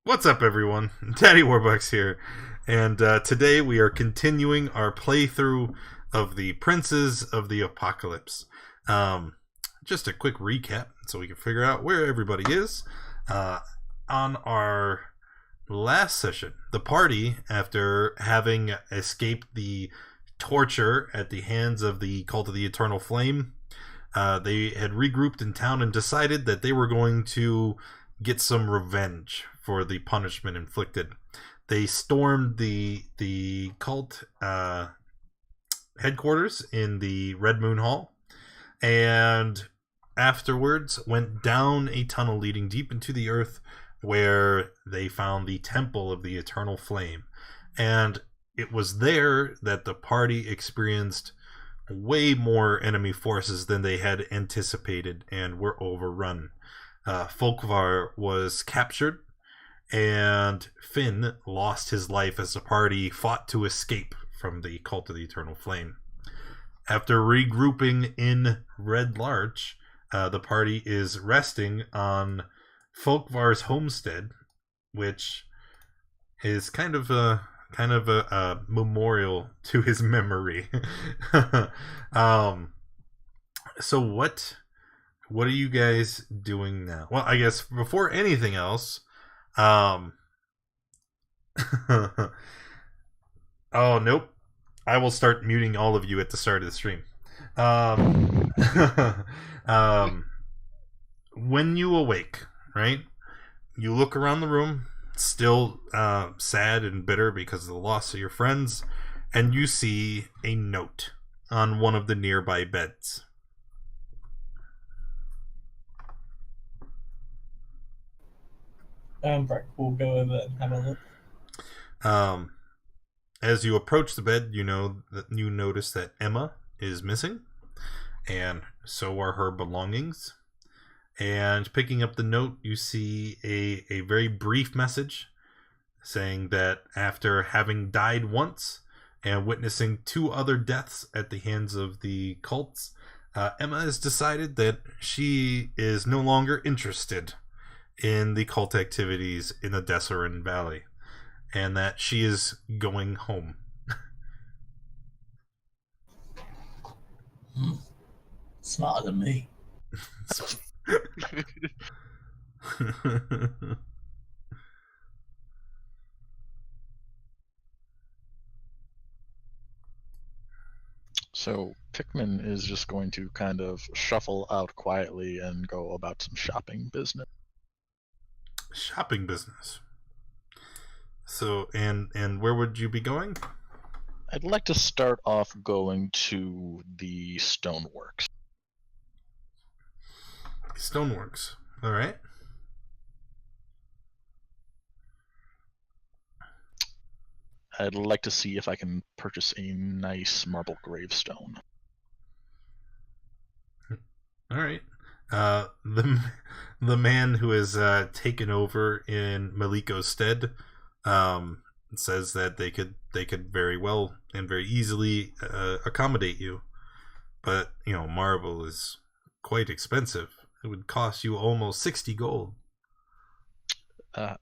What's up, everyone? Daddy Warbucks here, and today we are continuing our playthrough of the Princes of the Apocalypse. Just a quick recap so we can figure out where everybody is. On our last session, the party, after having escaped the torture at the hands of the Cult of the Eternal Flame, they had regrouped in town and decided that they were going to get some revenge for the punishment inflicted. They stormed the cult headquarters in the Red Moon Hall, and afterwards went down a tunnel leading deep into the earth, where they found the Temple of the Eternal Flame. And it was there that the party experienced way more enemy forces than they had anticipated and were overrun. Folkvar was captured, and Finn lost his life as the party fought to escape from the Cult of the Eternal Flame. After regrouping in Red Larch, the party is resting on Folkvar's homestead, which is kind of a memorial to his memory. So what are you guys doing now? Well, I guess before anything else, oh nope, I will start muting all of you at the start of the stream. When you awake, right, you look around the room, still sad and bitter because of the loss of your friends, and you see a note on one of the nearby beds. We'll go over and have a look. As you approach the bed, you notice that Emma is missing, and so are her belongings. And picking up the note, you see a very brief message saying that after having died once and witnessing 2 other deaths at the hands of the cults, Emma has decided that she is no longer interested in the cult activities in the Desserin Valley, and that she is going home. Smarter than me. So Pikmin is just going to kind of shuffle out quietly and go about some shopping business. Shopping business. So, and where would you be going? I'd like to start off going to the Stoneworks. Stoneworks. All right. I'd like to see if I can purchase a nice marble gravestone. All right. The man who has taken over in Maliko's stead says that they could very well and very easily accommodate you, but marble is quite expensive. It would cost you almost 60 gold.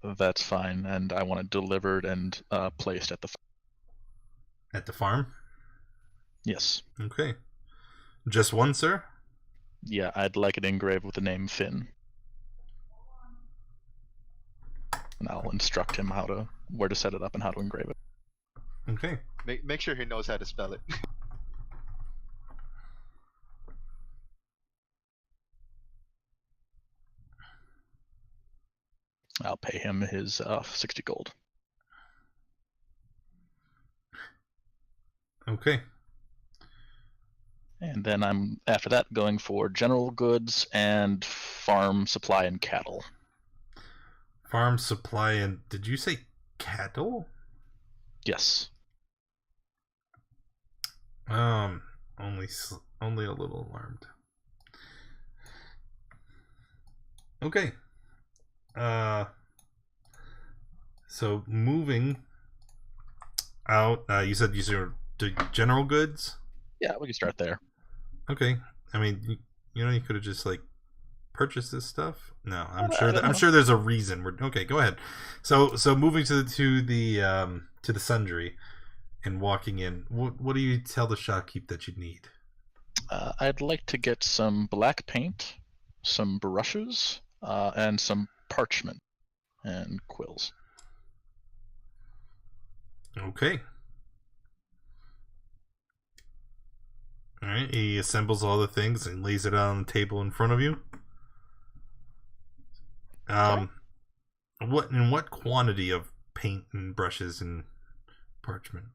That's fine, and I want it delivered and placed at the At the farm? Yes. Okay. Just one, sir? Yeah, I'd like it engraved with the name Finn. And I'll instruct him where to set it up and how to engrave it. Okay. Make sure he knows how to spell it. I'll pay him his 60 gold. Okay. And then I'm, after that, going for general goods and farm supply and cattle. Farm supply and... Did you say cattle? Yes. Only a little alarmed. Okay. So moving out, you said to general goods? Yeah, we can start there. Okay. I mean, You could have just like purchased this stuff. No, I don't I'm know. sure there's a reason. Okay, go ahead. So moving to the sundry and walking in. What do you tell the shopkeep that you need? I'd like to get some black paint, some brushes, and some parchment and quills. Okay. All right. He assembles all the things and lays it on the table in front of you. Okay. What quantity of paint and brushes and parchment?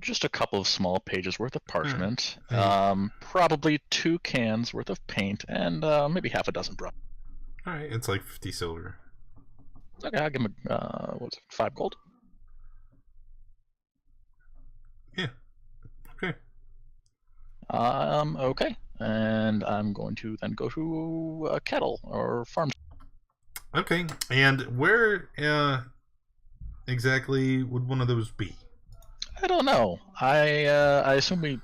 Just a couple of small pages worth of parchment. Right. Probably 2 cans worth of paint, and maybe half a dozen brushes. All right, it's like 50 silver. Okay, I'll give him 5 gold. Yeah. Okay. Okay, and I'm going to then go to a kettle or farm. Okay, and where exactly would one of those be? I don't know. I assume we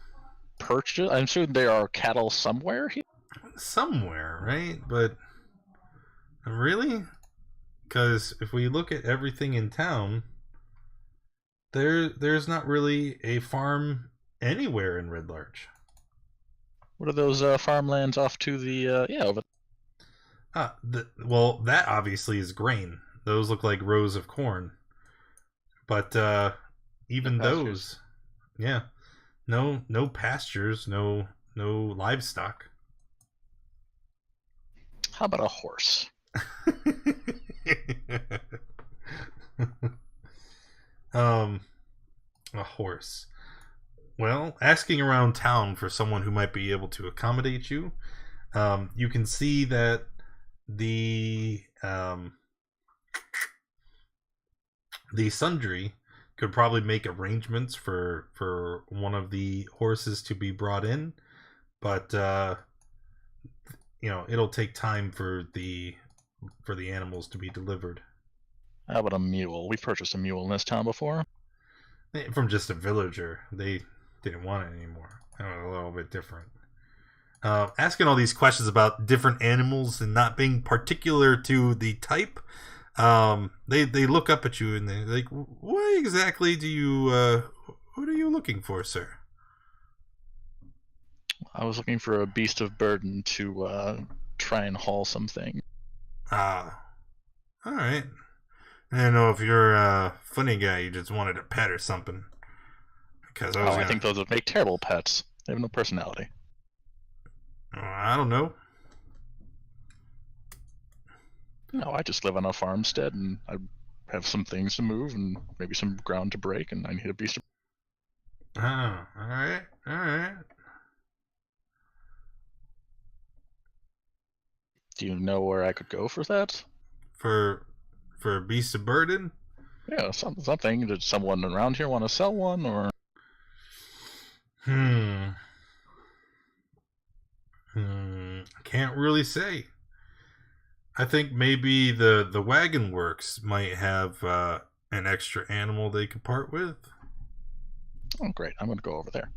purchase. I'm sure there are cattle somewhere here. Somewhere, right? But really? Because if we look at everything in town, there's not really a farm anywhere in Red Larch. What are those farmlands off to the over? Well, that obviously is grain. Those look like rows of corn. But even those, yeah, no pastures, no livestock. How about a horse? A horse. Well, asking around town for someone who might be able to accommodate you, you can see that the sundry could probably make arrangements for one of the horses to be brought in, but it'll take time for the animals to be delivered. How about a mule? We've purchased a mule in this town before. From just a villager. They didn't want it anymore. A little bit different. Asking all these questions about different animals and not being particular to the type, they look up at you and they're like, "What exactly do you? What are you looking for, sir?" I was looking for a beast of burden to try and haul something. All right. I don't know if you're a funny guy. You just wanted a pet or something. Because I think those would make terrible pets. They have no personality. I don't know. No, I just live on a farmstead, and I have some things to move, and maybe some ground to break, and I need a beast of... All right. Do you know where I could go for that? For a beast of burden? Yeah, something. Did someone around here want to sell one, or... Can't really say. I think maybe the wagon works might have an extra animal they could part with. Oh, great. I'm going to go over there.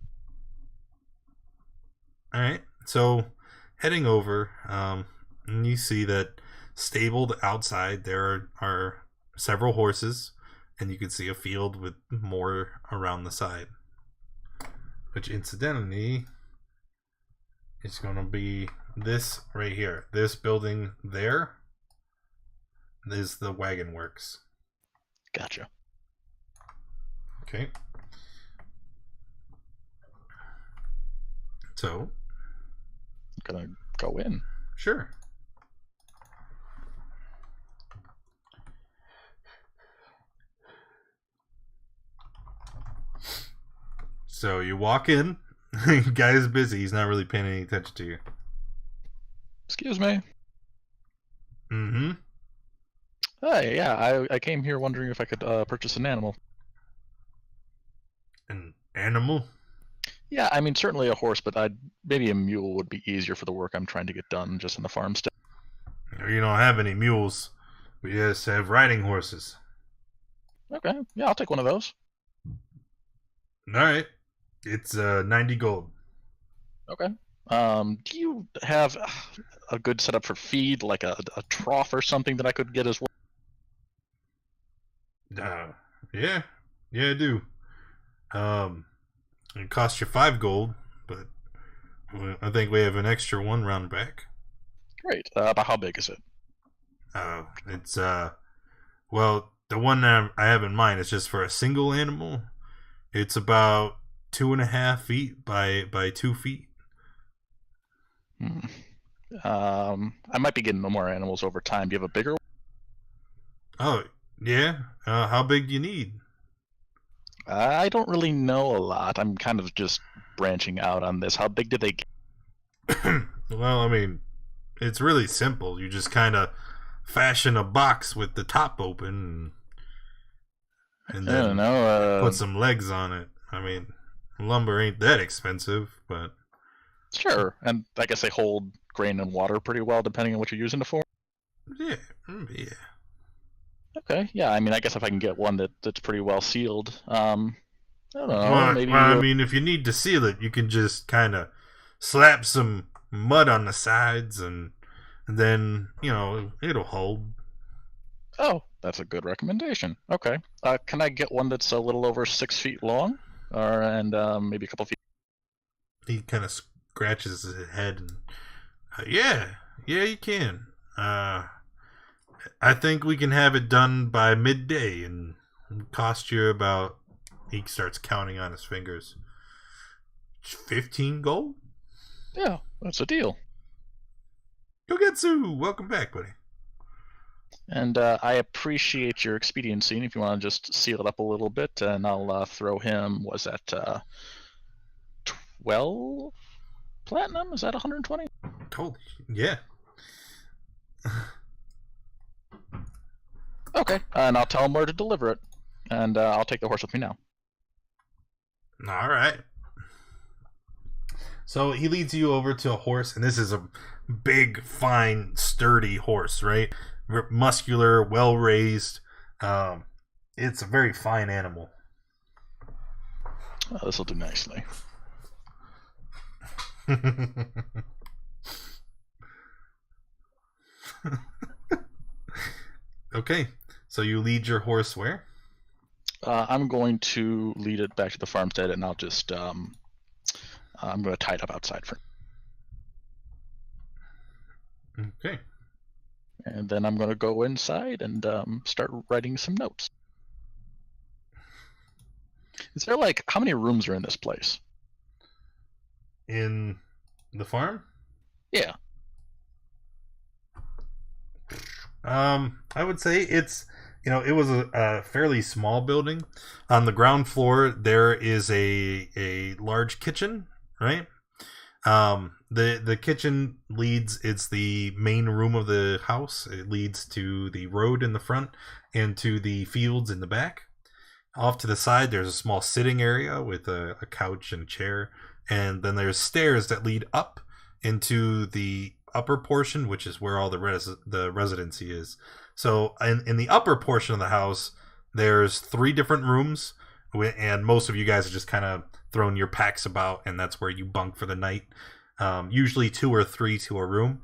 All right. So heading over, and you see that stabled outside there are several horses, and you can see a field with more around the side. Which incidentally is going to be this right here. This building there is the wagon works. Gotcha. Okay. So, I'm going to go in. sure. So you walk in. Guy is busy. He's not really paying any attention to you. Excuse me. Mm-hmm. Hey, yeah, I came here wondering if I could purchase an animal. An animal? Yeah, I mean, certainly a horse, but maybe a mule would be easier for the work I'm trying to get done just in the farmstead. You don't have any mules. We just have riding horses. Okay, yeah, I'll take one of those. All right. It's 90 gold. Okay. Do you have a good setup for feed, like a trough or something that I could get as well? Yeah, I do. It costs you 5 gold, but I think we have an extra one round back. Great. About how big is it? It's well, the one that I have in mind is just for a single animal. It's about 2.5 feet by 2 feet. I might be getting no more animals over time. Do you have a bigger one? Oh, yeah. How big do you need? I don't really know a lot. I'm kind of just branching out on this. How big did they get? Well, I mean, it's really simple. You just kind of fashion a box with the top open and I don't then know. put some legs on it. I mean, lumber ain't that expensive, but Sure. And I guess they hold grain and water pretty well, depending on what you're using it for. yeah. Okay. Yeah. I mean, I guess if I can get one that's pretty well sealed. I don't know. Well, Maybe. I mean, if you need to seal it, you can just kind of slap some mud on the sides, and then it'll hold. Oh, that's a good recommendation. Okay. Can I get one that's a little over 6 feet long, and maybe a couple feet? He kind of scratches his head, and yeah, you can. I think we can have it done by midday, and cost you about. He starts counting on his fingers. 15 gold? Yeah, that's a deal. Yogetsu, welcome back, buddy. And I appreciate your expediency. And if you want to just seal it up a little bit, and I'll throw him. Was that 12 platinum? Is that 120? Holy, yeah. Okay, and I'll tell him where to deliver it, and I'll take the horse with me now. All right. So he leads you over to a horse, and this is a big, fine, sturdy horse, right? Muscular, well raised. It's a very fine animal. Oh, this will do nicely. Okay, so you lead your horse where? I'm going to lead it back to the farmstead, and I'll just I'm going to tie it up outside for. Okay. And then I'm going to go inside and start writing some notes. Is there how many rooms are in this place? In the farm? Yeah. I would say it's it was a fairly small building. On the ground floor there is a large kitchen, right? The kitchen leads. It's the main room of the house. It leads to the road in the front and to the fields in the back. Off to the side, there's a small sitting area with a couch and a chair, and then there's stairs that lead up into the upper portion, which is where all the residency is. So in the upper portion of the house, there's 3 different rooms, and most of you guys are just kind of throwing your packs about, and that's where you bunk for the night. Usually 2 or 3 to a room.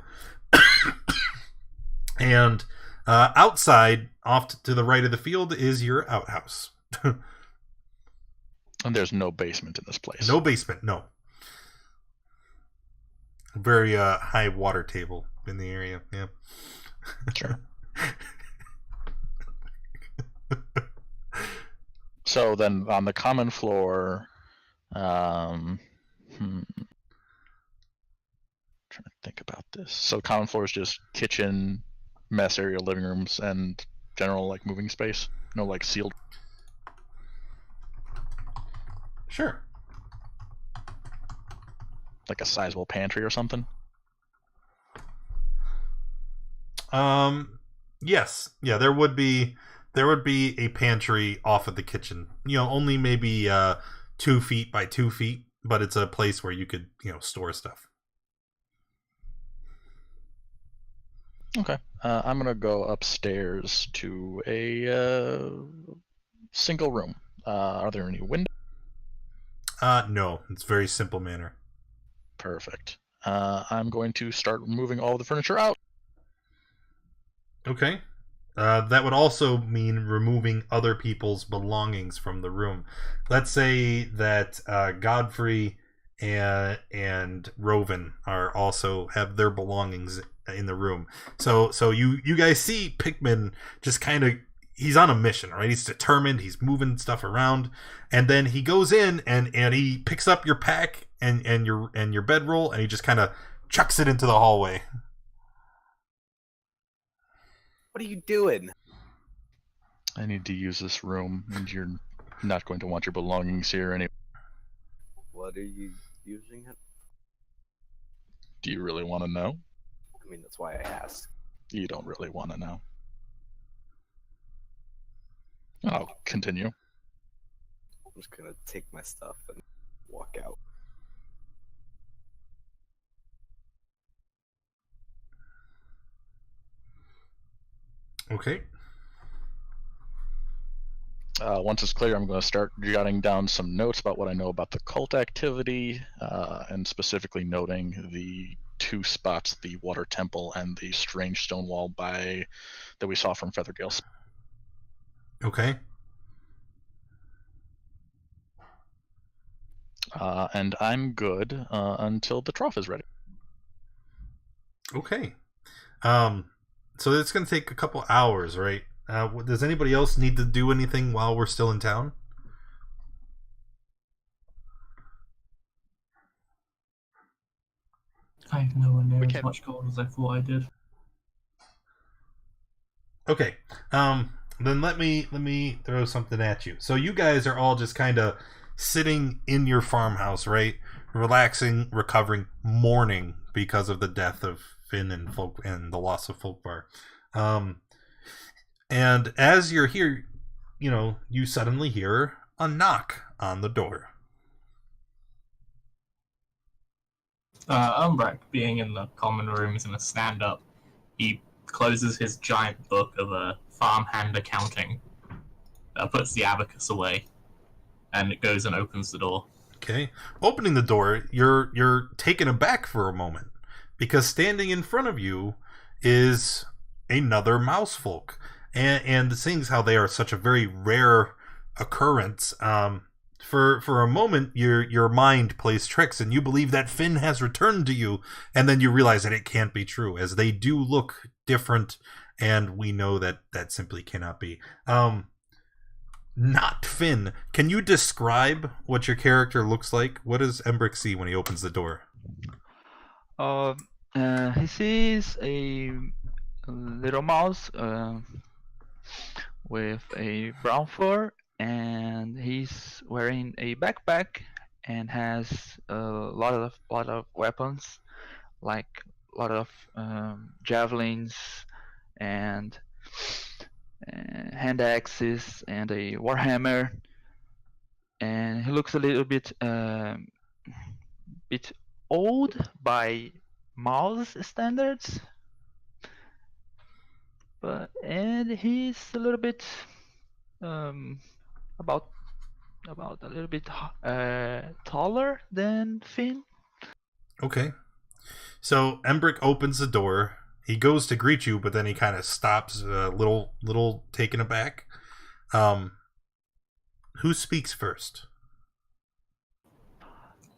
And outside, off to the right of the field, is your outhouse. And there's no basement in this place. No basement, no. Very high water table in the area, yeah. Sure. So then on the common floor, trying to think about this. So common floor is just kitchen, mess area, living rooms, and general moving space. No sealed. Sure. A sizable pantry or something. Yes. Yeah, there would be a pantry off of the kitchen. Only maybe 2 feet by 2 feet, but it's a place where you could, store stuff. Okay. I'm gonna go upstairs to a single room. Are there any windows? No, it's very simple manner. Perfect. I'm going to start moving all the furniture out. Okay. That would also mean removing other people's belongings from the room. Let's say that Godfrey and Roven are also have their belongings in the room. So you guys see Pikmin just kind of, he's on a mission, right? He's determined. He's moving stuff around, and then he goes in and he picks up your pack and your bedroll, and he just kind of chucks it into the hallway. What are you doing? I need to use this room, and you're not going to want your belongings here anyway. What are you using it? Do you really want to know? I mean, that's why I asked. You don't really want to know. I'll continue. I'm just gonna take my stuff and walk out. Okay. Once it's clear, I'm going to start jotting down some notes about what I know about the cult activity, and specifically noting the 2 spots, the water temple and the strange stone wall that we saw from Feathergale. Okay. And I'm good until the trough is ready. Okay. So it's going to take a couple hours, right? Does anybody else need to do anything while we're still in town? I have nowhere near We as can't- much gold as I thought I did. Okay. Then let me throw something at you. So you guys are all just kind of sitting in your farmhouse, right? Relaxing, recovering, mourning because of the death of Finn and the loss of Folkvar. And as you're here, you suddenly hear a knock on the door. Umbrack, being in the common room, is going to stand up. He closes his giant book of farmhand accounting, puts the abacus away, and it goes and opens the door. Okay. Opening the door, you're taken aback for a moment, because standing in front of you is another mouse folk. And seeing how they are such a very rare occurrence, for a moment your mind plays tricks and you believe that Finn has returned to you, and then you realize that it can't be true, as they do look different, and we know that simply cannot be. Not Finn. Can you describe what your character looks like? What does Embrick see when he opens the door? He sees a little mouse with a brown fur, and he's wearing a backpack and has a lot of weapons, like a lot of javelins and hand axes and a warhammer, and he looks a little bit old by mouse standards, and he's a little bit about a little bit taller than Finn. Okay. So Embrick opens the door. He goes to greet you, but then he kind of stops, a little taken aback. Who speaks first?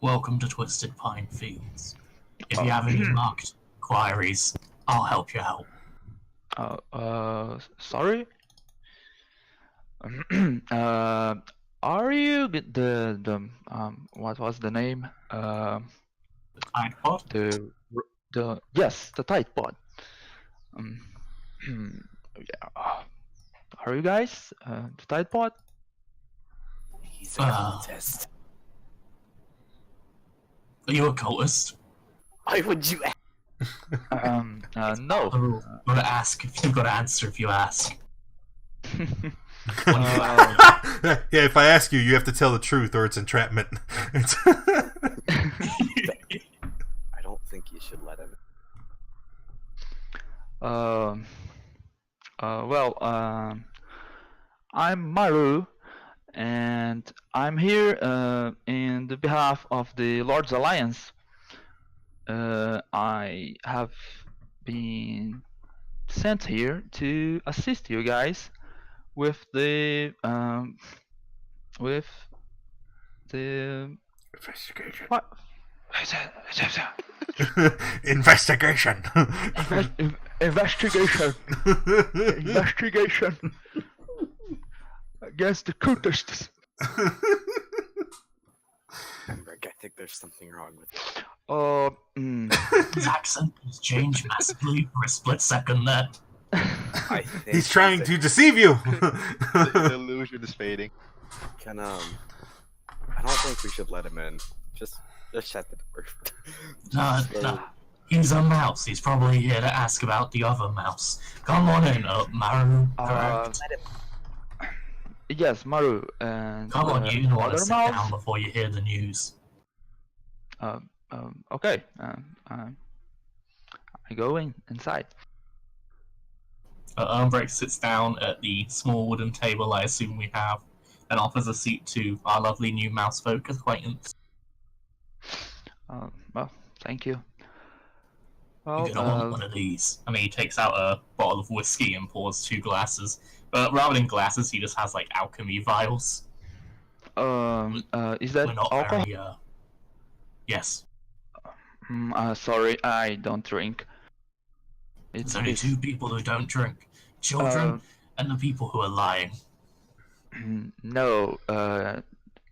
Welcome to Twisted Pine Fields. If you have any marked inquiries, I'll help you out. Sorry. Are you the what was the name? Tide Pod? The yes, the tight pod. Yeah. Are you guys the tight pod? He's a cultist. Are you a cultist? Why would you ask? No. Oh, you gotta ask if you gotta answer if you ask. Yeah, if I ask you, you have to tell the truth, or it's entrapment. I don't think you should let him. I'm Maru, and I'm here in the behalf of the Lord's Alliance. I have been sent here to assist you guys with the Investigation. what? Investigation. Investigation. Investigation against the cultists. Greg, I think there's something wrong with it. His accent has changed massively for a split second there. I think He's trying to deceive you. The illusion is fading. Can I don't think we should let him in. Just shut the door. No. He's a mouse. He's probably here to ask about the other mouse. Come on in, Maru. Correct. Yes, Maru and Come on, you know how to other sit down mouse. before you hear the news. Okay. I go inside. Umbrek sits down at the small wooden table I assume we have, and offers a seat to our lovely new mousefolk acquaintance. Well, thank you. You're gonna want one of these. And he takes out a bottle of whiskey and pours 2 glasses. But rather than glasses, he just has like alchemy vials. Is that We're not alcohol? very, yes. Sorry, I don't drink. It's only 2 people who don't drink. Children and the people who are lying. No,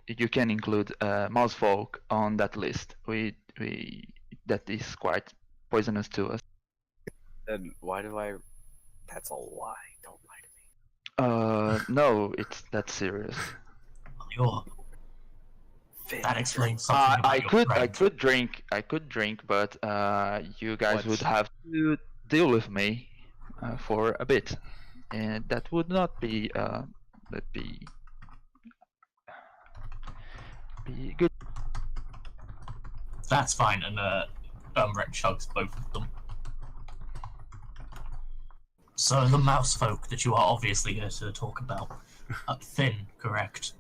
you can include mousefolk on that list. We that is quite poisonous to us. Then why do I? That's a lie. Don't lie to me. No, it's that serious. That explains something about your friend. I could drink, but you guys would have to deal with me for a bit, and that would not be be good. That's fine, and Umbrek chugs both of them. So the mouse folk that you are obviously here to talk about. Finn, correct?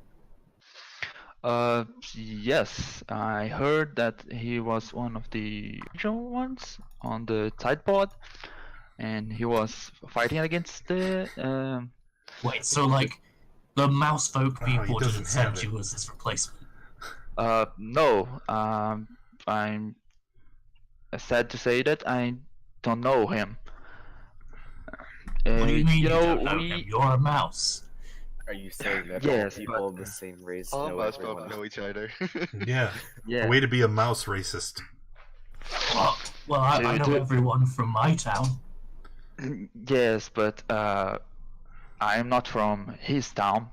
Yes, I heard that he was one of the original ones on the Tide Pod, and he was fighting against the. Wait, so like the mouse folk he people doesn't didn't send have it. you as his replacement? No. I'm sad to say that I don't know him. What do you mean you know, don't know him? You're a mouse. Are you saying that Yes, all people of the same race All know of us everyone don't else? know each other. Yeah. Yeah. Way to be a mouse racist. Well, I know everyone from my town. Yes, but I'm not from his town,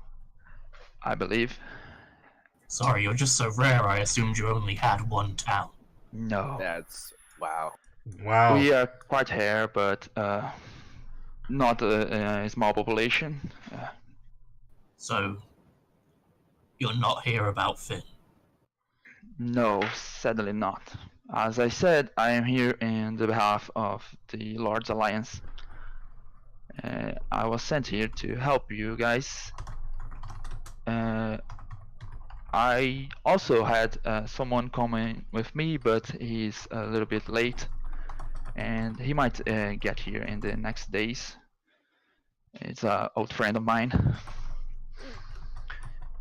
I believe. Sorry, you're just so rare, I assumed you only had one town. No. That's wow. Wow. We are quite here, but not a small population. So, you're not here about Finn? No, sadly not. As I said, I am here in the behalf of the Lord's Alliance. I was sent here to help you guys. I also had someone coming with me, but he's a little bit late, and he might get here in the next days. It's an old friend of mine,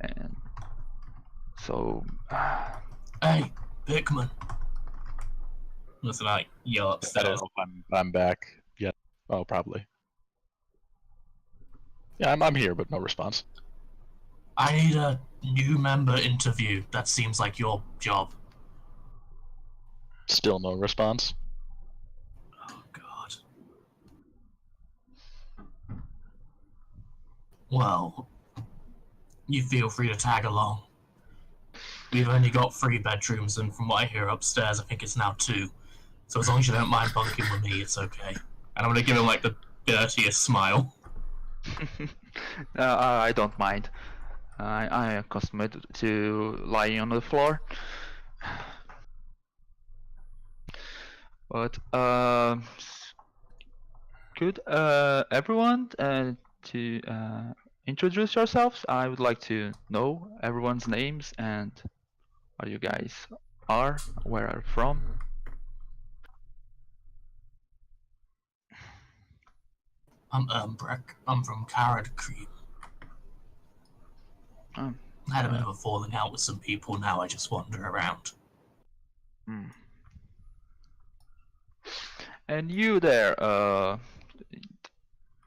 and so. Hey, Pickman. Listen, I yell I upstairs. don't know if I'm back yet. Oh, probably. Yeah, I'm here, but no response. I need a new member interview. That seems like your job. Still no response. Oh, God. Well, you feel free to tag along. We've only got 3 bedrooms, and from what I hear upstairs, I think it's now 2. So as long as you don't mind bunking with me, it's okay. And I'm gonna give him like the dirtiest smile. I don't mind. I am accustomed to lying on the floor. But could everyone to introduce yourselves? I would like to know everyone's names and what you guys are, where are from. I'm Breck. I'm from Carrot Creek. Oh, I had a bit of a falling out with some people. Now I just wander around. hmm. And you there,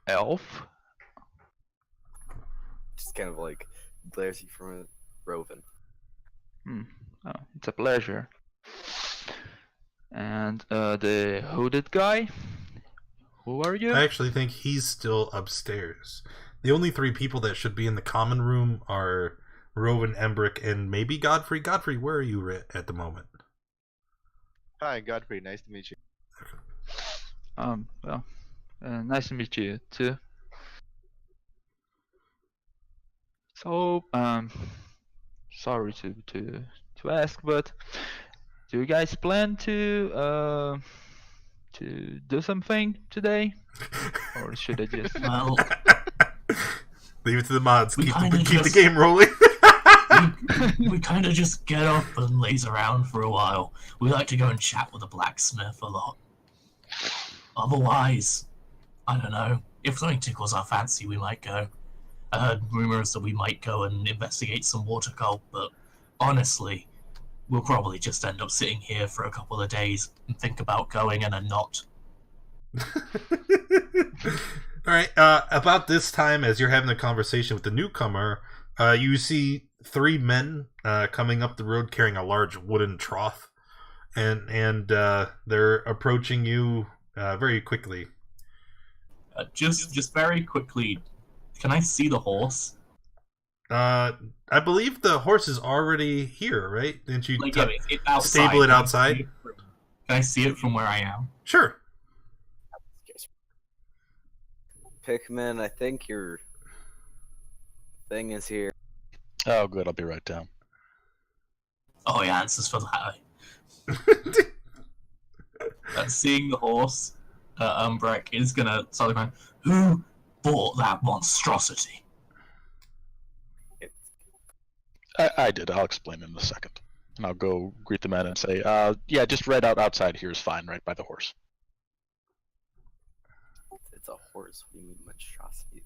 elf? Just kind of like glares you from Roven. Oh, it's a pleasure. And the hooded guy? Who are you? I actually think he's still upstairs. The only three people that should be in the common room are Rowan, Embrick, and maybe Godfrey. Godfrey, where are you at the moment? Hi, Godfrey. Nice to meet you. Well, nice to meet you too. So, sorry to ask, but do you guys plan to do something today, or should I just? Well, leave it to the mods. We Keep kinda the just- game rolling. we kind of just get up and laze around for a while. We like to go and chat with the blacksmith a lot. Otherwise, I don't know. If something tickles our fancy, we might go. I heard rumors that we might go and investigate some water cult, but honestly, we'll probably just end up sitting here for a couple of days and think about going and then not. All right. About this time, as you're having a conversation with the newcomer, you see three men coming up the road carrying a large wooden trough, and they're approaching you very quickly. Just very quickly, can I see the horse? I believe the horse is already here, right? Didn't you Like, outside. stable it Can I outside? see it Can I see it from where I am? Sure. Pikmin, I think your thing is here. Oh, good. I'll be right down. Oh, he answers for that. Seeing the horse, Breck is gonna start going, who bought that monstrosity? I did. I'll explain in a second. And I'll go greet the men and say, yeah, just right outside here is fine, right by the horse. It's a horse. What do you mean monstrosity?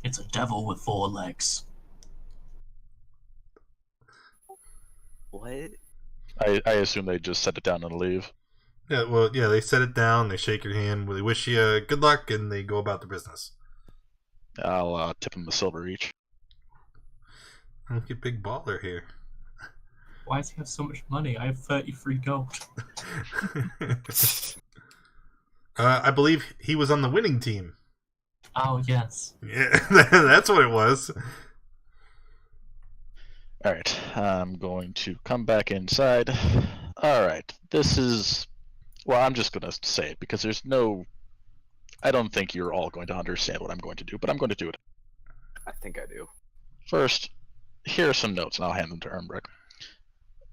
It's a devil with 4 legs. What? I assume they just set it down and leave. Yeah. Well, yeah. They set it down. They shake your hand. They wish you good luck, and they go about their business. I'll tip them a silver each. Look at big baller here. Why does he have so much money? I have 33 gold. I believe he was on the winning team. Oh, yes. Yeah, that's what it was. Alright, I'm going to come back inside. Alright, this is... Well, I'm just going to say it, because there's no... I don't think you're all going to understand what I'm going to do, but I'm going to do it. I think I do. First, here are some notes, and I'll hand them to Ermbrick.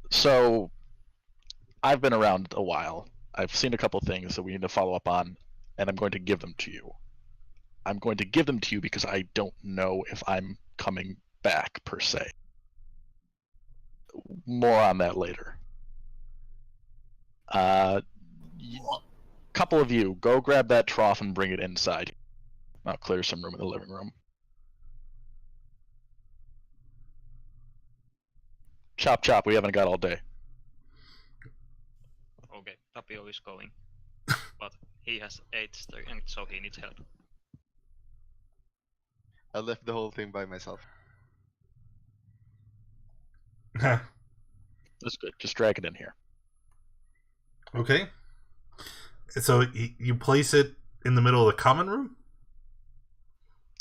So, I've been around a while. I've seen a couple things that we need to follow up on, and I'm going to give them to you. I'm going to give them to you because I don't know if I'm coming back, per se. More on that later. Couple of you, go grab that trough and bring it inside. I'll clear some room in the living room. Chop chop, we haven't got all day. Okay, Tapio is going. But he has 8 strength, so he needs help. I left the whole thing by myself. That's good, just drag it in here. Okay. So you place it in the middle of the common room?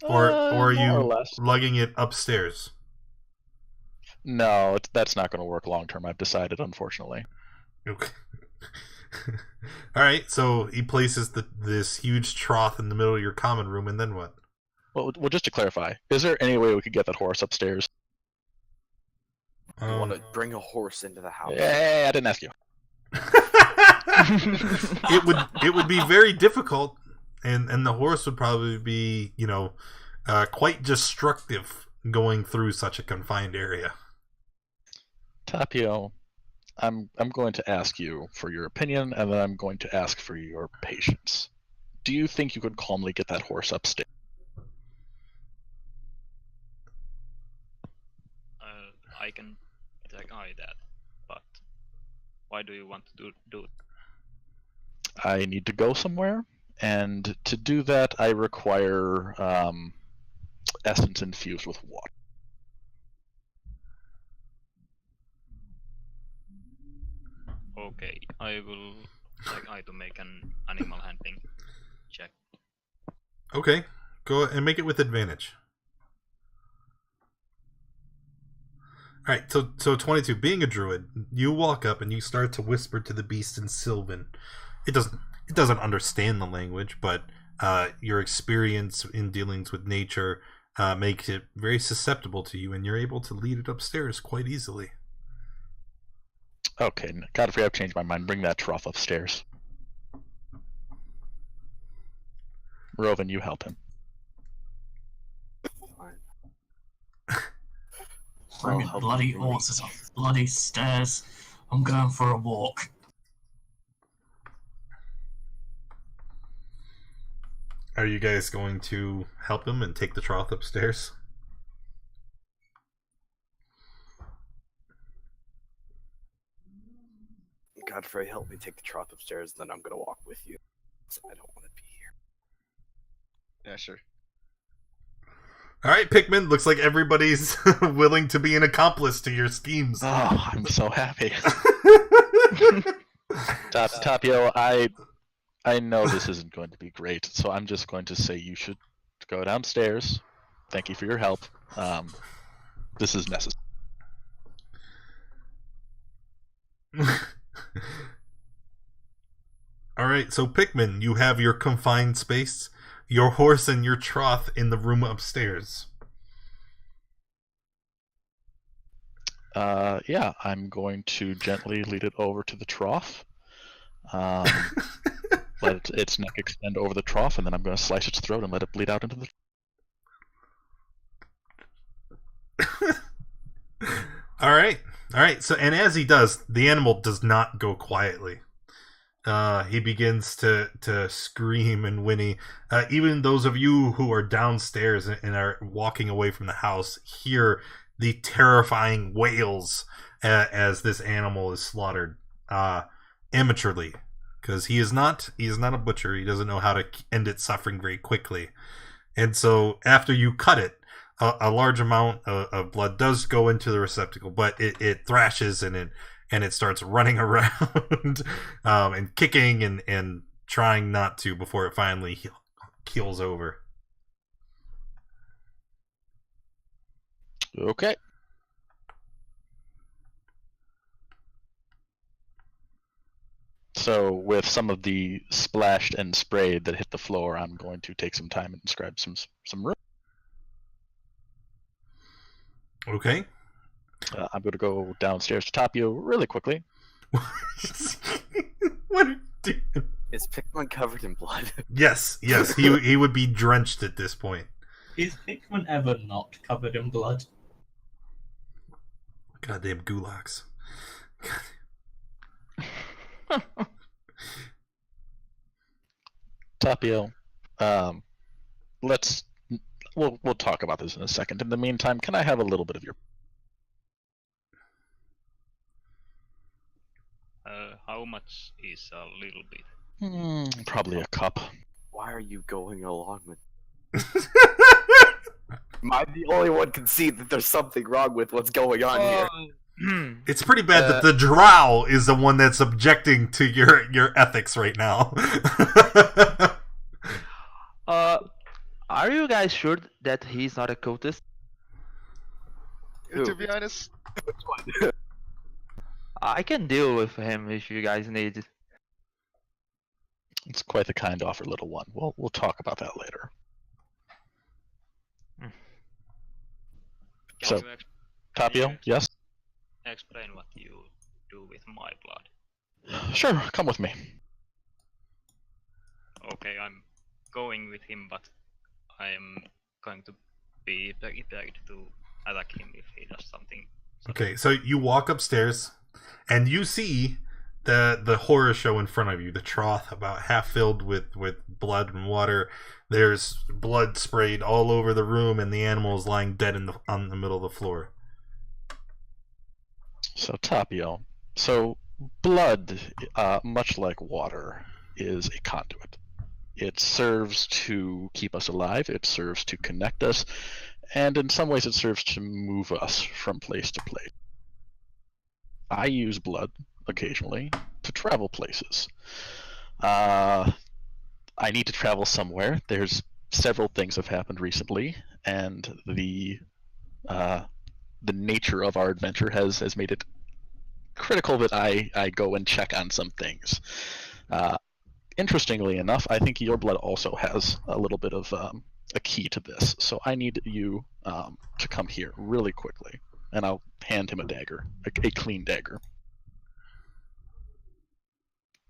Or are More you or less. lugging it upstairs? No, that's not going to work long term, I've decided, unfortunately. Okay. Alright, so he places this huge trough in the middle of your common room, and then what? Well, just to clarify, is there any way we could get that horse upstairs? You want to bring a horse into the house? Hey, I didn't ask you. it would be very difficult, and the horse would probably be, quite destructive going through such a confined area. Tapio, I'm going to ask you for your opinion, and then I'm going to ask for your patience. Do you think you could calmly get that horse upstairs? I can try that, but why do you want to do it? I need to go somewhere, and to do that, I require essence infused with water. Okay, I will try to make an animal handling check. Okay, go and make it with advantage. All right, so 22. Being a druid, you walk up and you start to whisper to the beast in Sylvan. It doesn't understand the language, but your experience in dealings with nature makes it very susceptible to you, and you're able to lead it upstairs quite easily. Okay, Godfrey, I've changed my mind. Bring that trough upstairs. Rovan, you help him. Bring me bloody horses up bloody stairs. I'm going for a walk. Are you guys going to help him and take the trough upstairs? Godfrey, help me take the trough upstairs, then I'm gonna walk with you. I don't want to be here. Yeah, sure. All right, Pikmin. Looks like everybody's willing to be an accomplice to your schemes. Oh, I'm so happy. Tapio, I know this isn't going to be great, so I'm just going to say you should go downstairs. Thank you for your help. This is necessary. All right, so Pikmin, you have your confined space, your horse and your trough in the room upstairs. Yeah, I'm going to gently lead it over to the trough. Let its neck extend over the trough, and then I'm going to slice its throat and let it bleed out into the... All right. So, and as he does, the animal does not go quietly. He begins to scream and whinny. Even those of you who are downstairs and are walking away from the house hear the terrifying wails as this animal is slaughtered amateurly, because he is not a butcher. He doesn't know how to end its suffering very quickly. And so after you cut it, a large amount of blood does go into the receptacle, but it thrashes and it starts running around and kicking and trying not to before it finally keels over. Okay. So with some of the splashed and sprayed that hit the floor, I'm going to take some time and inscribe some room. Okay. I'm going to go downstairs to Tapio really quickly. What are you doing? Is Pikmin covered in blood? Yes. He would be drenched at this point. Is Pikmin ever not covered in blood? Goddamn gulags. Tapio, we'll talk about this in a second. In the meantime, can I have a little bit of your... How much is a little bit? Probably a cup. Why are you going along with... Am I the only one can see that there's something wrong with what's going on here? It's pretty bad that the drow is the one that's objecting to your ethics right now. Are you guys sure that he's not a cultist? To be honest, I can deal with him if you guys need it. It's quite the kind offer, little one. We'll talk about that later. Can So, you Tapio, yes? explain what you do with my blood? Sure, come with me. Okay, I'm going with him, but I am going to be prepared to attack him if he does something. Okay, so you walk upstairs and you see the horror show in front of you, the trough about half filled with blood and water. There's blood sprayed all over the room, and the animal is lying dead on the middle of the floor. So Tapio, blood, much like water, is a conduit. It serves to keep us alive, it serves to connect us, and in some ways it serves to move us from place to place. I use blood occasionally to travel places. I need to travel somewhere. There's several things have happened recently, and the nature of our adventure has made it critical that I go and check on some things. Interestingly enough, I think your blood also has a little bit of a key to this, so I need you to come here really quickly, and I'll hand him a dagger, a clean dagger.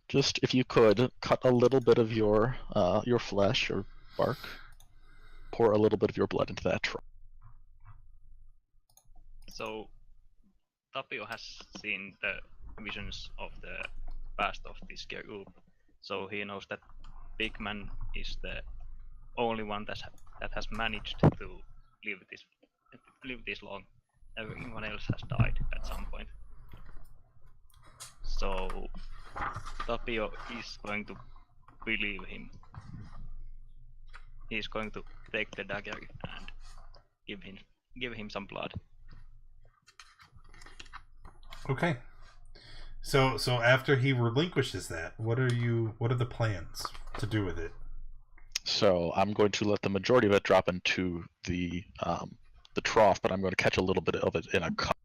Just, if you could, cut a little bit of your flesh or bark, pour a little bit of your blood into that trough. So, Tapio has seen the visions of the past of this group, so he knows that Big Man is the only one that has managed to live this long. Everyone else has died at some point. So Tapio is going to believe him. He's going to take the dagger and give him some blood. Okay. So after he relinquishes that, what are the plans to do with it? So I'm going to let the majority of it drop into the trough, but I'm going to catch a little bit of it in a cup.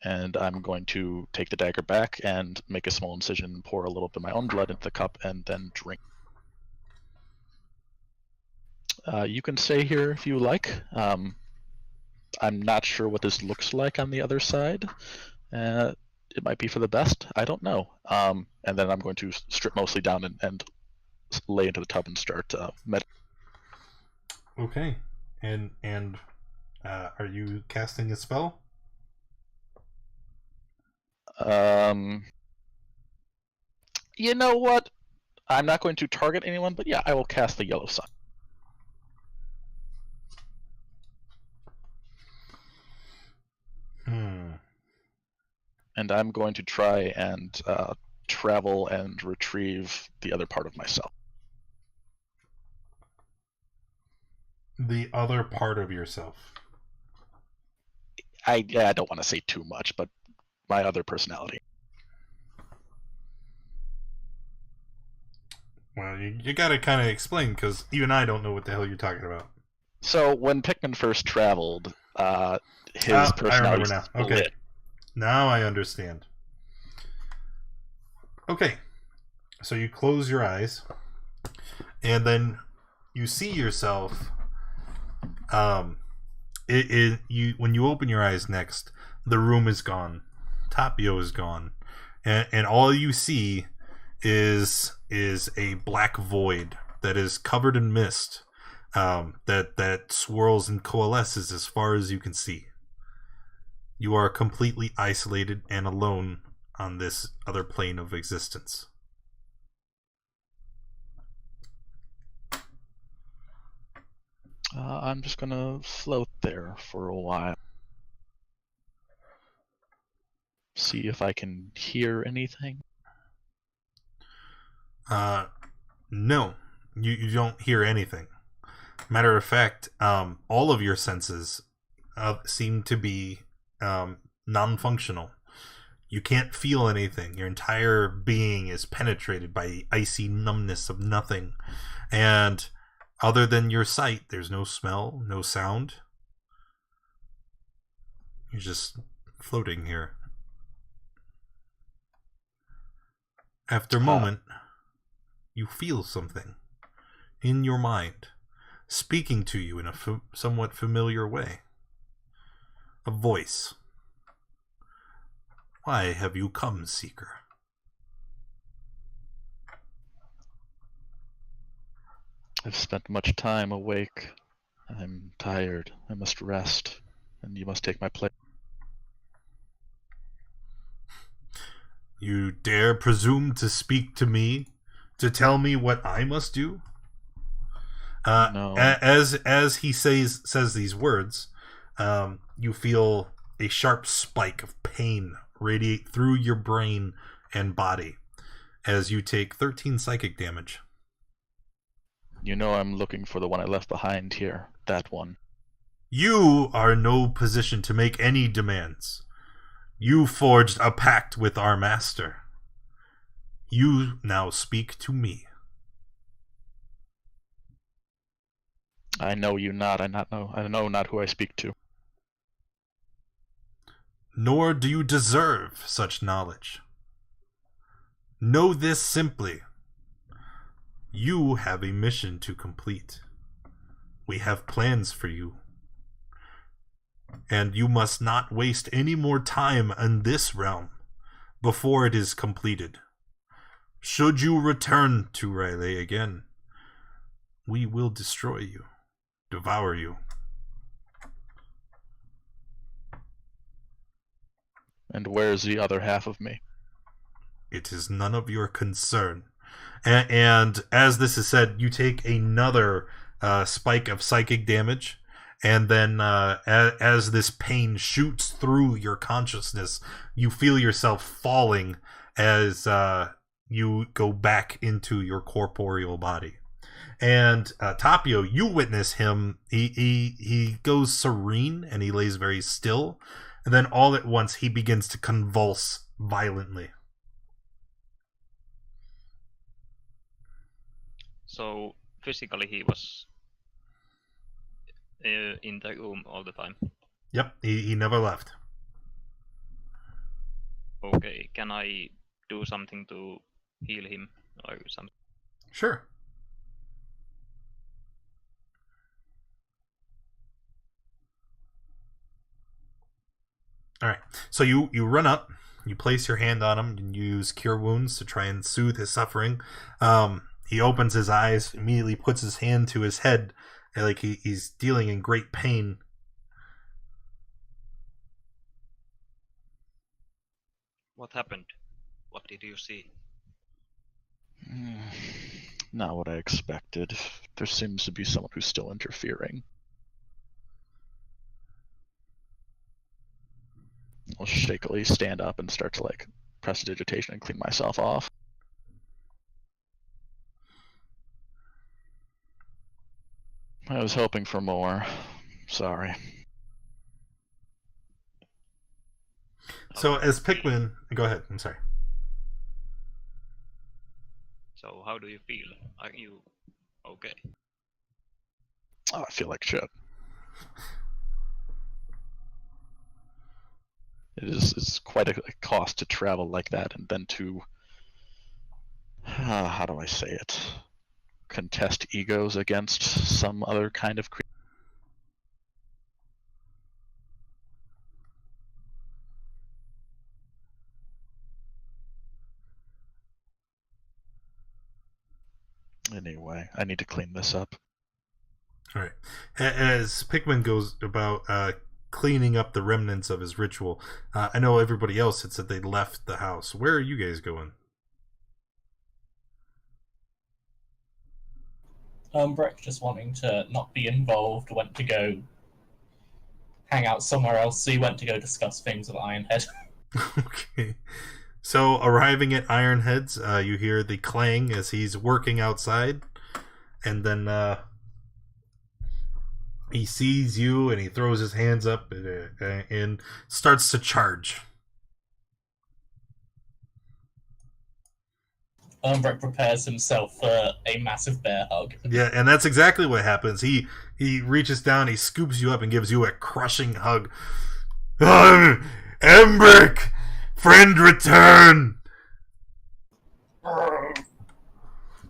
And I'm going to take the dagger back and make a small incision and pour a little bit of my own blood into the cup and then drink. You can stay here if you like. I'm not sure what this looks like on the other side. It might be for the best. I don't know. And then I'm going to strip mostly down and lay into the tub and start meditating. Okay. And are you casting a spell? You know what? I'm not going to target anyone, but yeah, I will cast the yellow sun. And I'm going to try and travel and retrieve the other part of myself. The other part of yourself. I don't want to say too much, but my other personality. Well, you gotta kind of explain, because even I don't know what the hell you're talking about. So when Pikmin first traveled, his personality I remember now. split. Okay. Now I understand. Okay. So you close your eyes, and then you see yourself. When you open your eyes next, the room is gone. Tapio is gone, and all you see is a black void that is covered in mist, that swirls and coalesces as far as you can see. You are completely isolated and alone on this other plane of existence. I'm just gonna float there for a while. See if I can hear anything. No, you don't hear anything. Matter of fact, all of your senses seem to be non-functional. You can't feel anything. Your entire being is penetrated by the icy numbness of nothing. And other than your sight, there's no smell, no sound. You're just floating here. After a moment, you feel something in your mind, speaking to you in a somewhat familiar way. A voice. Why have you come, Seeker? I've spent much time awake. I'm tired. I must rest, and you must take my place. You dare presume to speak to me, to tell me what I must do? No. As he says these words, you feel a sharp spike of pain radiate through your brain and body as you take 13 psychic damage. You know I'm looking for the one I left behind here. That one. You are in no position to make any demands. You forged a pact with our master. You now speak to me. I know you not. I know not who I speak to. Nor do you deserve such knowledge. Know this simply. You have a mission to complete. We have plans for you. And you must not waste any more time in this realm before it is completed. Should you return to Rayleigh again, we will destroy you, devour you. And where's the other half of me? It is none of your concern. And as this is said, you take another spike of psychic damage. And then as this pain shoots through your consciousness, you feel yourself falling as you go back into your corporeal body. And Tapio, you witness him. He goes serene and he lays very still. And then all at once he begins to convulse violently. So physically he was in the room all the time. Yep, he never left. Okay, can I do something to heal him or something? Sure. All right, so you run up, you place your hand on him, and use Cure Wounds to try and soothe his suffering. He opens his eyes, immediately puts his hand to his head, like he's dealing in great pain. What happened? What did you see? Not what I expected. There seems to be someone who's still interfering. I'll shakily stand up and start to prestidigitation and clean myself off. I was hoping for more. Sorry. So as Pikmin, go ahead. I'm sorry. So how do you feel? Are you okay? Oh, I feel like shit. It's quite a cost to travel like that and then to, how do I say it, contest egos against some other kind of creature. Anyway, I need to clean this up. All right. As Pikmin goes about cleaning up the remnants of his ritual, I know everybody else had said they left the house. Where are you guys going? Breck, just wanting to not be involved, went to go hang out somewhere else, so he went to go discuss things with Ironhead. Okay. So, arriving at Ironhead's, you hear the clang as he's working outside, and then he sees you and he throws his hands up and starts to charge. Breck prepares himself for a massive bear hug. Yeah, and that's exactly what happens. He reaches down, he scoops you up and gives you a crushing hug. Embrick! Friend return!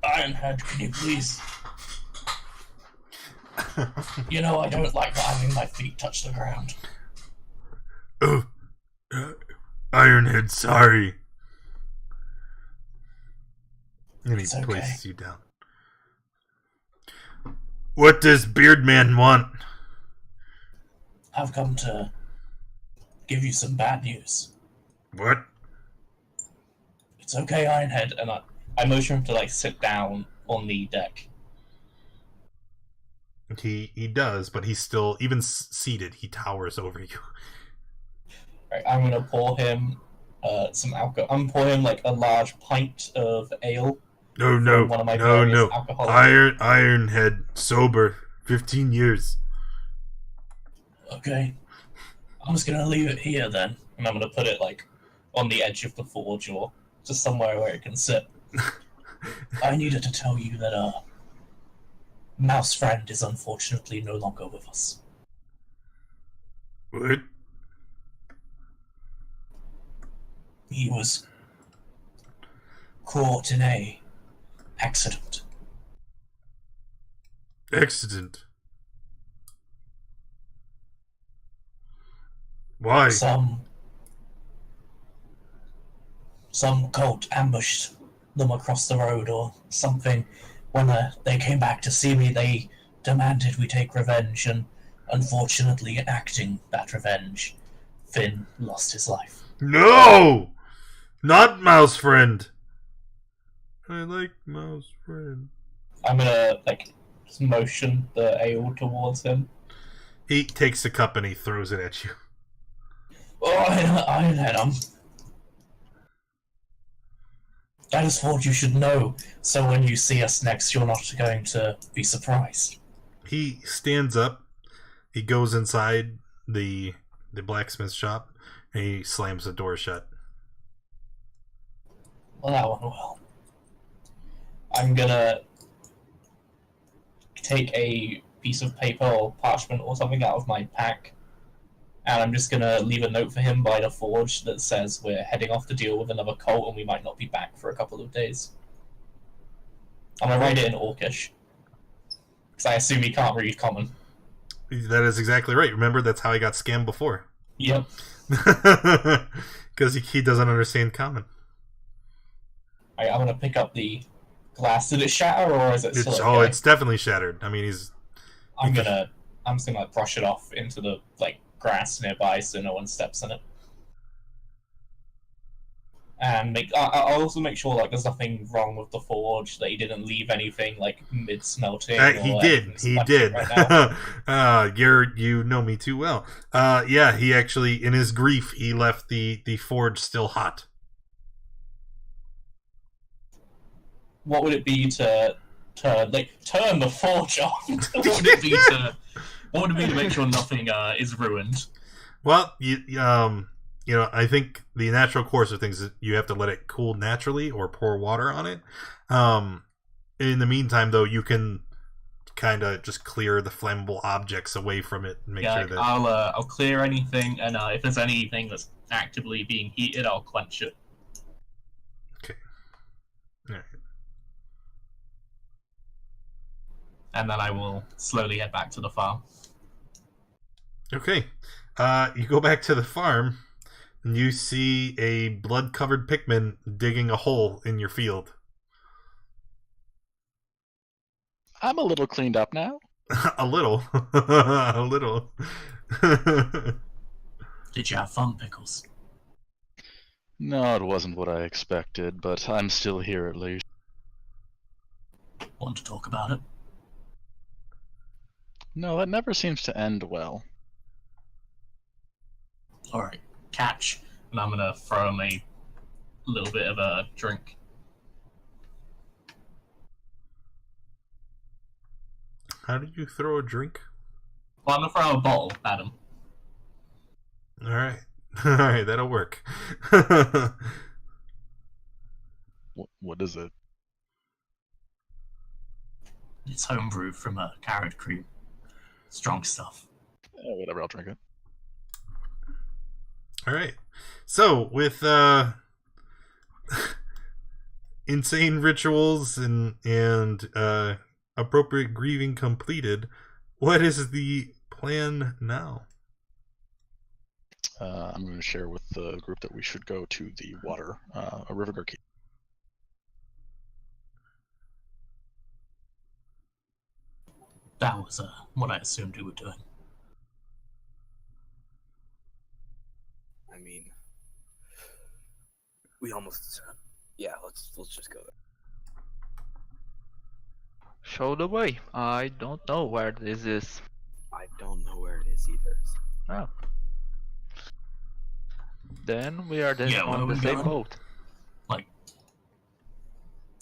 Ironhead, can you please? You know, I don't like having my feet touch the ground. Oh, Ironhead, sorry. And he It's okay. places you down. What does Beardman want? I've come to give you some bad news. What? It's okay, Ironhead. And I motion him to like sit down on the deck. He does, but he's still, even seated, he towers over you. Right, I'm gonna pour him some alcohol. I'm gonna pour him like a large pint of ale. No, One of my no. alcoholic. Ironhead, sober, 15 years. Okay. I'm just gonna leave it here then, and I'm gonna put it like on the edge of the forge or just somewhere where it can sit. I needed to tell you that Mouse Friend is unfortunately no longer with us. What? He was caught in a accident. Accident? Why? Some cult ambushed them across the road or something. When they came back to see me, they demanded we take revenge, and unfortunately, enacting that revenge, Finn lost his life. No! Not Mouse Friend! I like Mouse Friend. I'm gonna, just motion the ale towards him. He takes the cup and he throws it at you. Oh, Ironhead, I just thought you should know, so when you see us next, you're not going to be surprised. He stands up. He goes inside the blacksmith shop, and he slams the door shut. Well, that went well. I'm gonna take a piece of paper or parchment or something out of my pack, and I'm just gonna leave a note for him by the forge that says we're heading off to deal with another cult and we might not be back for a couple of days. I'm gonna write it in Orcish, because I assume he can't read Common. That is exactly right. Remember, that's how he got scammed before. Yep. Because he doesn't understand Common. Right, I'm gonna pick up the glass. Did it shatter, or is it still okay? Oh, it's definitely shattered. I mean, I'm just gonna brush it off into the grass nearby so no one steps in it. And I'll also make sure there's nothing wrong with the forge, that he didn't leave anything mid smelting. He did. Right now. You know me too well. Yeah, he actually, in his grief, he left the forge still hot. What would it be to turn the forge on? What would it be to make sure nothing is ruined? Well, I think the natural course of things is you have to let it cool naturally or pour water on it. In the meantime, though, you can kind of just clear the flammable objects away from it and make sure that I'll clear anything, and if there's anything that's actively being heated, I'll quench it. Okay. All right. And then I will slowly head back to the farm. Okay. You go back to the farm, and you see a blood-covered Pikmin digging a hole in your field. I'm a little cleaned up now. A little. A little. Did you have fun, Pickles? No, it wasn't what I expected, but I'm still here at least. Want to talk about it? No, that never seems to end well. Alright, catch. And I'm gonna throw him a little bit of a drink. How do you throw a drink? Well, I'm gonna throw a bottle at him. Alright. Alright, that'll work. What is it? It's homebrewed from a carrot cream. Strong stuff. Whatever, I'll drink it. Alright. So, with insane rituals and appropriate grieving completed, what is the plan now? I'm going to share with the group that we should go to the water, a river keep. That was what I assumed you were doing. I mean, we almost Yeah, let's just go there. Show the way. I don't know where this is. I don't know where it is either. Oh. Then we are Yeah, where on are the we same going? boat. Like,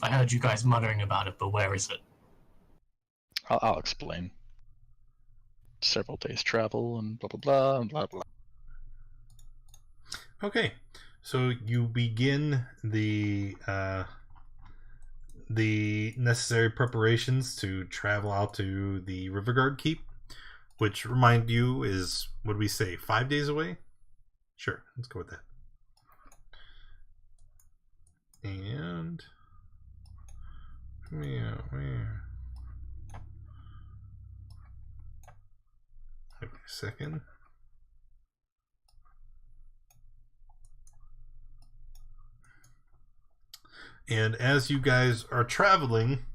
I heard you guys muttering about it, but where is it? I'll explain. Several days travel and blah blah blah and blah blah. Okay, so you begin the necessary preparations to travel out to the Riverguard Keep, which, remind you, is, would we say, 5 days away? Sure, let's go with that. And where? Wait a second. And as you guys are traveling,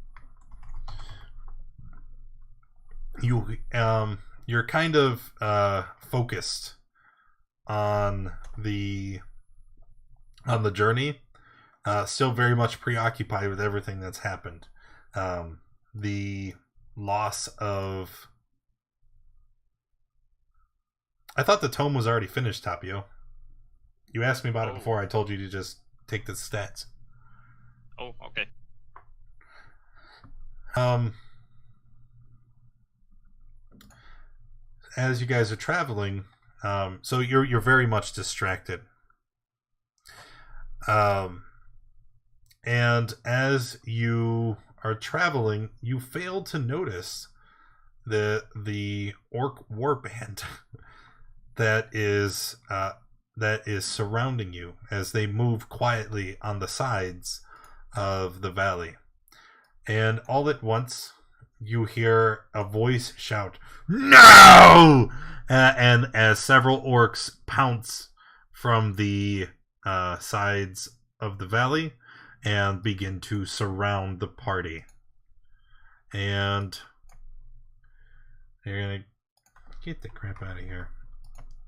you're kind of focused on the journey, still very much preoccupied with everything that's happened. The loss of, I thought the tome was already finished, Tapio. You asked me about it before. I told you to just take the stats. Oh, okay. As you guys are traveling, so you're very much distracted. And as you are traveling, you fail to notice the orc warband that is surrounding you as they move quietly on the sides of the valley. And all at once you hear a voice shout, "No!" And as several orcs pounce from the sides of the valley and begin to surround the party. And they're gonna get the crap out of here.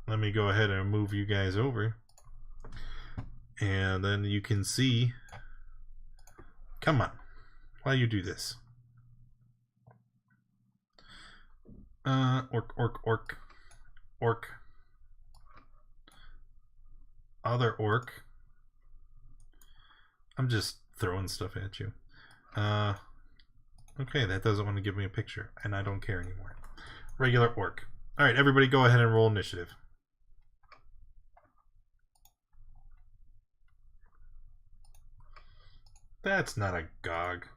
Let me go ahead and move you guys over. And then you can see. Come on. Why you do this? Orc. Other orc. I'm just throwing stuff at you. Okay, that doesn't want to give me a picture, and I don't care anymore. Regular orc. Alright, everybody go ahead and roll initiative. That's not a Gog.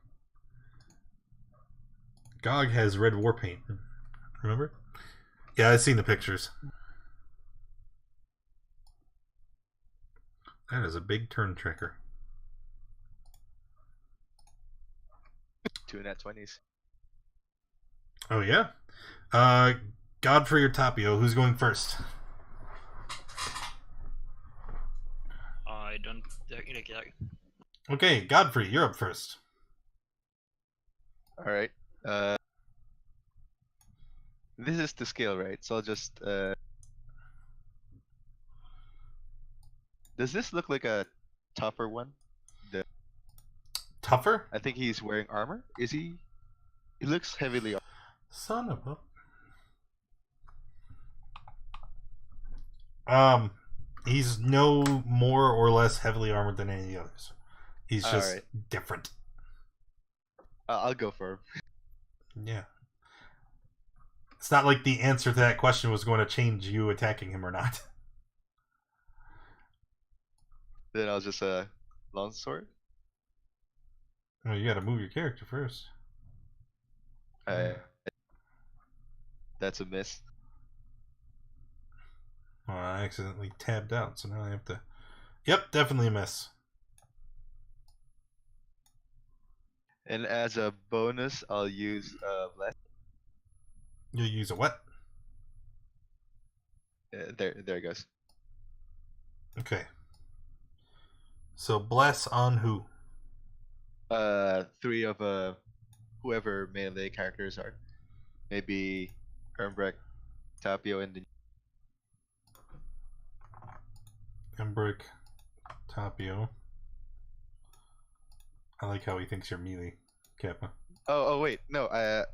Gog has red war paint. Remember? Yeah, I've seen the pictures. That is a big turn tracker. 2 nat 20s. Oh, yeah? Godfrey or Tapio, who's going first? I don't really care. Okay, Godfrey, you're up first. Alright. This is the scale, right? So I'll just does this look like a tougher one? Tougher? I think he's wearing armor. Is he? He looks heavily armored. Son of a... He's no more or less heavily armored than any of the others. He's just different. I'll go for him. Yeah. It's not like the answer to that question was going to change you attacking him or not. Then I'll just longsword. Well, you got to move your character first. That's a miss. Oh, I accidentally tabbed out, so now I have to... Yep, definitely a miss. And as a bonus, I'll use bless. You'll use a what? There it goes. Okay. So bless on who? 3 of whoever melee characters are. Maybe Hermbrecht, Tapio, and the Embrick, Tapio. I like how he thinks you're melee, Kappa. Oh, wait. No, it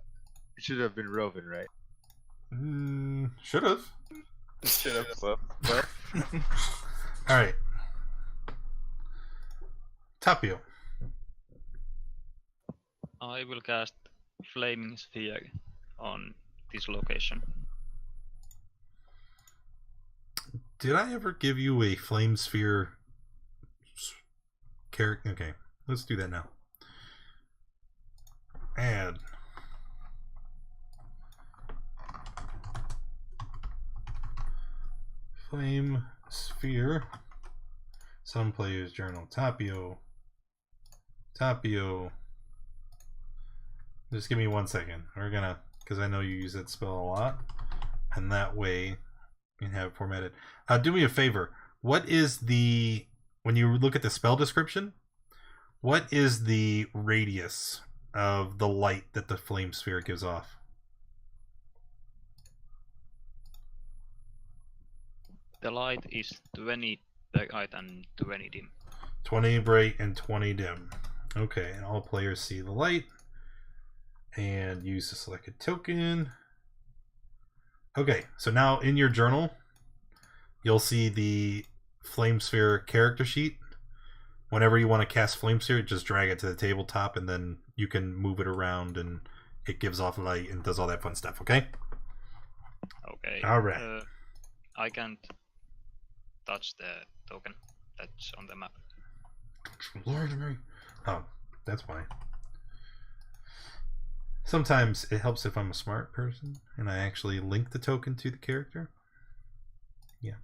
should have been Rovan, right? Should have. Should have. Well. Alright. Tapio. I will cast Flaming Sphere on this location. Did I ever give you a flame sphere character? Okay, let's do that now. Add. Flame sphere. Some players journal. Tapio. Just give me 1 second. We're gonna, because I know you use that spell a lot, and that way you can have it formatted. Do me a favor. What is the, when you look at the spell description, what is the radius of the light that the flame sphere gives off? The light is 20 bright and 20 dim. 20 bright and 20 dim. Okay, and all players see the light. And use the selected token. Okay, so now in your journal, you'll see the Flame Sphere character sheet. Whenever you want to cast Flame Sphere, just drag it to the tabletop, and then you can move it around, and it gives off light and does all that fun stuff, okay? Okay. Alright. I can't touch the token that's on the map. Lord of Mary. Oh, that's fine. Sometimes it helps if I'm a smart person and I actually link the token to the character. Yeah.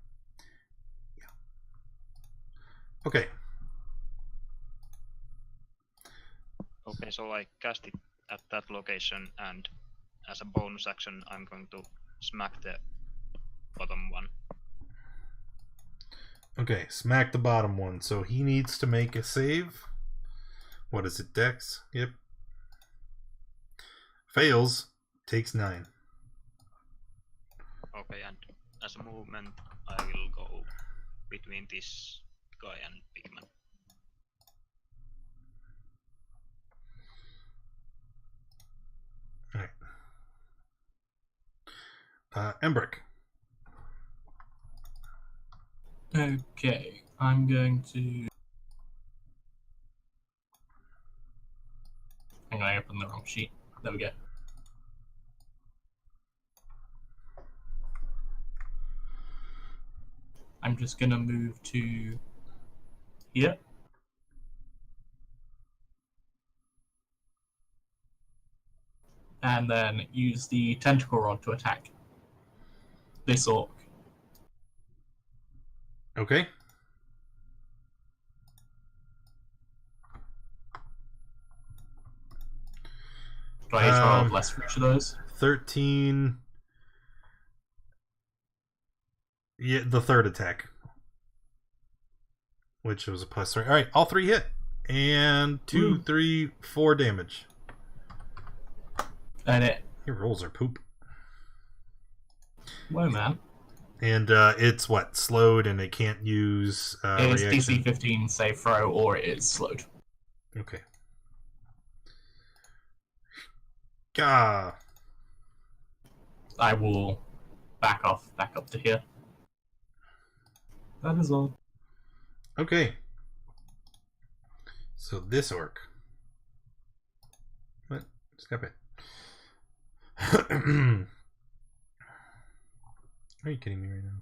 Okay. Okay, so I cast it at that location, and as a bonus action, I'm going to smack the bottom one. Okay, smack the bottom one. So he needs to make a save. What is it, Dex? Yep. Fails, takes 9. Okay, and as a movement, I will go between this guy and Pigman. Alright. Embrick. Okay, I'm going to. Hang on, I opened the wrong sheet. There we go. I'm just gonna move to here. And then use the tentacle rod to attack this orc. Okay. Do I each roll less for each of those? 13. Yeah, the third attack. Which was a +3. Alright, all 3 hit. And 2, 3, 4 damage. And it. Your rolls are poop. Whoa, man. And it's what? Slowed, and it can't use It is reaction. DC 15 save throw, or it is slowed. Okay. Gah. I will back up to here. That is all. Okay. So this orc. What? Stop it. Are you kidding me right now?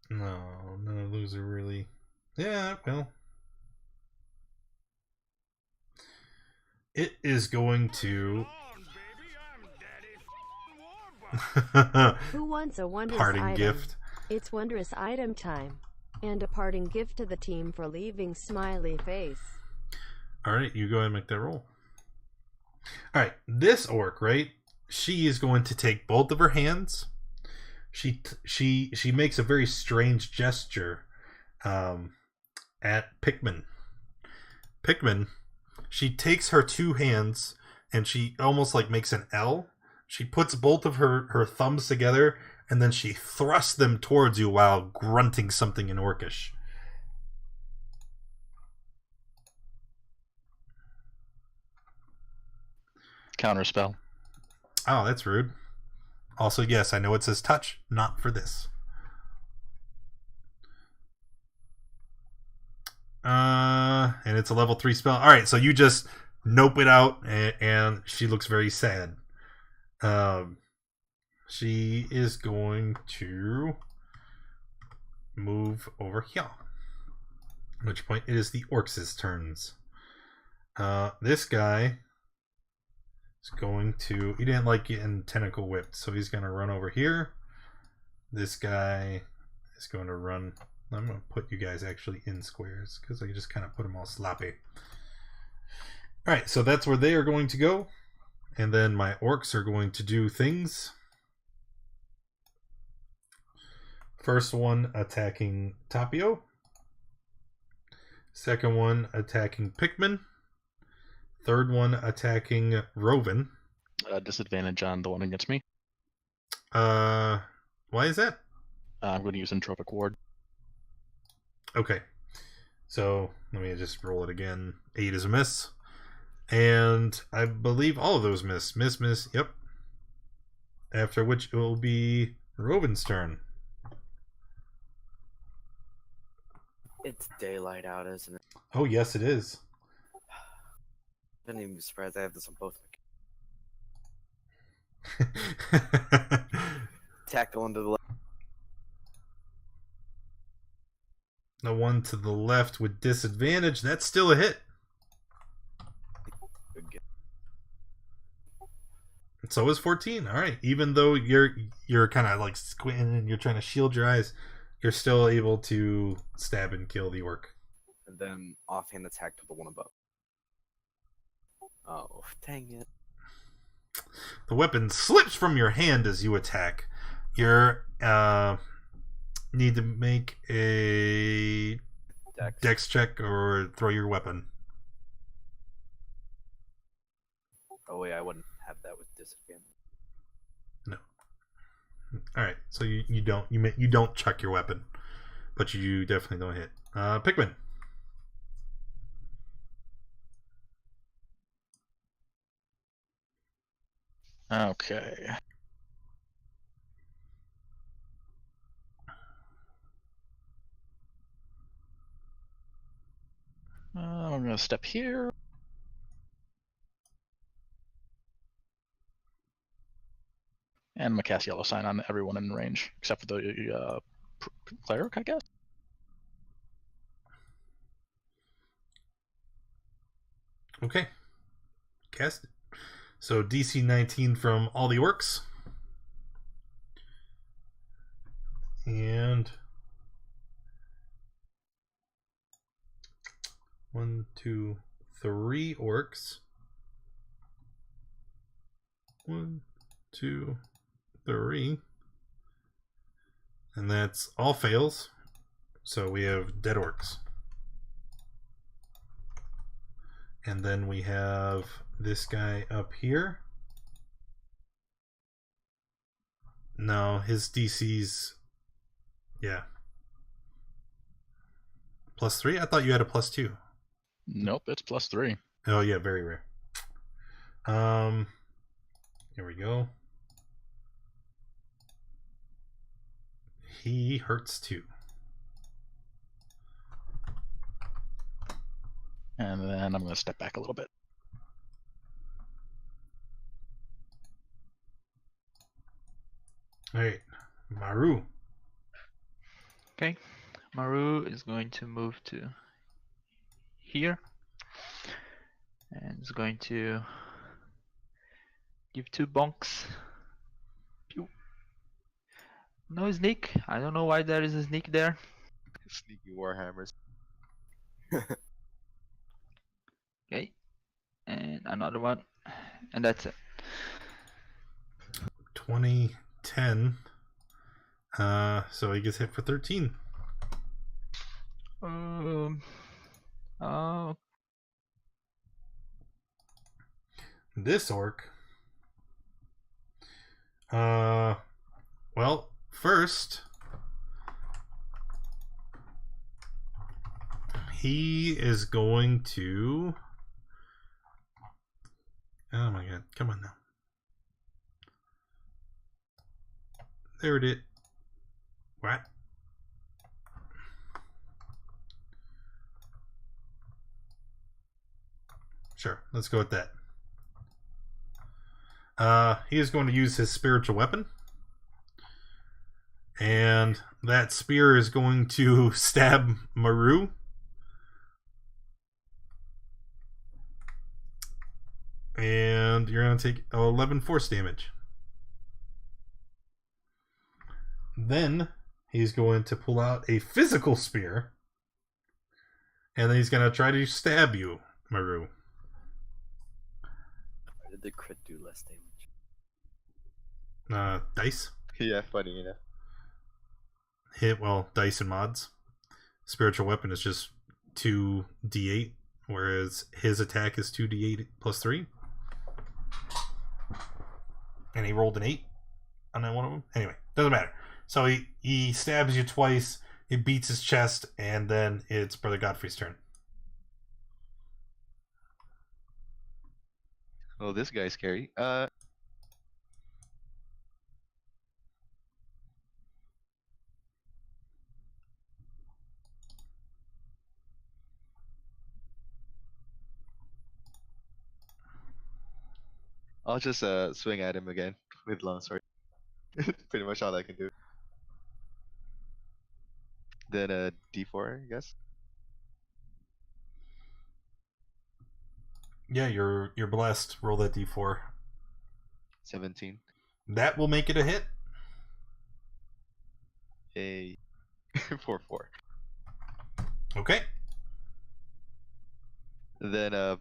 No, none of those are really. Yeah, well. It is going to. Who wants a wondrous Parting item? gift. It's wondrous item time. And a parting gift to the team for leaving smiley face. Alright, you go ahead and make that roll. Alright, this orc, right? She is going to take both of her hands. She makes a very strange gesture at Pikmin. Pikmin, she takes her 2 hands and she almost like makes an L, She puts both of her thumbs together, and then she thrusts them towards you while grunting something in Orcish. Counterspell. Oh, that's rude. Also, yes, I know it says touch, not for this. And it's a level 3 spell. Alright, so you just nope it out, and she looks very sad. She is going to move over here. At which point it is the orcs' turns. This guy is going to... He didn't like getting tentacle whipped, so he's going to run over here. This guy is going to run... I'm going to put you guys actually in squares, because I just kind of put them all sloppy. Alright, so that's where they are going to go. And then my orcs are going to do things. First one attacking Tapio. Second one attacking Pikmin. Third one attacking Roven. Disadvantage on the one against me. Why is that? I'm going to use Entropic Ward. Okay. So, let me just roll it again. 8 is a miss. And I believe all of those miss. Miss, yep. After which it will be Roven's turn. It's daylight out, isn't it? Oh, yes, it is. I didn't even be surprised I have this on both. Attack the one to the left. The one to the left with disadvantage. That's still a hit. So is 14. All right. Even though you're kind of like squinting and you're trying to shield your eyes, you're still able to stab and kill the orc. And then offhand attack to the one above. Oh, dang it. The weapon slips from your hand as you attack. You're need to make a dex check or throw your weapon. Oh wait, I wouldn't have that with disadvantage. No. All right, so you don't chuck your weapon, but you definitely don't hit. Pikmin. Okay. I'm going to step here. And I'm going to cast Yellow Sign on everyone in range, except for the cleric, I guess. Okay. Cast it. So DC 19 from all the orcs. And 1, 2, 3 orcs. 1, 2, 3. And that's all fails. So we have dead orcs. And then we have this guy up here. No, his DC's... Yeah. +3? I thought you had a +2. Nope, it's +3. Oh yeah, very rare. Here we go. He hurts too. And then I'm going to step back a little bit. All right, Maru. Okay, Maru is going to move to here and is going to give 2 bonks. Pew. No sneak. I don't know why there is a sneak there. Sneaky warhammers. Okay, and another one, and that's it. 20, 10. So he gets hit for 13. This orc Well, first, he is going to... Oh my god, come on now. There it is. What? Sure, let's go with that. He is going to use his spiritual weapon. And that spear is going to stab Maru. And you're going to take 11 force damage. Then he's going to pull out a physical spear. And then he's going to try to stab you, Maru. Why did the crit do less damage? Dice. Yeah, funny enough. Dice and mods. Spiritual weapon is just 2d8, whereas his attack is 2d8 plus 3. And he rolled an 8 on that one of them. Anyway, doesn't matter. So he stabs you twice, it beats his chest, and then it's Brother Godfrey's turn. Oh, this guy's scary. I'll just swing at him again with longsword. Pretty much all I can do. Then a D4, I guess. Yeah, you're blessed. Roll that D4. 17. That will make it a hit. A 4-4. Okay. Then a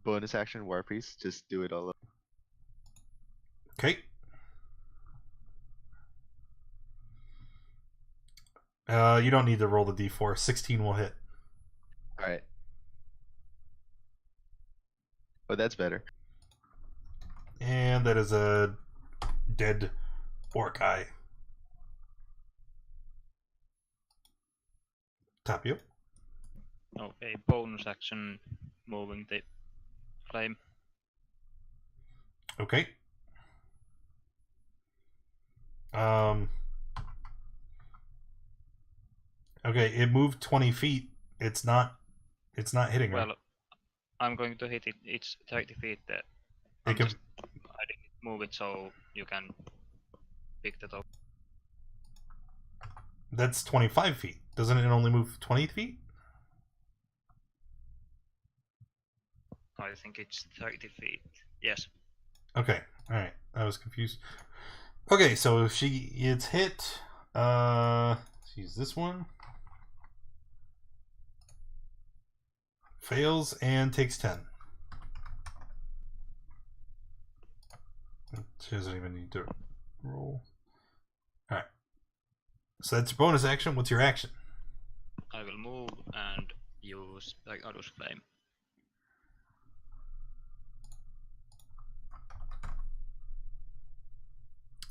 bonus action War Priest. Just do it all up. Okay. You don't need to roll the D4. 16 will hit. Alright. Oh, that's better. And that is a dead orc eye. Tapio. Okay, bonus action moving the flame. Okay. Okay, it moved 20 feet. It's not hitting her. Well, I'm going to hit it. It's 30 feet there. It I'm can- just move it so you can pick that up. That's 25 feet. Doesn't it only move 20 feet? I think it's 30 feet. Yes. Okay, alright. I was confused. Okay, so it's hit. Let's use this one. Fails and takes 10. She doesn't even need to roll. Alright. So that's your bonus action. What's your action? I will move and use Adus Flame.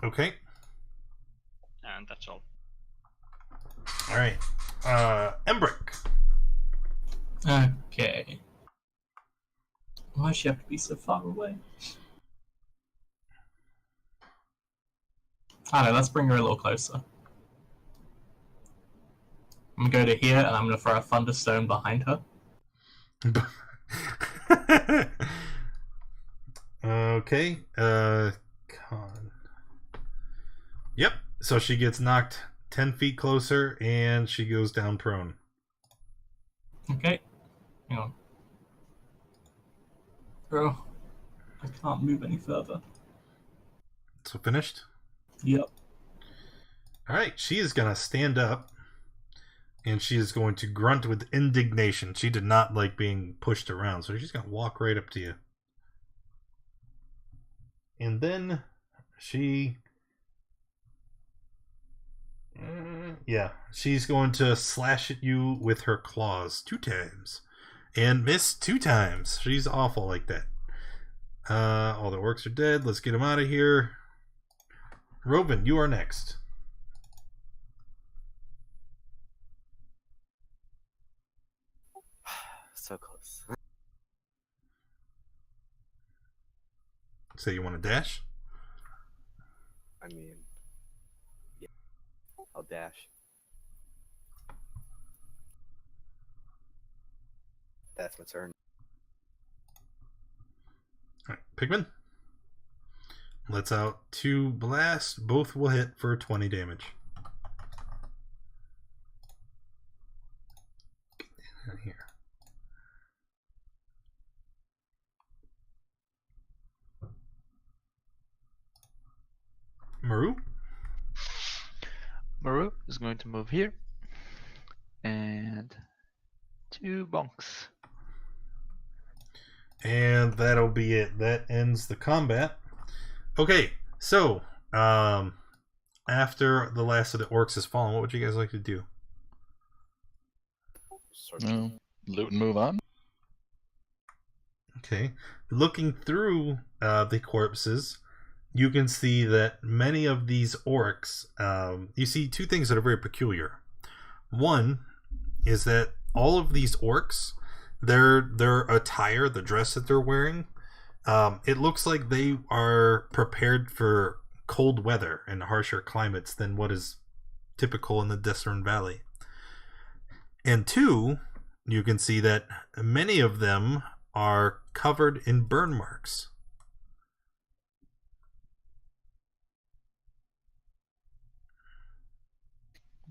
Okay. And that's all. Alright. Embrick. Okay. Why does she have to be so far away? I don't know, let's bring her a little closer. I'm gonna go to here and I'm gonna throw a thunderstone behind her. Okay. Con. Yep. So she gets knocked 10 feet closer and she goes down prone. Okay. Hang on. Bro, I can't move any further. So finished? Yep. Alright, she is going to stand up and she is going to grunt with indignation. She did not like being pushed around, so she's going to walk right up to you. And then she... she's going to slash at you with her claws 2 times. And miss 2 times. She's awful like that. All the orcs are dead. Let's get them out of here. Robin, you are next. Say you want to dash. I mean, yeah, I'll dash. That's my turn. All right, Pigman. Let's out 2 blast. Both will hit for 20 damage. Get down here. Maru. Maru is going to move here. And 2 bonks. And that'll be it. That ends the combat. Okay, so after the last of the orcs has fallen, what would you guys like to do? Loot and move on. Okay, looking through the corpses, you can see that many of these orcs, you see 2 things that are very peculiar. One is that all of these orcs, their attire, the dress that they're wearing, it looks like they are prepared for cold weather and harsher climates than what is typical in the Desert Valley. And 2, you can see that many of them are covered in burn marks.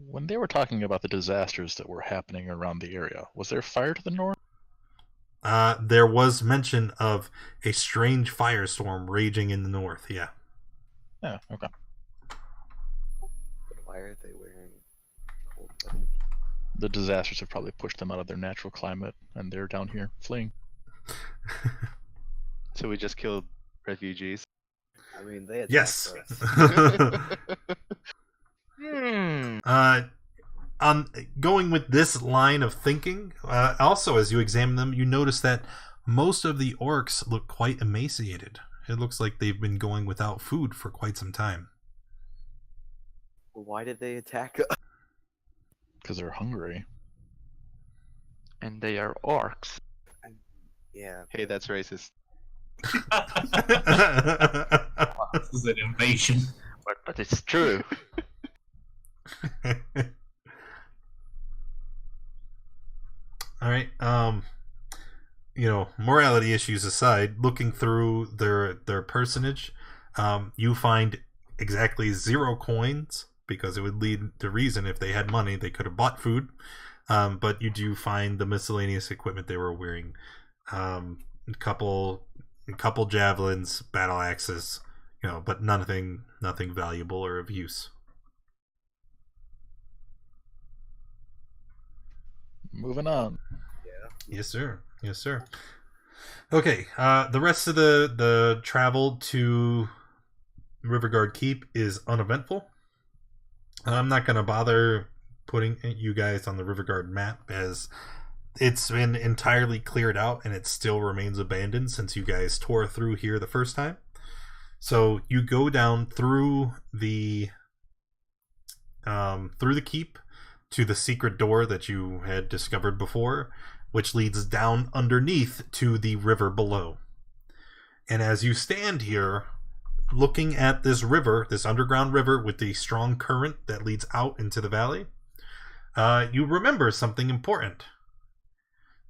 When they were talking about the disasters that were happening around the area, was there fire to the north? There was mention of a strange firestorm raging in the north, yeah. Yeah, okay. But why are they wearing cold weather? The disasters have probably pushed them out of their natural climate, and they're down here fleeing. So we just killed refugees. I mean, they attacked Yes. us. On going with this line of thinking, also as you examine them, you notice that most of the orcs look quite emaciated. It looks like they've been going without food for quite some time. Why did they attack us? Because they're hungry. And they are orcs. Yeah. Hey, that's racist. This is an invasion. But it's true. All right. Morality issues aside, looking through their personage, you find exactly 0 coins, because it would lead to reason if they had money they could have bought food. But you do find the miscellaneous equipment they were wearing. A couple javelins, battle axes, but nothing valuable or of use. Moving on. Yes, sir. Yes, sir. Okay. The rest of the travel to Riverguard Keep is uneventful. I'm not going to bother putting you guys on the Riverguard map, as it's been entirely cleared out and it still remains abandoned since you guys tore through here the first time. So you go down through the keep to the secret door that you had discovered before, which leads down underneath to the river below. And as you stand here, looking at this river, this underground river with the strong current that leads out into the valley, you remember something important.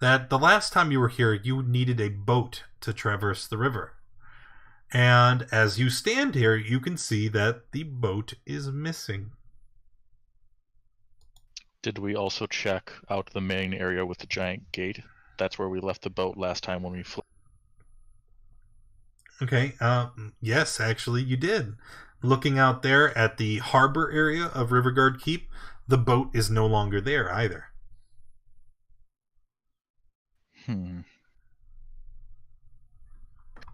That the last time you were here, you needed a boat to traverse the river. And as you stand here, you can see that the boat is missing. Did we also check out the main area with the giant gate? That's where we left the boat last time when we flew. Okay, yes, actually you did. Looking out there at the harbor area of Riverguard Keep, the boat is no longer there either.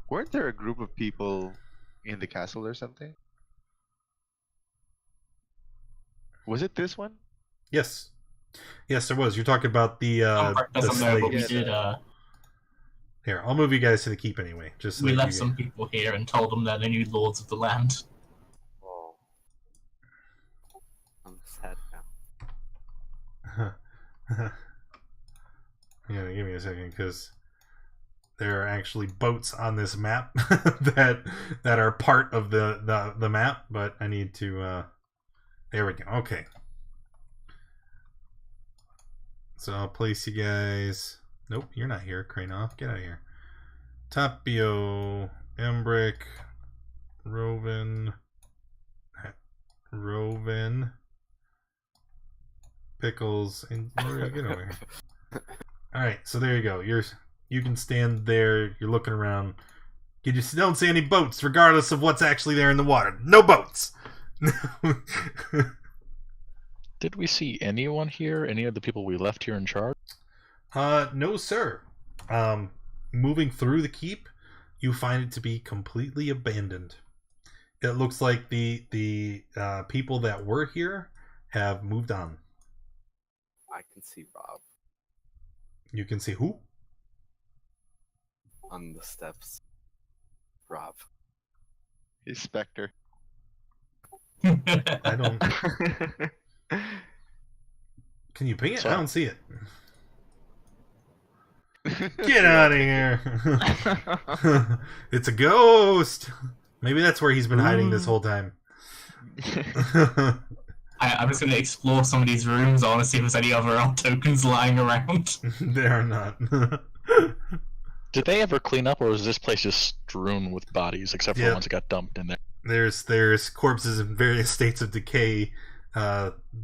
Weren't there a group of people in the castle or something? Was it this one? Yes. Yes, there was. You're talking about the Doesn't know, but we slaves. did. Here, I'll move you guys to the keep anyway. Just so We that left you some people here and told them they're the new lords of the land. Oh. I'm sad now. Yeah, give me a second, because there are actually boats on this map that are part of the map, but I need to there we go. Okay. So I'll place you guys. Nope, you're not here, Kranoff. Get out of here. Tapio, Embrick, Roven, Pickles, and Maria, get over here. Alright, so there you go. You can stand there, you're looking around. You just don't see any boats, regardless of what's actually there in the water. No boats! Did we see anyone here? Any of the people we left here in charge? No, sir. Moving through the keep, you find it to be completely abandoned. It looks like the people that were here have moved on. I can see Rob You can see who? on the steps. Rob. He's Spectre. I don't. Can you ping it? I don't see it. Get out of here! It's a ghost. Maybe that's where he's been hiding this whole time. I'm just going to explore some of these rooms. I want to see if there's any other tokens lying around. There are not. Did they ever clean up, or was this place just strewn with bodies, except for the ones that got dumped in there? There's corpses in various states of decay.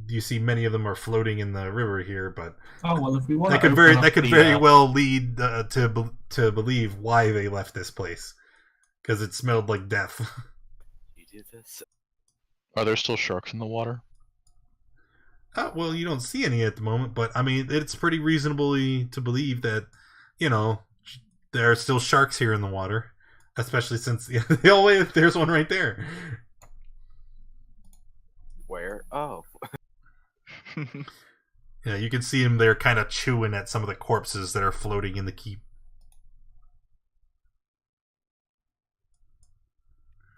You see many of them are floating in the river here, but oh well, if we want that could very well lead to believe why they left this place, because it smelled like death. You do this? Are there still sharks in the water? Well, you don't see any at the moment, but I mean, it's pretty reasonably to believe that, you know, there are still sharks here in the water, especially since there's one right there. Where? Oh. Yeah, you can see them there kind of chewing at some of the corpses that are floating in the keep.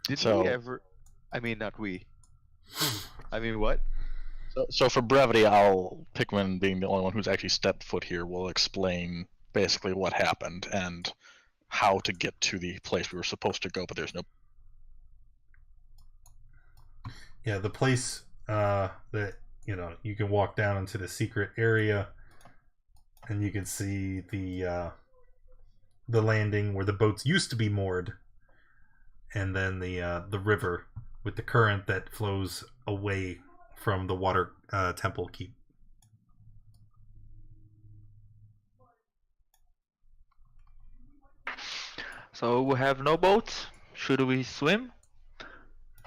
Did we ever... I mean, not we. I mean, what? So for brevity, Pikmin being the only one who's actually stepped foot here, will explain basically what happened and how to get to the place we were supposed to go, but there's no... Yeah, the place that, you know, you can walk down into the secret area and you can see the landing where the boats used to be moored, and then the river with the current that flows away from the water temple keep. So we have no boats. Should we swim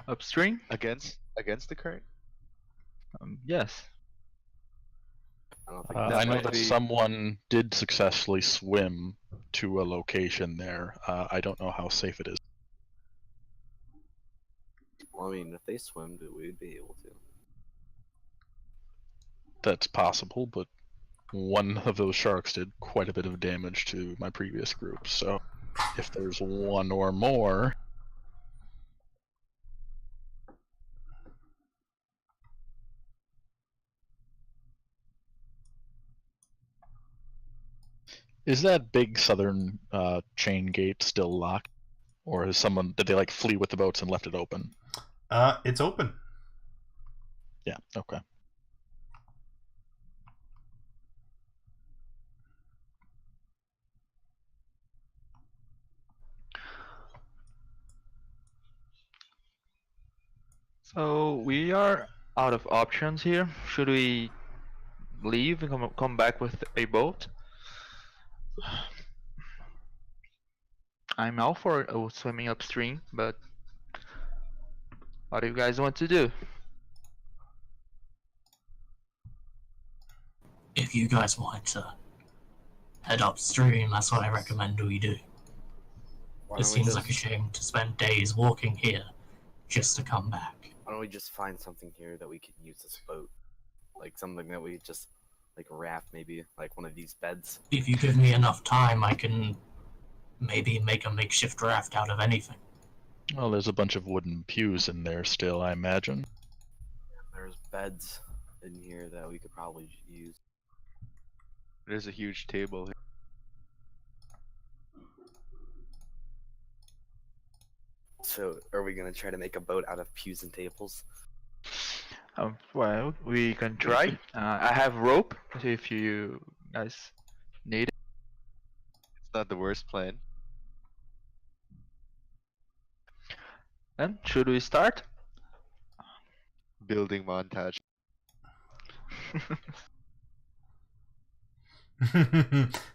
upstream? Against the current? Yes. I don't think I know that someone did successfully swim to a location there. I don't know how safe it is. Well, I mean, if they swim, we'd be able to. That's possible, but one of those sharks did quite a bit of damage to my previous group, so if there's one or more... Is that big southern chain gate still locked? Or did they like flee with the boats and left it open? It's open. Yeah, okay. So we are out of options here. Should we leave and come back with a boat? I'm all for swimming upstream, but what do you guys want to do? If you guys want to head upstream, that's what I recommend we do. It seems like a shame to spend days walking here just to come back. Why don't we just find something here that we can use this boat? Like something that we just, like a raft maybe, like one of these beds. If you give me enough time, I can maybe make a makeshift raft out of anything. Well, there's a bunch of wooden pews in there still, I imagine. There's beds in here that we could probably use. There's a huge table here. So, are we gonna try to make a boat out of pews and tables? Well, we can try. I have rope if you guys need it. It's not the worst plan. Then, should we start? Building montage.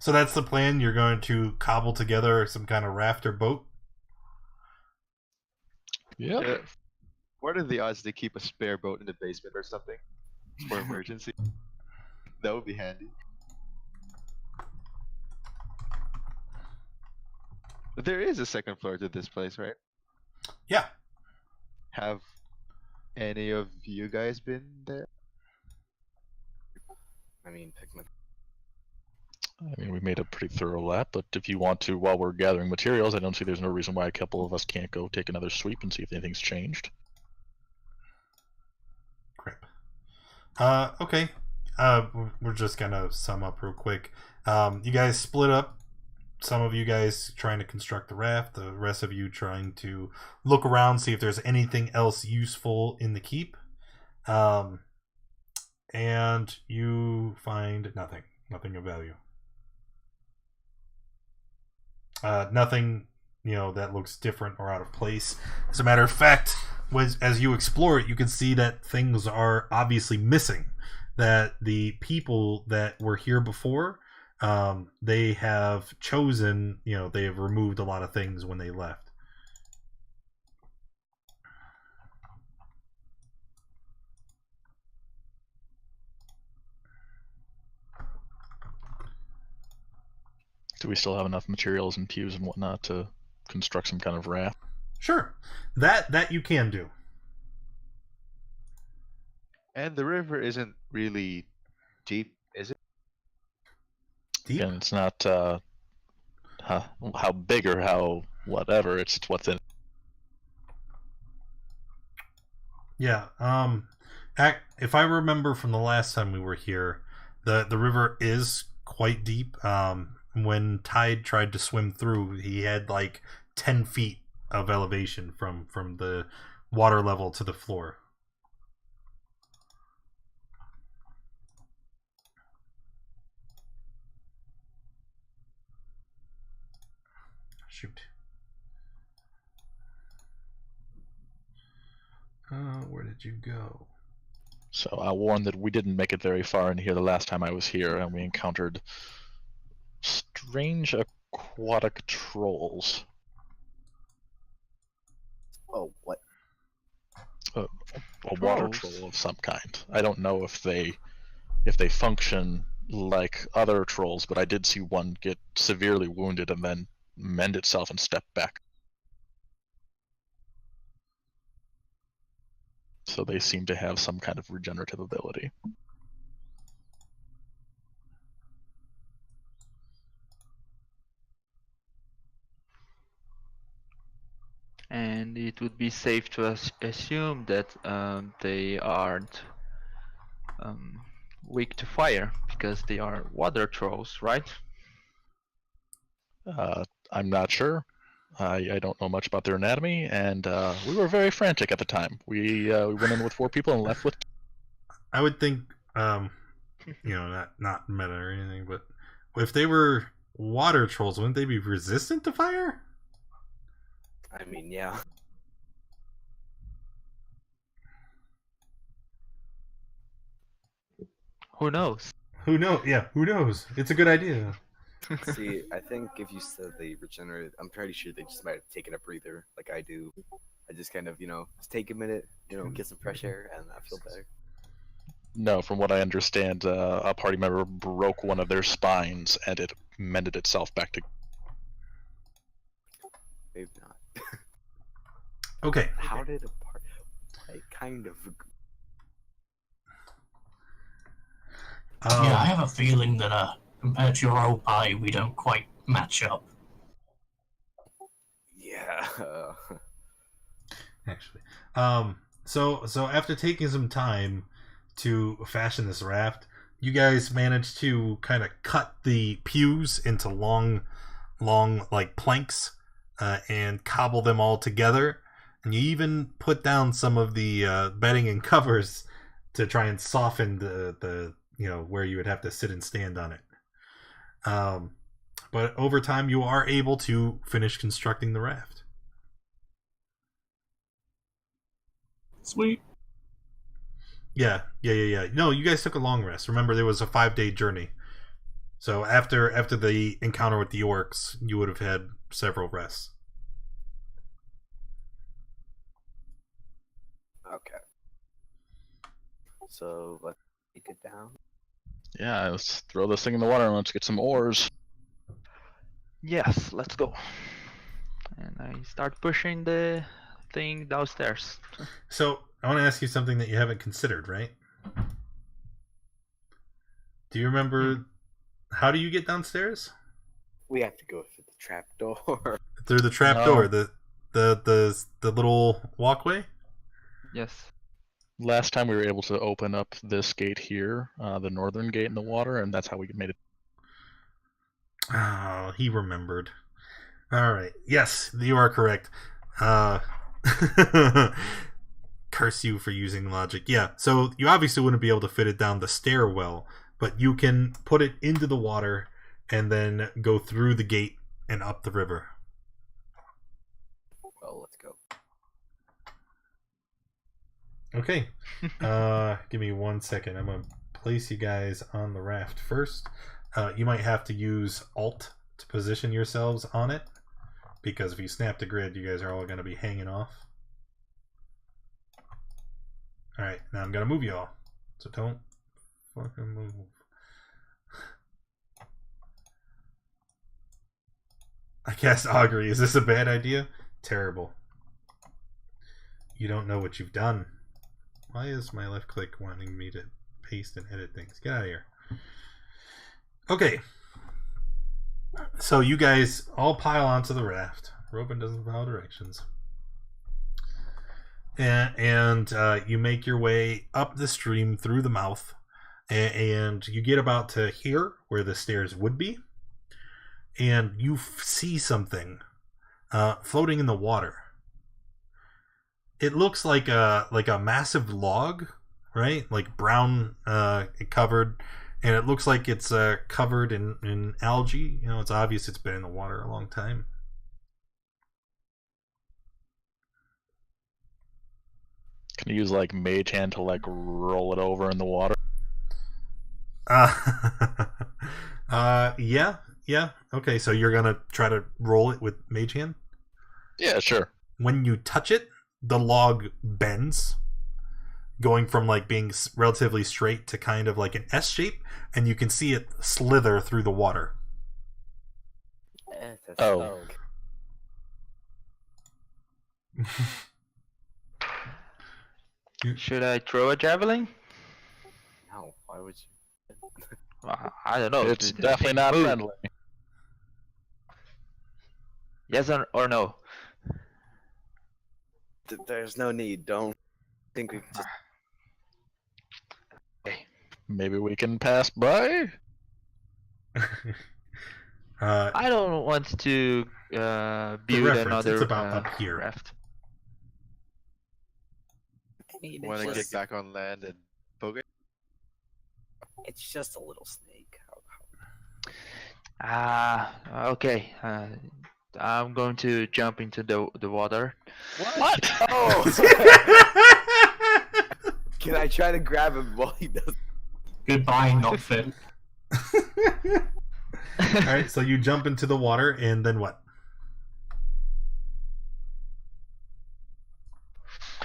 So that's the plan. You're going to cobble together some kind of raft or boat. Yep. Yeah. What are the odds they keep a spare boat in the basement or something for emergency? That would be handy. But there is a second floor to this place, right? Yeah. Have any of you guys been there? I mean, Pikmin. I mean, we made a pretty thorough lap, but if you want to, while we're gathering materials, I don't see there's no reason why a couple of us can't go take another sweep and see if anything's changed. Crap. Okay. We're just gonna sum up real quick. You guys split up. Some of you guys trying to construct the raft, the rest of you trying to look around, see if there's anything else useful in the keep. And you find nothing of value. Nothing, that looks different or out of place. As a matter of fact, as you explore it, you can see that things are obviously missing. That the people that were here before, they have chosen, they have removed a lot of things when they left. Do we still have enough materials and pews and whatnot to construct some kind of raft? Sure. That you can do. And the river isn't really deep, is it? Deep? Again, it's not how big or how whatever, it's what's in it. Yeah. If I remember from the last time we were here, the river is quite deep. When Tide tried to swim through, he had like 10 feet of elevation from the water level to the floor. Shoot. Where did you go? So I'll warn that we didn't make it very far in here the last time I was here, and we encountered strange aquatic trolls. Oh, what? A water Trolls? troll of some kind. I don't know if they function like other trolls, but I did see one get severely wounded and then mend itself and step back. So they seem to have some kind of regenerative ability. And it would be safe to assume that they aren't weak to fire because they are water trolls, right? I'm not sure. I don't know much about their anatomy, and we were very frantic at the time. We went in with 4 people and left with. I would think, not meta or anything, but if they were water trolls, wouldn't they be resistant to fire? I mean, yeah. Who knows? Who knows? Yeah, who knows? It's a good idea. See, I think if you said they regenerated, I'm pretty sure they just might have taken a breather, like I do. I just kind of, just take a minute, get some fresh air, and I feel better. No, from what I understand, a party member broke one of their spines, and it mended itself back to. Maybe not. Okay. How did a party? I kind of. Yeah, I have a feeling that compared to your old party, we don't quite match up. Yeah. Actually, so after taking some time to fashion this raft, you guys managed to kind of cut the pews into long like planks, and cobble them all together. And you even put down some of the bedding and covers to try and soften the where you would have to sit and stand on it. But over time, you are able to finish constructing the raft. Sweet. Yeah. No, you guys took a long rest. Remember, there was a 5-day journey. So after the encounter with the orcs, you would have had several rests. Okay. So let's take it down. Yeah, let's throw this thing in the water and let's get some oars. Yes, let's go. And I start pushing the thing downstairs. So I want to ask you something that you haven't considered, right? Do you remember how do you get downstairs? We have to go through the trap door. Through the trap door, the little walkway? Yes. Last time we were able to open up this gate here, the northern gate in the water, and that's how we made it. Oh, he remembered. All right. Yes, you are correct. Curse you for using logic. Yeah, so you obviously wouldn't be able to fit it down the stairwell, but you can put it into the water and then go through the gate and up the river. Well, let's go. Okay. Give me 1 second. I'm going to place you guys on the raft first. You might have to use Alt to position yourselves on it, because if you snap the grid, you guys are all going to be hanging off. Alright, now I'm going to move you all. So don't fucking move. I cast Augury. Is this a bad idea? Terrible. You don't know what you've done. Why is my left click wanting me to paste and edit things? Get out of here. Okay. So you guys all pile onto the raft. Robin doesn't follow directions. And you make your way up the stream through the mouth. And you get about to here, where the stairs would be. And you see something floating in the water. It looks like a massive log, right? Like brown covered, and it looks like it's covered in algae. You know, it's obvious it's been in the water a long time. Can you use like Mage Hand to like roll it over in the water? Yeah. Okay, so you're gonna try to roll it with Mage Hand? Yeah, sure. When you touch it, the log bends, going from like being relatively straight to kind of like an S shape, and you can see it slither through the water. Oh. Should I throw a javelin? No, why would you? I don't know. It's definitely not friendly. Yes or no? There's no need. Don't think we can just. Maybe we can pass by? I don't want to build another it's about up here. raft. Want to get back on land and poke it? It's just a little snake. Okay. I'm going to jump into the water. What? Oh! Can I try to grab him while he does? Goodbye, not fit. Alright, so you jump into the water, and then what?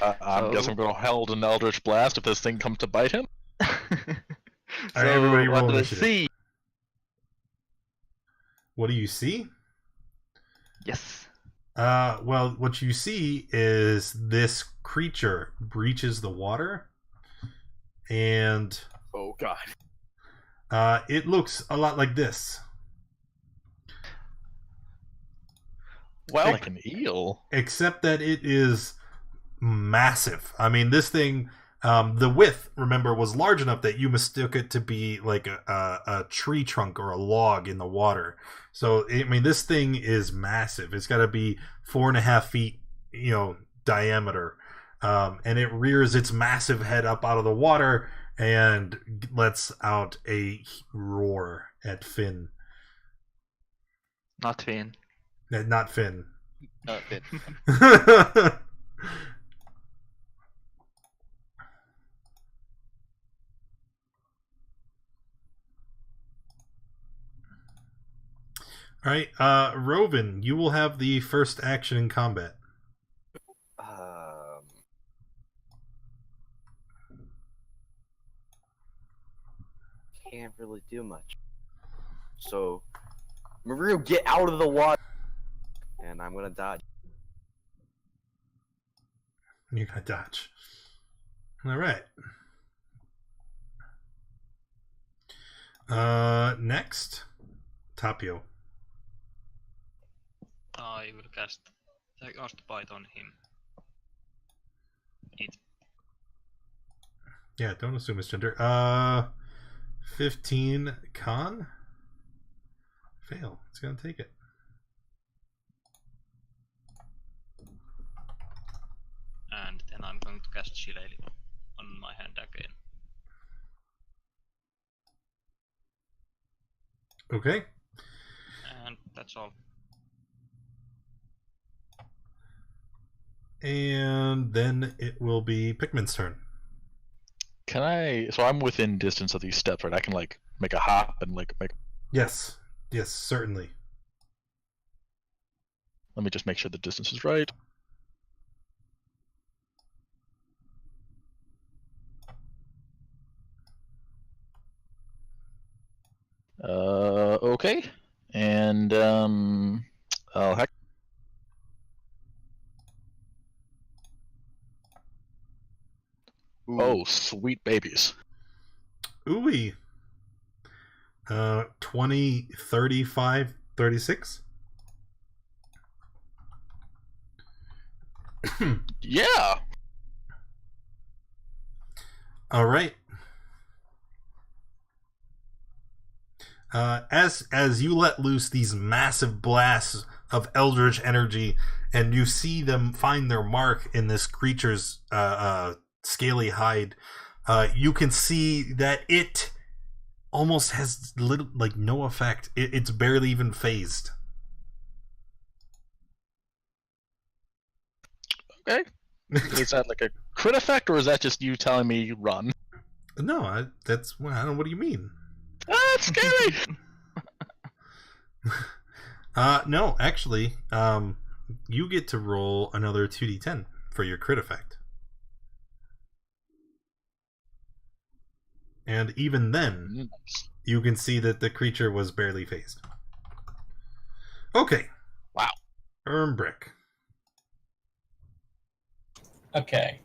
I'm guessing I'm going to held an Eldritch Blast if this thing comes to bite him. Alright, everybody roll initiative. See? What do you see? Yes. Well, what you see is this creature breaches the water, and Oh god. it looks a lot like this. Well, like an eel. Except that it is massive. I mean, this thing The width, remember, was large enough that you mistook it to be like a tree trunk or a log in the water. So, I mean, this thing is massive. It's got to be 4.5 feet, diameter. And it rears its massive head up out of the water and lets out a roar at Finn. Not Finn. Not Finn. Finn. All right, Rovin, you will have the first action in combat. Can't really do much. So, Mario, get out of the water, and I'm gonna dodge. You're gonna dodge. All right. Next, Tapio. I will cast Bite on him. It. Yeah, don't assume his gender. 15 con. Fail. It's gonna take it. And then I'm going to cast Shillelagh on my hand again. Okay. And that's all. And then it will be Pikmin's turn. Can I? So I'm within distance of these steps, right? I can like make a hop and like make. Yes. Yes, certainly. Let me just make sure the distance is right. Okay. And I'll hack. Oh, sweet babies. Ooey. 20, 35, 36. Yeah. All right. As you let loose these massive blasts of eldritch energy, and you see them find their mark in this creature's scaly hide, you can see that it almost has no effect. It's barely even phased. Okay. Is that like a crit effect, or is that just you telling me run? No, I don't know. What do you mean? That's scary. No, actually, you get to roll another 2d10 for your crit effect. And even then, you can see that the creature was barely phased. Okay. Wow. Brick. Okay.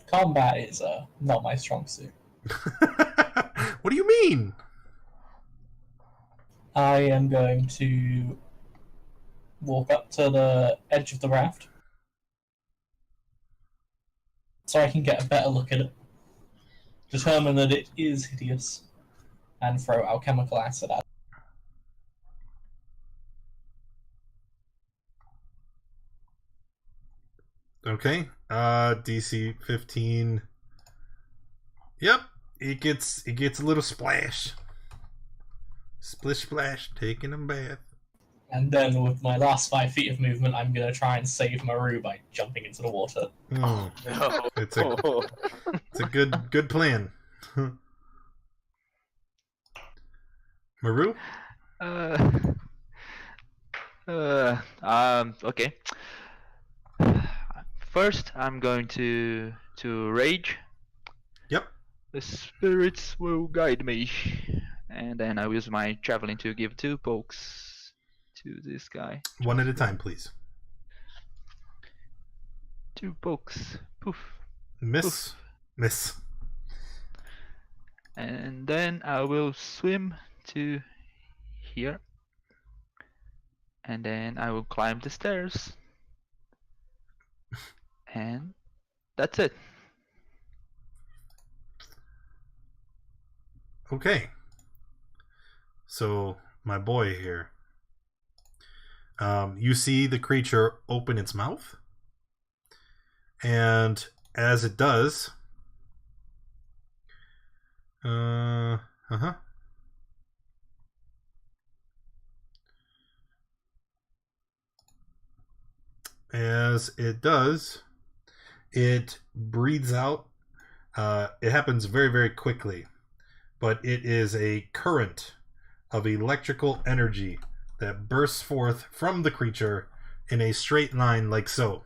Combat is not my strong suit. What do you mean? I am going to walk up to the edge of the raft so I can get a better look at it, determine that it is hideous, and throw alchemical acid at it. Okay. DC 15. Yep. It gets a little splash. Splish splash, taking a bath. And then with my last 5 feet of movement, I'm going to try and save Maru by jumping into the water. No. It's a good plan. Maru? Okay. First, I'm going to rage. Yep. The spirits will guide me, and then I'll use my javelin to give 2 pokes to this guy. One at a time, please. 2 pokes. Poof. Miss. Poof. Miss. And then I will swim to here. And then I will climb the stairs. That's it. Okay. So, my boy here. You see the creature open its mouth. And as it does... As it does, it breathes out. It happens very, very quickly. But it is a current of electrical energy that bursts forth from the creature in a straight line like so.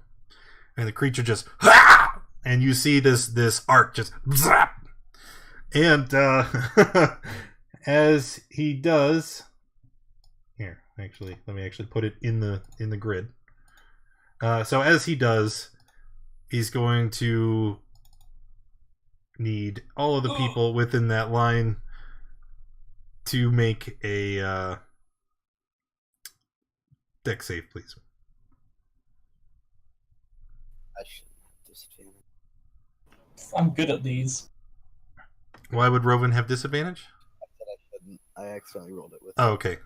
And the creature just... And you see this arc just... And as he does... Here, actually, let me actually put it in the grid. So as he does, he's going to need all of the people within that line to make a deck save, please. I should have disadvantage. I'm good at these. Why would Rovan have disadvantage? I said I shouldn't. I accidentally rolled it with. Oh, okay.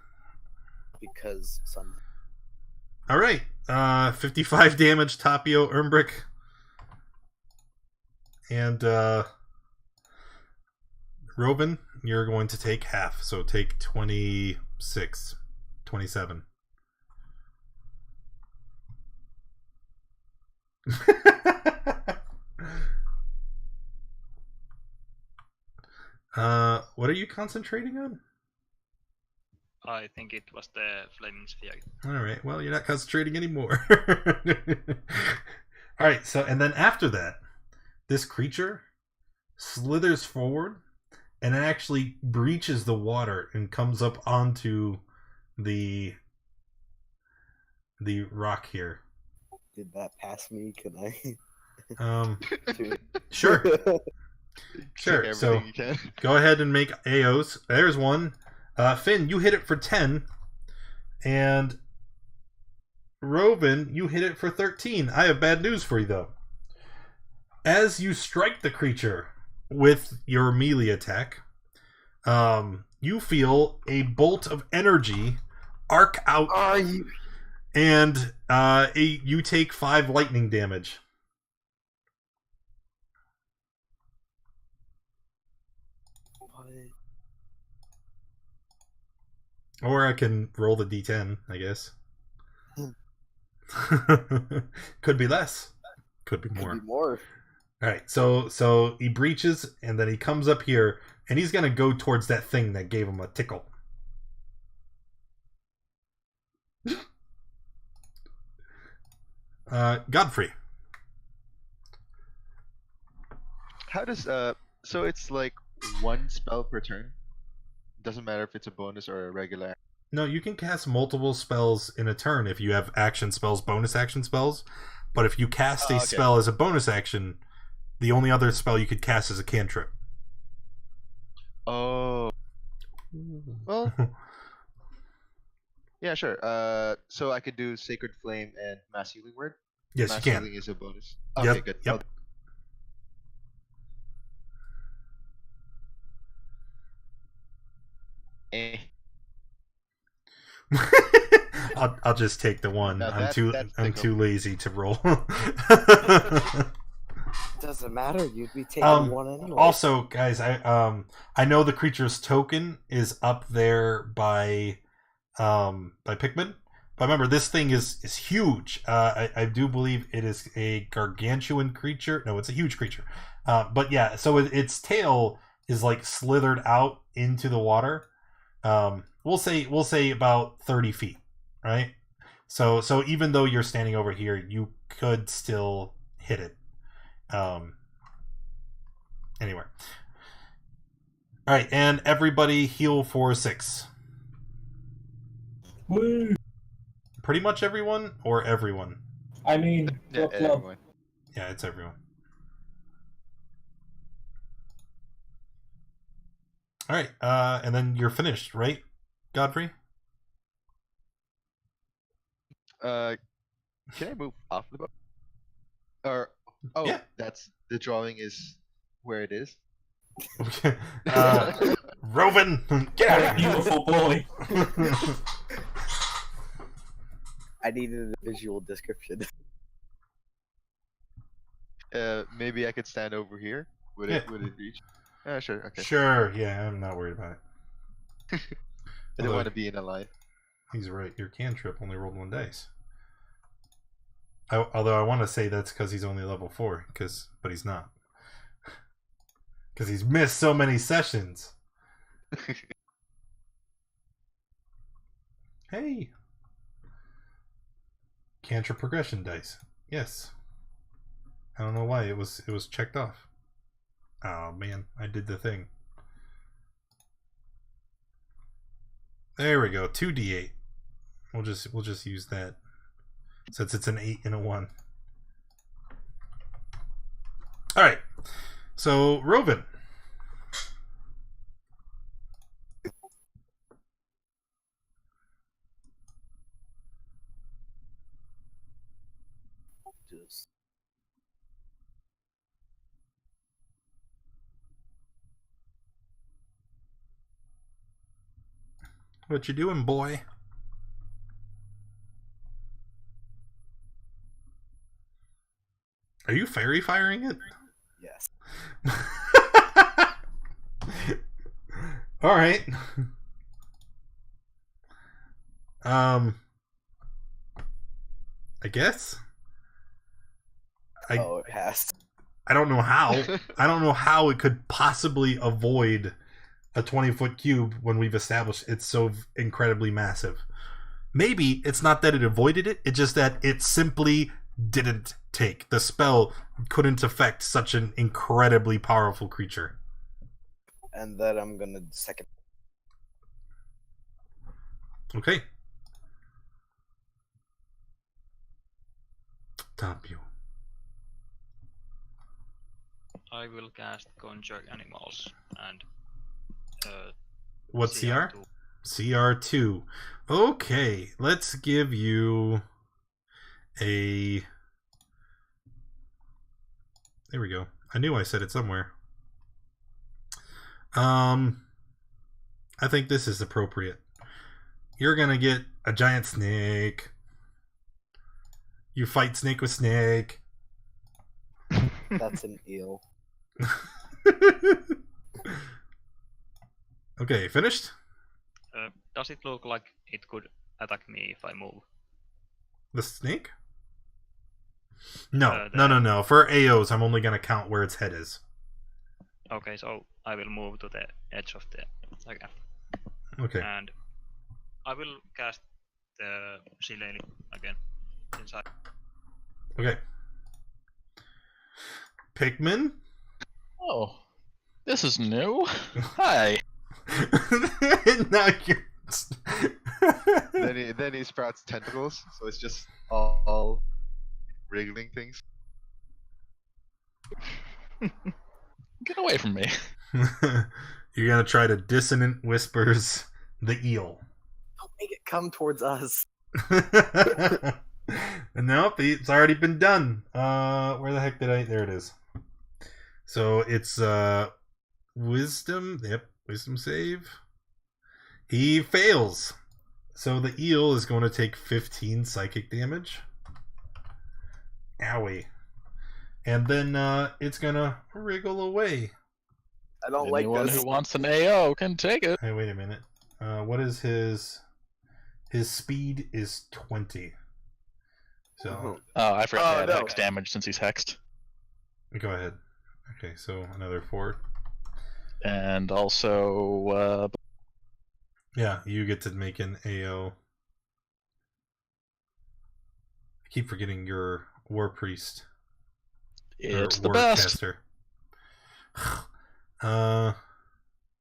Because some. All right. 55 damage, Tapio, Ermbrick. And Rovan, you're going to take half. So take 26, 27. What are you concentrating on? I think it was the flaming sphere. All right. Well, you're not concentrating anymore. All right. So, and then after that, this creature slithers forward and it actually breaches the water and comes up onto the rock here. Did that pass me? Can I? Sure. Sure. So go ahead and make AOs. There's one. Finn, you hit it for 10. And Rovan, you hit it for 13. I have bad news for you, though. As you strike the creature with your melee attack, you feel a bolt of energy arc out. And you take 5 lightning damage. Or I can roll the d10, I guess. Could be less. Could be more. Could be more. Alright, so he breaches, and then he comes up here, and he's going to go towards that thing that gave him a tickle. Godfrey. How does so it's like one spell per turn? Doesn't matter if it's a bonus or a regular. No, you can cast multiple spells in a turn if you have action spells, bonus action spells. But if you cast a spell as a bonus action, the only other spell you could cast is a cantrip. Oh. Well. Yeah, sure. So I could do Sacred Flame and Mass Healing Word? Yes, Mass you can. Healing is a bonus. Okay, Yep, good. yep. Eh. I'll just take the one. No, I'm too tickle. lazy to roll. Doesn't matter. You'd be taking one anyway. Also, guys, I know the creature's token is up there by Pikmin. But remember, this thing is huge. I do believe it is a gargantuan creature. No, it's a huge creature. But yeah, so its tail is like slithered out into the water. We'll say about 30 feet, right? So even though you're standing over here, you could still hit it. Anyway. All right, and everybody heal for 6. Woo! Pretty much everyone, or everyone? I mean, Yeah, everyone. Yeah, it's everyone. All right, and then you're finished, right, Godfrey? Can I move off the boat? Or Oh, Yeah. that's the drawing is where it is. Okay. Rovin, get out of here. Beautiful boy. I needed a visual description. Maybe I could stand over here. Would it reach? Sure. Okay. Sure. Yeah, I'm not worried about it. I don't want to be in a line. He's right. Your cantrip only rolled 1 dice. Although I want to say that's because he's only level 4, but he's not. Because he's missed so many sessions. Hey. Cantrip progression dice. Yes. I don't know why it was checked off. Oh man, I did the thing. There we go. 2d8. We'll just use that since it's an 8 and a 1. All right. So Rovin. Just What you doing, boy? Are you fairy firing it? yes. All right. I guess. Oh, it passed. I don't know how. I don't know how it could possibly avoid a 20-foot cube when we've established it's so incredibly massive. Maybe it's not that it avoided it, it's just that it simply didn't take. The spell couldn't affect such an incredibly powerful creature. And then I'm gonna second. Okay. Top you. I will cast Conjure Animals and What CR? CR2. CR2. Okay, let's give you a... There we go. I knew I said it somewhere. I think this is appropriate. You're gonna get a giant snake. You fight snake with snake. That's an eel. Okay, finished? Does it look like it could attack me if I move? The snake? No, the- no. For AOs, I'm only gonna count where its head is. Okay, so I will move to the edge of the okay. Okay. And I will cast the Shillelagh again inside. Okay. Pikmin? Oh, this is new. Hi. Now you're... then he sprouts tentacles, so it's just all wriggling things. Get away from me. You're gonna try to dissonant whispers the eel. Don't make it come towards us. Nope, it's already been done. Where the heck did I... There it is. So it's wisdom. Yep, wisdom save. He fails. So the eel is going to take 15 psychic damage. Owie. And then it's gonna wriggle away. I don't Anyone like this. who wants an AO can take it. Hey, wait a minute. What is his speed is 20. So Oh, I forgot Oh, to add no. hex damage since he's hexed. go ahead. Okay, so another 4. And also, Yeah, you get to make an AO. I keep forgetting your War Priest. it's or the War best. Caster.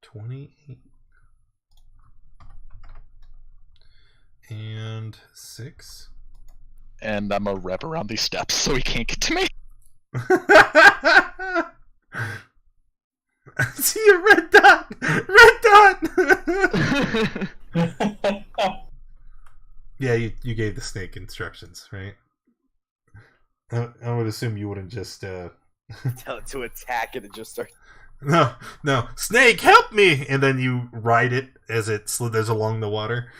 28 and 6. And I'm a rep around these steps so he can't get to me. I see a red dot. Red dot. Yeah, you gave the snake instructions, right? I would assume you wouldn't just Tell it to attack and it just starts. no, snake, help me! And then you ride it as it slithers along the water.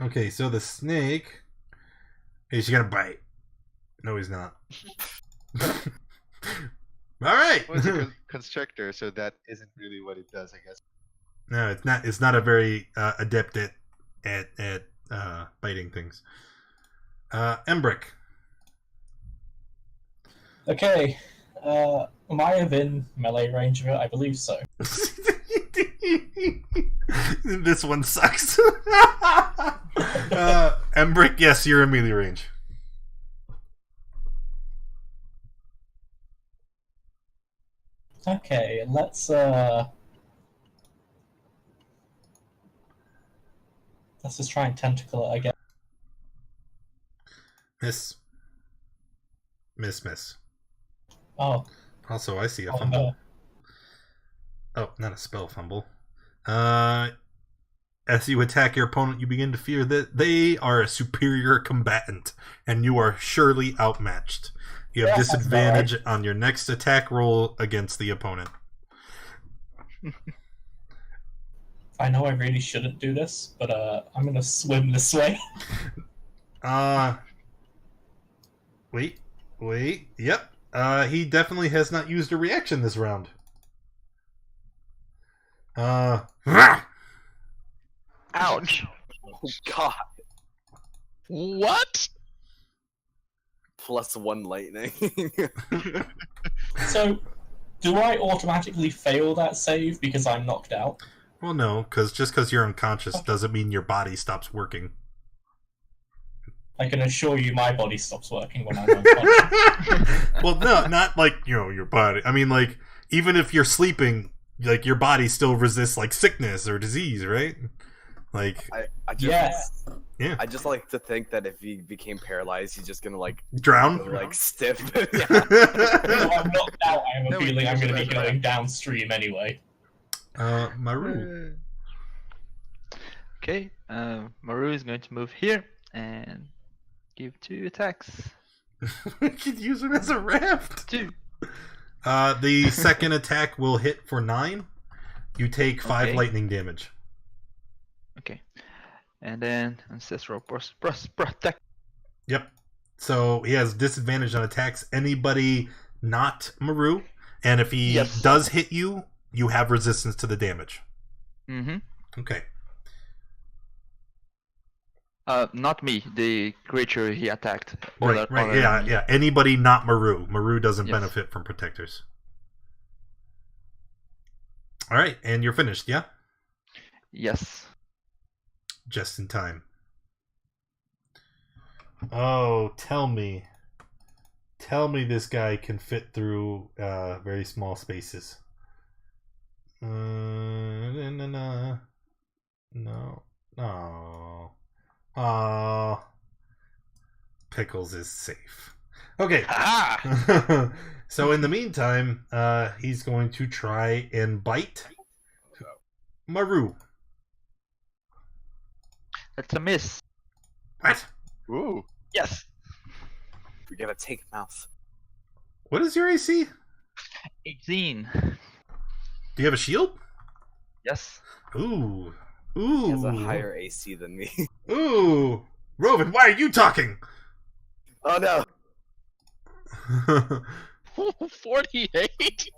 Okay, so the snake is gonna bite. No, he's not. All right. Well, it's a constrictor, so that isn't really what it does, I guess. No, it's not. It's not a very adept at biting things. Embrick. Okay. Am I within melee range of it? I believe so. This one sucks. Embrick, yes, you're in melee range. Okay, let's just try and tentacle it again. Miss. Miss. Oh. Also, I see a Oh, fumble. no. Oh, not a spell fumble. As you attack your opponent, you begin to fear that they are a superior combatant, and you are surely outmatched. You have disadvantage on your next attack roll against the opponent. I know I really shouldn't do this, but I'm gonna swim this way. Wait. Yep. He definitely has not used a reaction this round. Ouch! Oh god. What? +1 lightning. So, do I automatically fail that save because I'm knocked out? Well, no, because just because you're unconscious doesn't mean your body stops working. I can assure you my body stops working when I'm unconscious. Well, no, not like, your body. I mean, like, even if you're sleeping, like, your body still resists, like, sickness or disease, right? Like, I just like to think that if he became paralyzed, he's just gonna, like, drown? go, like, stiff. So I'm knocked out. I have a feeling I'm going to be going downstream anyway. Maru. Okay, Maru is going to move here and give 2 attacks. We could use him as a raft. 2. The second attack will hit for 9. You take 5 Okay. lightning damage. Okay, and then Ancestral Protect. Yep. So he has disadvantage on attacks. Anybody not Maru, and if he does hit you, you have resistance to the damage. Mm-hmm. Okay. Not me, the creature he attacked. Right. Yeah. Anybody not Maru. Maru doesn't benefit from protectors. All right, and you're finished, yeah? Yes. Just in time. Oh, tell me this guy can fit through very small spaces. No. Oh. Pickles is safe. Okay. So in the meantime, he's going to try and bite Maru. That's a miss. What? Ooh. Yes. We gotta take mouse. What is your AC? 18. Do you have a shield? Yes. Ooh. He has a higher AC than me. Ooh. Rovan, why are you talking? Oh no. 48?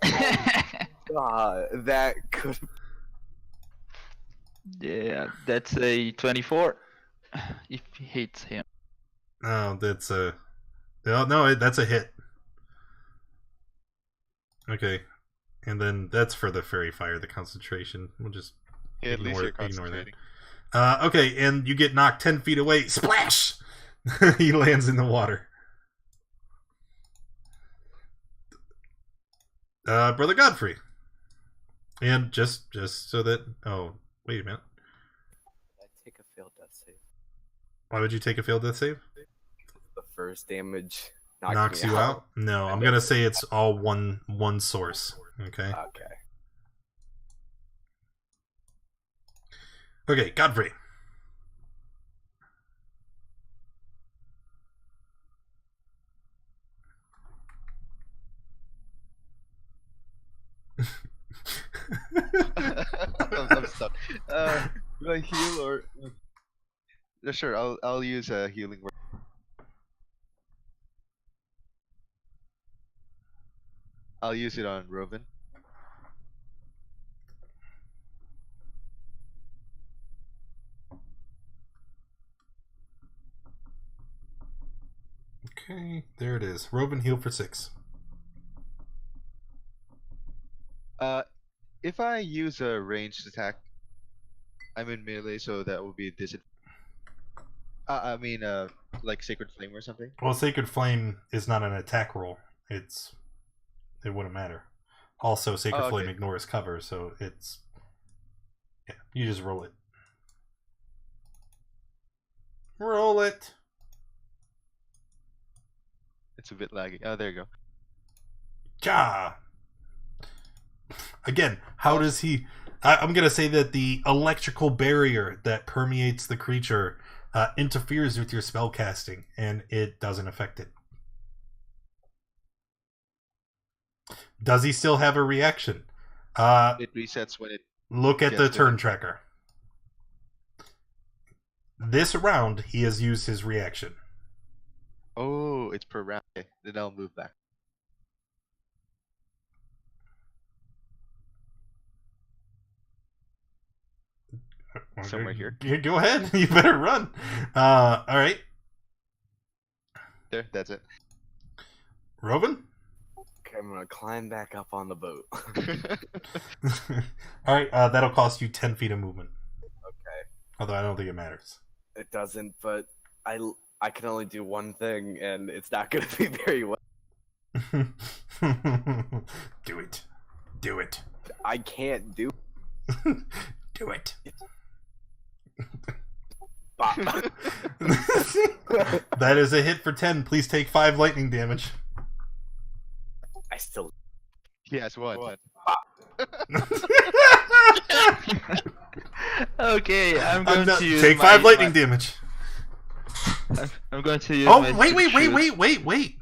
That could. Yeah, that's a 24. If he hits him. Oh, that's a... No, that's a hit. Okay. And then that's for the fairy fire, the concentration. We'll just At least you're ignore concentrating. that. Okay, and you get knocked 10 feet away. Splash! He lands in the water. Brother Godfrey. And just so that... Oh, wait a minute. I take a failed death save. Why would you take a failed death save? The first damage knocks you out? No, I'm gonna say it's all one source. Okay. Okay, Godfrey. Stop. Do I heal or? Sure, I'll use a healing word. I'll use it on Roven. Okay, there it is. Roven heal for 6. If I use a ranged attack, I'm in melee, so that will be disadvantage. Like Sacred Flame or something. Well, Sacred Flame is not an attack roll. It wouldn't matter. Also, Sacred Flame ignores cover, so it's you just roll it. Roll it. It's a bit laggy. Oh, there you go. Ja. Again, how does he? I'm gonna say that the electrical barrier that permeates the creature interferes with your spell casting, and it doesn't affect it. Does he still have a reaction? It resets when it. Look at the turn tracker. This round, he has used his reaction. Oh, it's per round. Okay, then I'll move back. Somewhere here. Go ahead. You better run. All right. There, that's it. Roven? Okay, I'm gonna climb back up on the boat. All right, that'll cost you 10 feet of movement. Okay. Although I don't think it matters. It doesn't, but I can only do one thing, and it's not gonna be very well. Do it. Do it. I can't do. Do it. That is a hit for 10. Please take 5 lightning damage. I still. Yes, what? Okay, I'm going to use take 5 lightning damage. I'm going to use. Oh, my wait!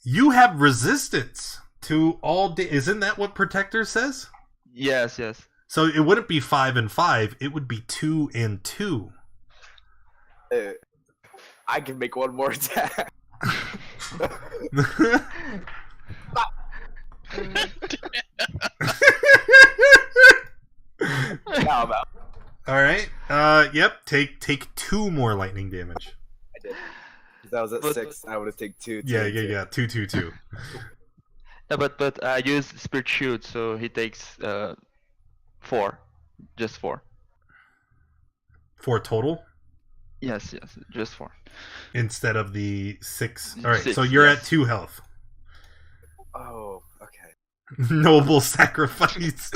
You have resistance to all. Isn't that what Protector says? Yes. So it wouldn't be 5 and 5. It would be 2 and 2. I can make one more attack. How about? All right. Yep. Take 2 more lightning damage. I did. If that was at 6, I would have taken 2. Yeah. 2. Yeah, but I used Spirit Shield, so he takes 4, just 4. 4 total. Yes, just 4. Instead of the 6. All right. 6, so you're yes. at 2 health. Oh, okay. Noble sacrifice.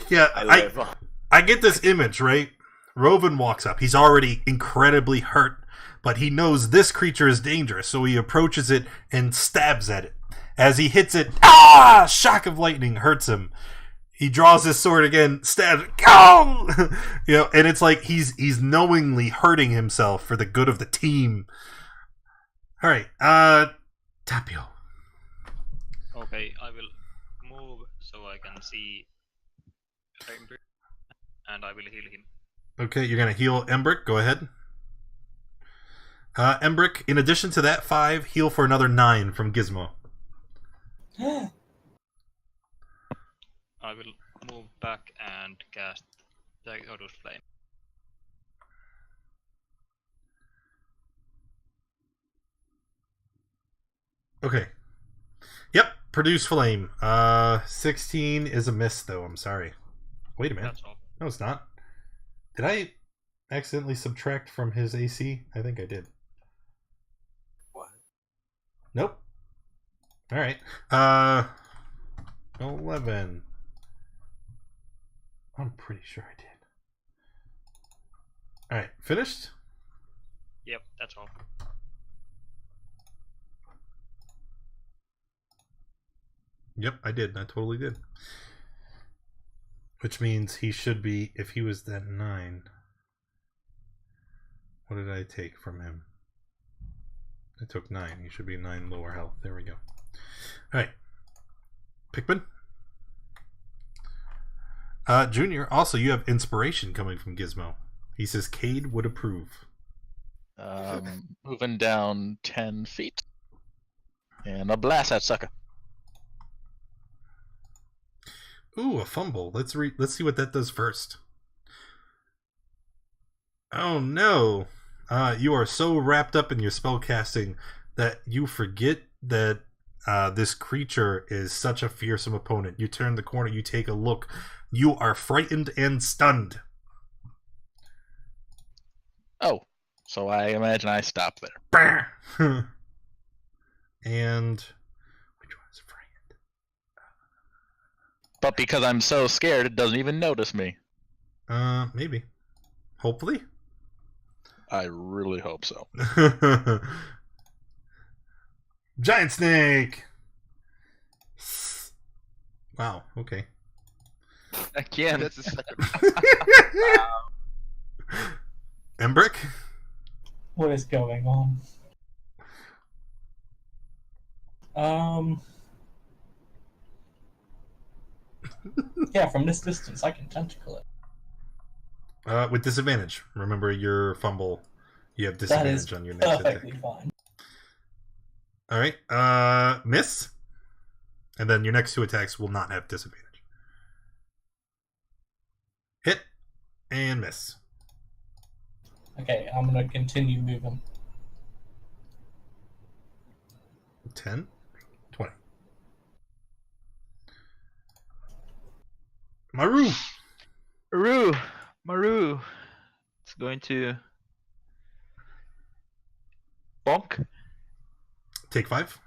Yeah, I get this image, right? Roven walks up. He's already incredibly hurt, but he knows this creature is dangerous, so he approaches it and stabs at it. As he hits it, shock of lightning hurts him. He draws his sword again, stabs, and it's like he's knowingly hurting himself for the good of the team. All right, Tapio. Okay, I will move so I can see Embrick, and I will heal him. Okay, you're gonna heal Embrick. Go ahead. Embrick, in addition to that 5, heal for another 9 from Gizmo. I will move back and cast Odorous Flame. Okay. Yep, produce flame. 16 is a miss, though. I'm sorry. Wait a minute. That's all. No, it's not. Did I accidentally subtract from his AC? I think I did. What? Nope. All right. 11. I'm pretty sure I did. All right, finished? Yep, that's all. Yep, I did. I totally did. Which means he should be, if he was that 9. What did I take from him? I took 9. He should be 9 lower health. There we go. Alright. Pikmin? Junior, also you have inspiration coming from Gizmo. He says Cade would approve. Moving down 10 feet. And a blast that sucker. Ooh, a fumble. Let's see what that does first. Oh no. You are so wrapped up in your spell casting that you forget that this creature is such a fearsome opponent. You turn the corner, you take a look. You are frightened and stunned. Oh, so I imagine I stop there. And which one's frightened? But because I'm so scared, it doesn't even notice me. Maybe. Hopefully. I really hope so. Giant snake. Wow. Okay. Again. That's the second. Embrick? What is going on? Yeah, from this distance, I can tentacle it. With disadvantage. Remember your fumble. You have That is disadvantage on your next perfectly attack. fine. All right. Miss. And then your next 2 attacks will not have disadvantage. Hit and miss. Okay, I'm gonna continue moving. 10, 20. Maru. Maru. It's going to bonk Take 5.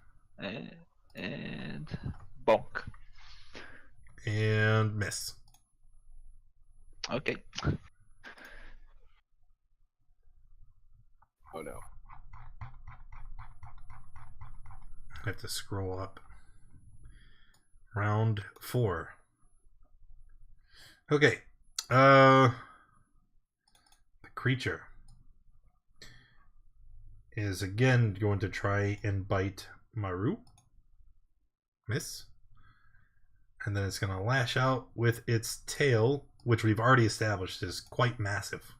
and bonk. And miss. Okay. Oh no. I have to scroll up. Round 4. Okay. The creature is again going to try and bite Maru. Miss. And then it's going to lash out with its tail, which we've already established is quite massive.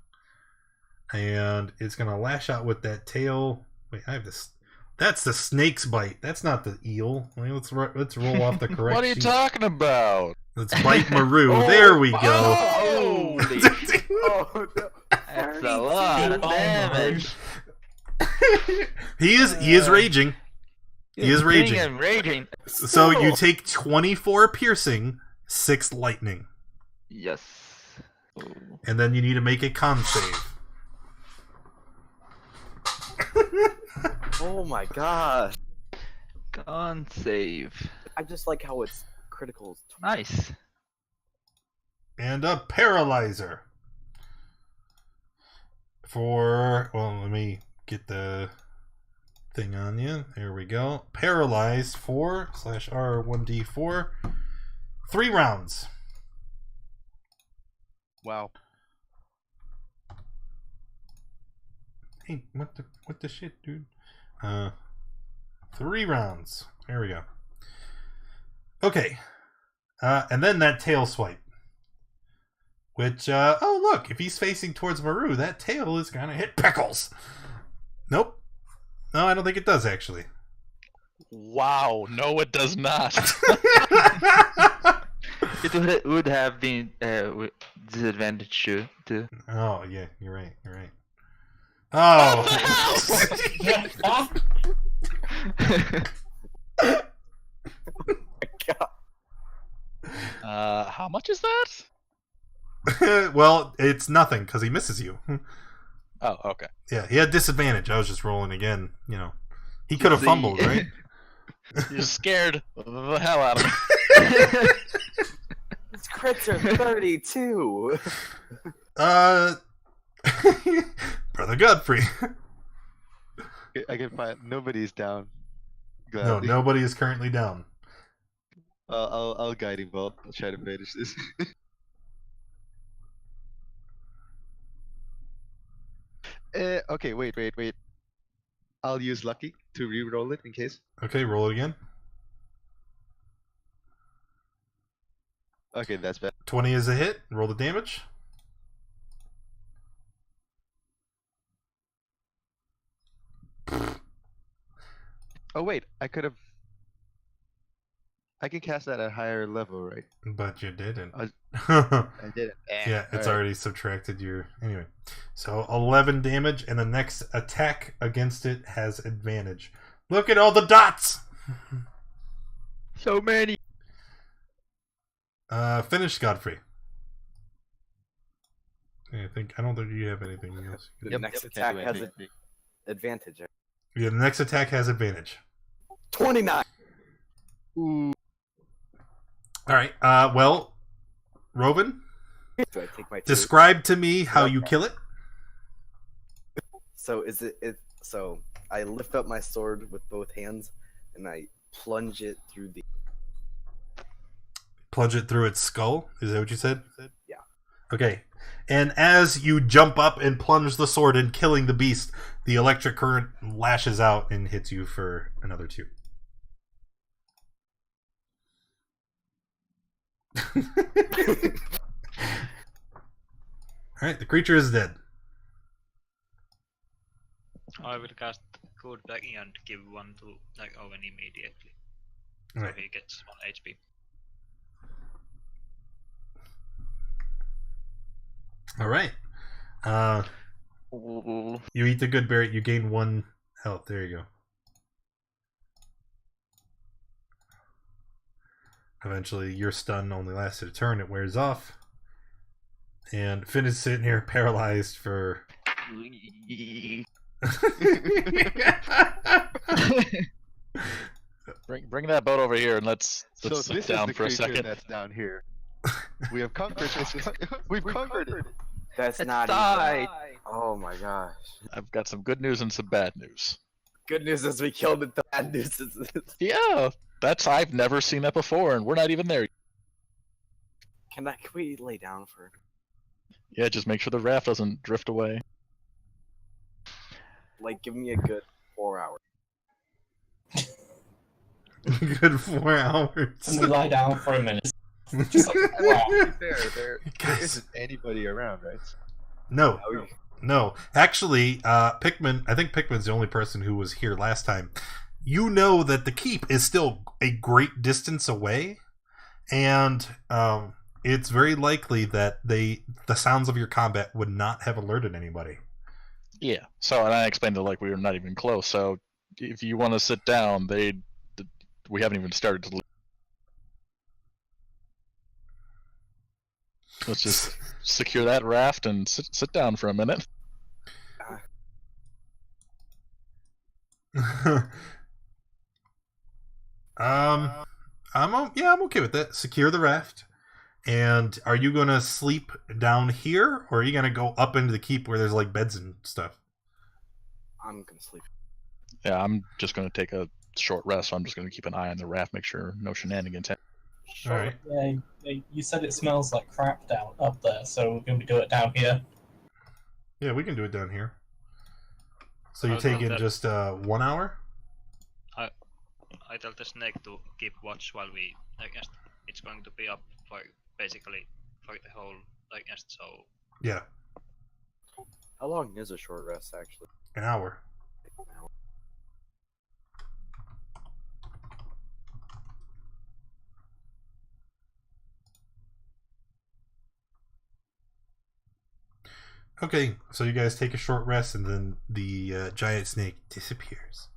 And it's going to lash out with that tail. Wait, I have this. That's the snake's bite. That's not the eel. I mean, let's roll off the correct What are you sheet. talking about? Let's bite Maru. There we go. Oh, Oh no. that's a lot of damage. He is raging. He is raging. And raging. So you take 24 piercing, 6 lightning, Yes. and then you need to make a con save. Oh my gosh. Con save. I just like how it's critical. Nice. And a paralyzer. Well, let me get the thing on you. There we go. Paralyzed 4/R1d4. 3 rounds. Wow. Hey, what the shit, dude? 3 rounds. There we go. Okay. And then that tail swipe. Which, oh look, if he's facing towards Maru, that tail is gonna hit Pickles. Nope. No, I don't think it does, actually. Wow, no it does not. It would have been with disadvantage too. Oh, yeah, you're right. Oh! How much is that? Well, it's nothing, because he misses you. Oh, okay. Yeah, he had disadvantage. I was just rolling again, you know. He could have fumbled, right? You scared the hell out of me. His crits are 32. Brother Godfrey. I can find nobody's down. No, Gladly. nobody is currently down. I'll guiding bolt. I'll try to finish this. Okay, wait. I'll use lucky to re-roll it in case. Okay, roll it again. Okay, that's bad. 20 is a hit. Roll the damage. Oh wait, I could have. I can cast that at a higher level, right? But you didn't. I didn't. Yeah, it's Alright. already subtracted your... Anyway. So 11 damage, and the next attack against it has advantage. Look at all the dots! So many. Finish Godfrey. I don't think you have anything else. The next Can't attack do has anything. advantage. Yeah, the next attack has advantage. 29. Alright, well, Robin, Do I take my two? describe to me how you kill it. So is it? So I lift up my sword with both hands and I plunge it through the. Plunge it through its skull? Is that what you said? Yeah. Okay. And as you jump up and plunge the sword in, killing the beast, the electric current lashes out and hits you for another 2. Alright, the creature is dead. I will cast Code Black and give one to like Owen immediately. Alright. So he gets 1 HP. Alright. You eat the good berry, you gain 1 health. There you go. Eventually, your stun only lasted a turn. It wears off. And Finn is sitting here paralyzed for... Bring that boat over here and let's So sit this down is the for a creature second. that's down here. We have conquered this. We've conquered it. That's It's not died. even. Oh my gosh. I've got some good news and some bad news. Good news is we killed it. The bad news is Yeah, I've never seen that before, and we're not even there. Can we lay down for? Yeah, just make sure the raft doesn't drift away. Like, give me a good 4 hours. Good 4 hours. And we lie down for a minute. Just like, wow. There Guys. isn't anybody around, right? No. Oh, No. Actually, Pikmin, I think Pikmin's the only person who was here last time. You know that the keep is still a great distance away, and it's very likely that the sounds of your combat would not have alerted anybody. Yeah. So, and I explained that like we were not even close. So, if you want to sit down, we haven't even started to. Let's just secure that raft and sit down for a minute. I'm okay with that. Secure the raft. And are you gonna sleep down here, or are you gonna go up into the keep where there's like beds and stuff? I'm gonna sleep. Yeah, I'm just going to take a short rest. So I'm just going to keep an eye on the raft, make sure no shenanigans happen. All right. Yeah, you said it smells like crap down up there, so we're going to do it down here. Yeah, we can do it down here. So you're I'll do taking that. just 1 hour? I tell the snake to keep watch while we digest. It's going to be up for basically for the whole digest, so Yeah, How long is a short rest, actually? an hour. An hour. Okay, so you guys take a short rest, and then the giant snake disappears.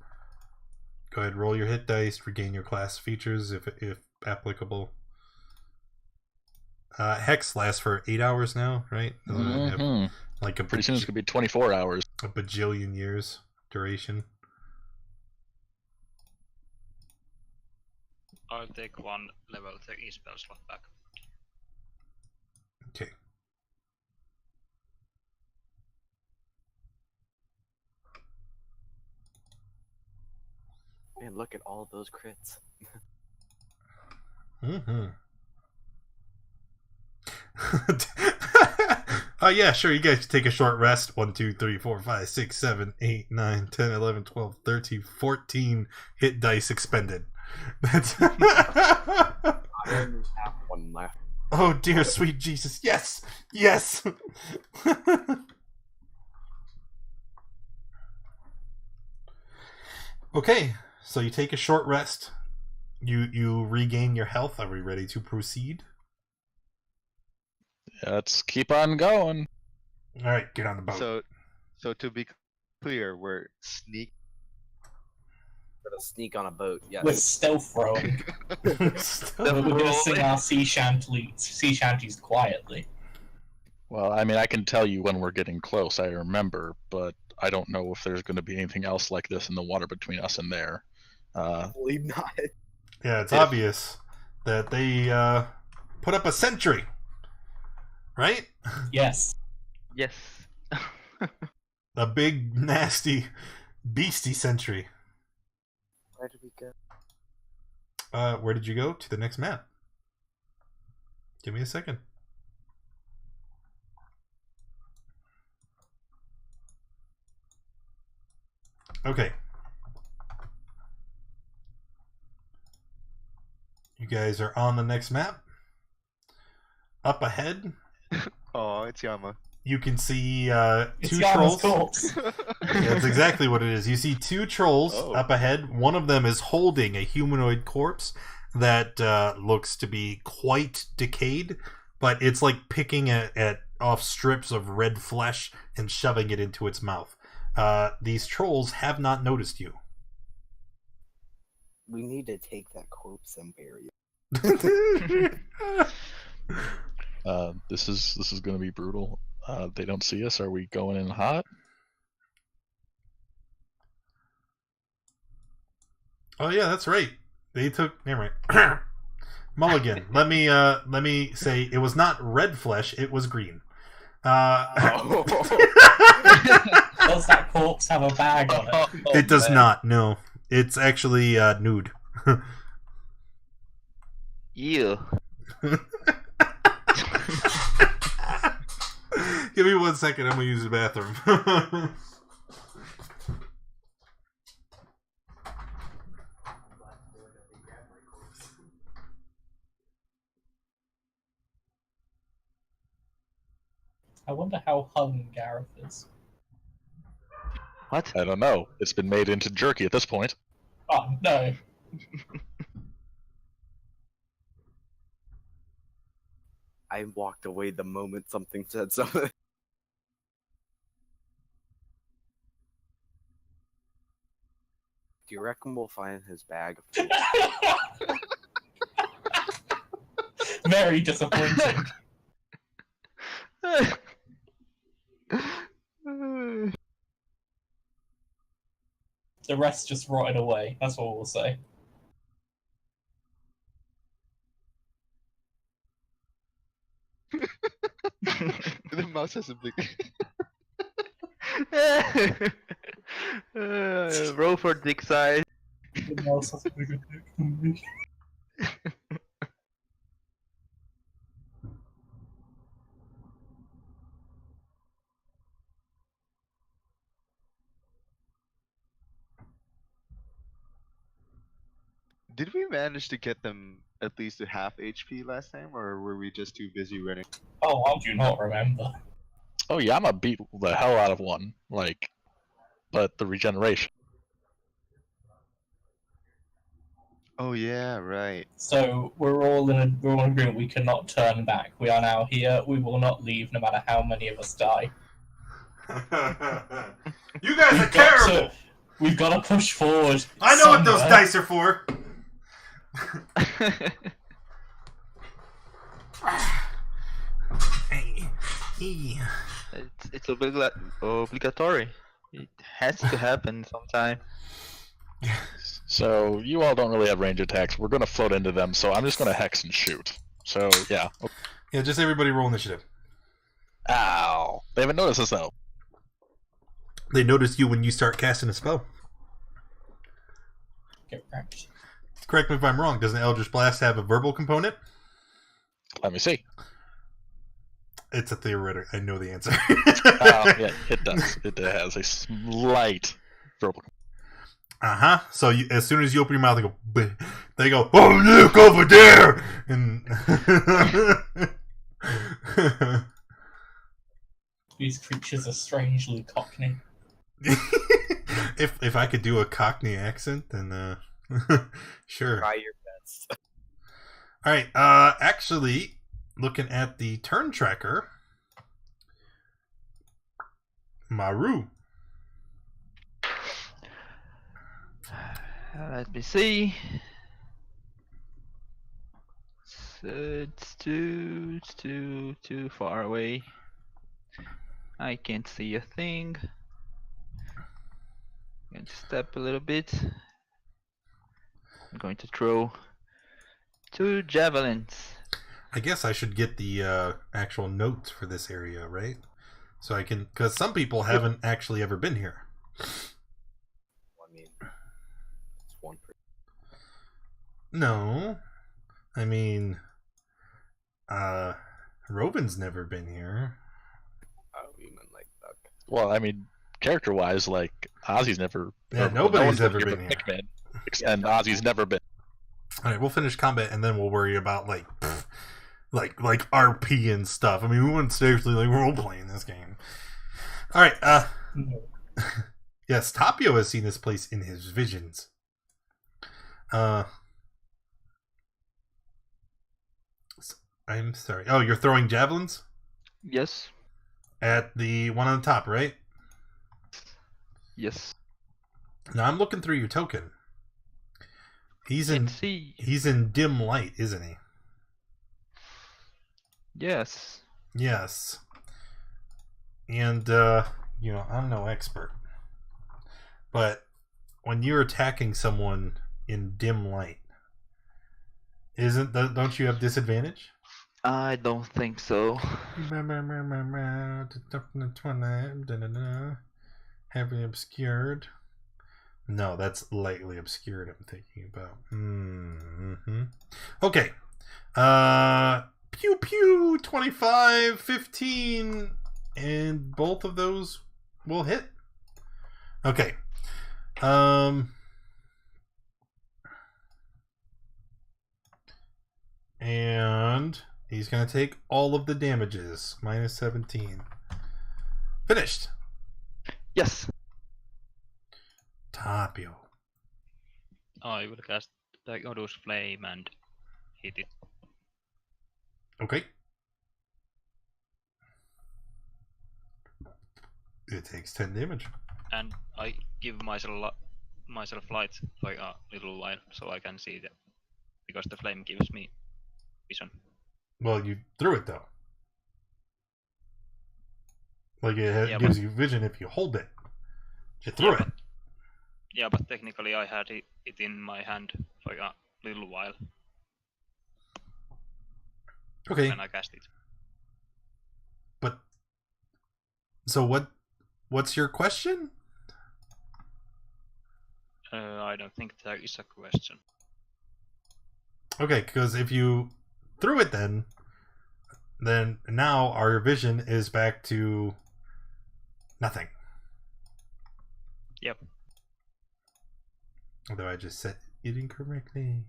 Go ahead, roll your hit dice, regain your class features if applicable. Hex lasts for 8 hours now, right? Doesn't it have, Mhm. like a Pretty soon it's going to be 24 hours. a bajillion years duration. I'll take 1 level 3 spell slot back. Okay. Man, look at all those crits. Mm-hmm. Yeah, sure. You guys take a short rest. 1, 2, 3, 4, 5, 6, 7, 8, 9, 10, 11, 12, 13, 14 hit dice expended. That's I only have 1 left. Oh dear sweet Jesus. Yes! Yes! Okay, so you take a short rest. You regain your health. Are we ready to proceed? Let's keep on going. Alright, get on the boat. So to be clear, we're sneak. Gonna sneak on a boat. Yes. We're stealth rowing. We're gonna sing our sea shanties quietly. Well, I mean, I can tell you when we're getting close, I remember, but I don't know if there's going to be anything else like this in the water between us and there. Probably not. Yeah, it's obvious that they put up a sentry. Right? Yes. Yes. A big, nasty, beastie sentry. Where did we go? Where did you go? To the next map. Give me a second. Okay. You guys are on the next map. Up ahead, Oh, it's Yama. you can see It's two Yama's trolls. corpse. Yeah, that's exactly what it is. You see two trolls up ahead. One of them is holding a humanoid corpse that looks to be quite decayed, but it's like picking at off strips of red flesh and shoving it into its mouth. These trolls have not noticed you. We need to take that corpse and bury it. This is going to be brutal. They don't see us. Are we going in hot? Oh yeah, that's right. They took. Never mind. Mulligan. Let me say it was not red flesh. It was green. Does that corpse have a bag on it? It does not. No, it's actually nude. Ew. Give me 1 second. I'm gonna use the bathroom. I wonder how hung Gareth is. What? I don't know. It's been made into jerky at this point. Oh no. I walked away the moment something said something. Do you reckon we'll find his bag? Very disappointing. The rest just rotted away. That's all we'll say. The mouse has a big. Roll for dick size. The mouse has a bigger dick than me. Did we manage to get them at least to half HP last time, or were we just too busy running? Oh, I do not remember. Oh, Yama beat the hell out of one. But the regeneration. Oh yeah, right. So we're all in agreement we cannot turn back. We are now here. We will not leave no matter how many of us die. You guys are terrible. We've got to push forward. I know what those dice are for. It's obligatory. It has to happen sometime. So you all don't really have range attacks. We're going to float into them, so I'm just going to hex and shoot. So, yeah. Yeah, just everybody roll initiative. Ow. They haven't noticed us, though. They notice you when you start casting a spell. Get wrecked. Correct me if I'm wrong. Doesn't Eldritch Blast have a verbal component? Let me see. It's a theoretic. I know the answer. Yeah, it does. It has a slight verbal component. So as soon as you open your mouth, they go, oh look over there, and These creatures are strangely cockney. if I could do a Cockney accent, then sure. Try your best. All right. Actually, looking at the turn tracker, Maru. Let me see. So it's too far away. I can't see a thing. I'm going to step a little bit. I'm going to throw 2 javelins. I guess I should get the actual notes for this area, right? So I can, because some people haven't actually ever been here. I mean, it's one person. No, I mean, Robin's never been here. Oh, you meant like okay. Well, I mean, character-wise, like Ozzy's never. Yeah, or nobody's no ever one's been here. Pikmin, and Ozzy's never been. All right, we'll finish combat and then we'll worry about like RP and stuff. I mean, we wouldn't seriously like role playing this game. All right. Yes, Tapio has seen this place in his visions. I'm sorry. Oh, you're throwing javelins Yes. at the one on the top, right? Yes. Now I'm looking through your token. He's in Let's see. he's in dim light, isn't he? Yes. Yes. And I'm no expert. But when you're attacking someone in dim light, don't you have disadvantage? I don't think so. Heavily obscured. No, that's lightly obscured. I'm thinking about. Okay. Pew pew. 25, 15, and both of those will hit. Okay. And he's gonna take all of the damages. Minus 17. Finished. Yes. Tapio. I will cast the Godus Flame and hit it. Okay. It takes 10 damage. And I give myself light for a little while so I can see them. Because the flame gives me vision. Well, you threw it though. Like it gives you vision if you hold it. You threw it. But technically I had it in my hand for a little while. Okay. When I cast it. But so what's your question? I don't think there is a question. Okay, because if you threw it then now our vision is back to nothing. Yep. Although I just said it incorrectly.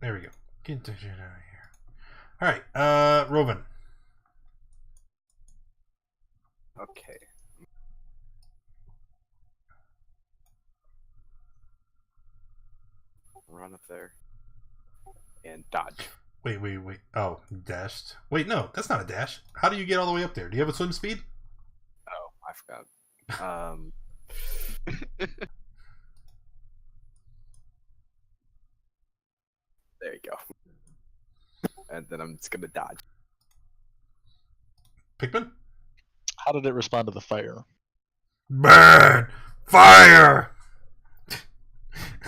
There we go. Get the shit out of here. Alright, Rovan. Okay. Run up there and dodge. Wait. Oh, dashed. Wait, no, that's not a dash. How do you get all the way up there? Do you have a swim speed? Oh, I forgot. There you go. And then I'm just gonna dodge. Pikmin? How did it respond to the fire? Burn! Fire!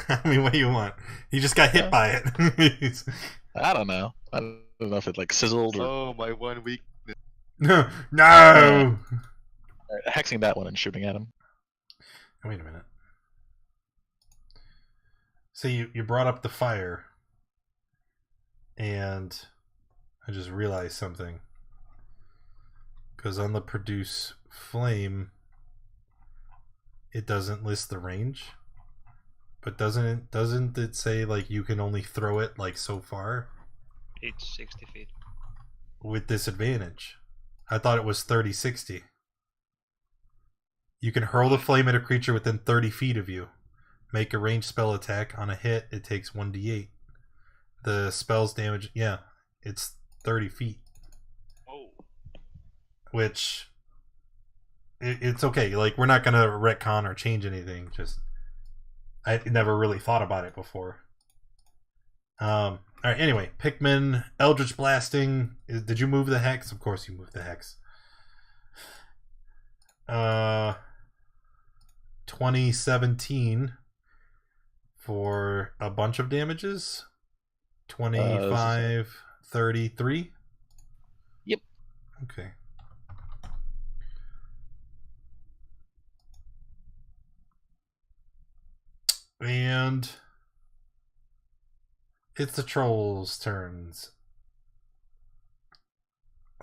I mean, what do you want? He just got hit by it. I don't know. I don't know if it like sizzled or Oh, my one weakness. No! Alright, hexing that one and shooting at him. Wait a minute. So you brought up the fire, and I just realized something. Because on the produce flame, it doesn't list the range. But doesn't it say like you can only throw it like so far? It's 60 feet. With disadvantage. I thought it was 30-60. You can hurl the flame at a creature within 30 feet of you. Make a ranged spell attack. On a hit, it takes 1d8. The spell's damage, yeah, it's 30 feet. Oh. Which, it's okay. Like, we're not going to retcon or change anything. Just, I never really thought about it before. Alright, anyway. Pikmin, Eldritch Blasting. Did you move the Hex? Of course you moved the Hex. 2017 for a bunch of damages. 25, 33. Yep. Okay. And it's the trolls' turns.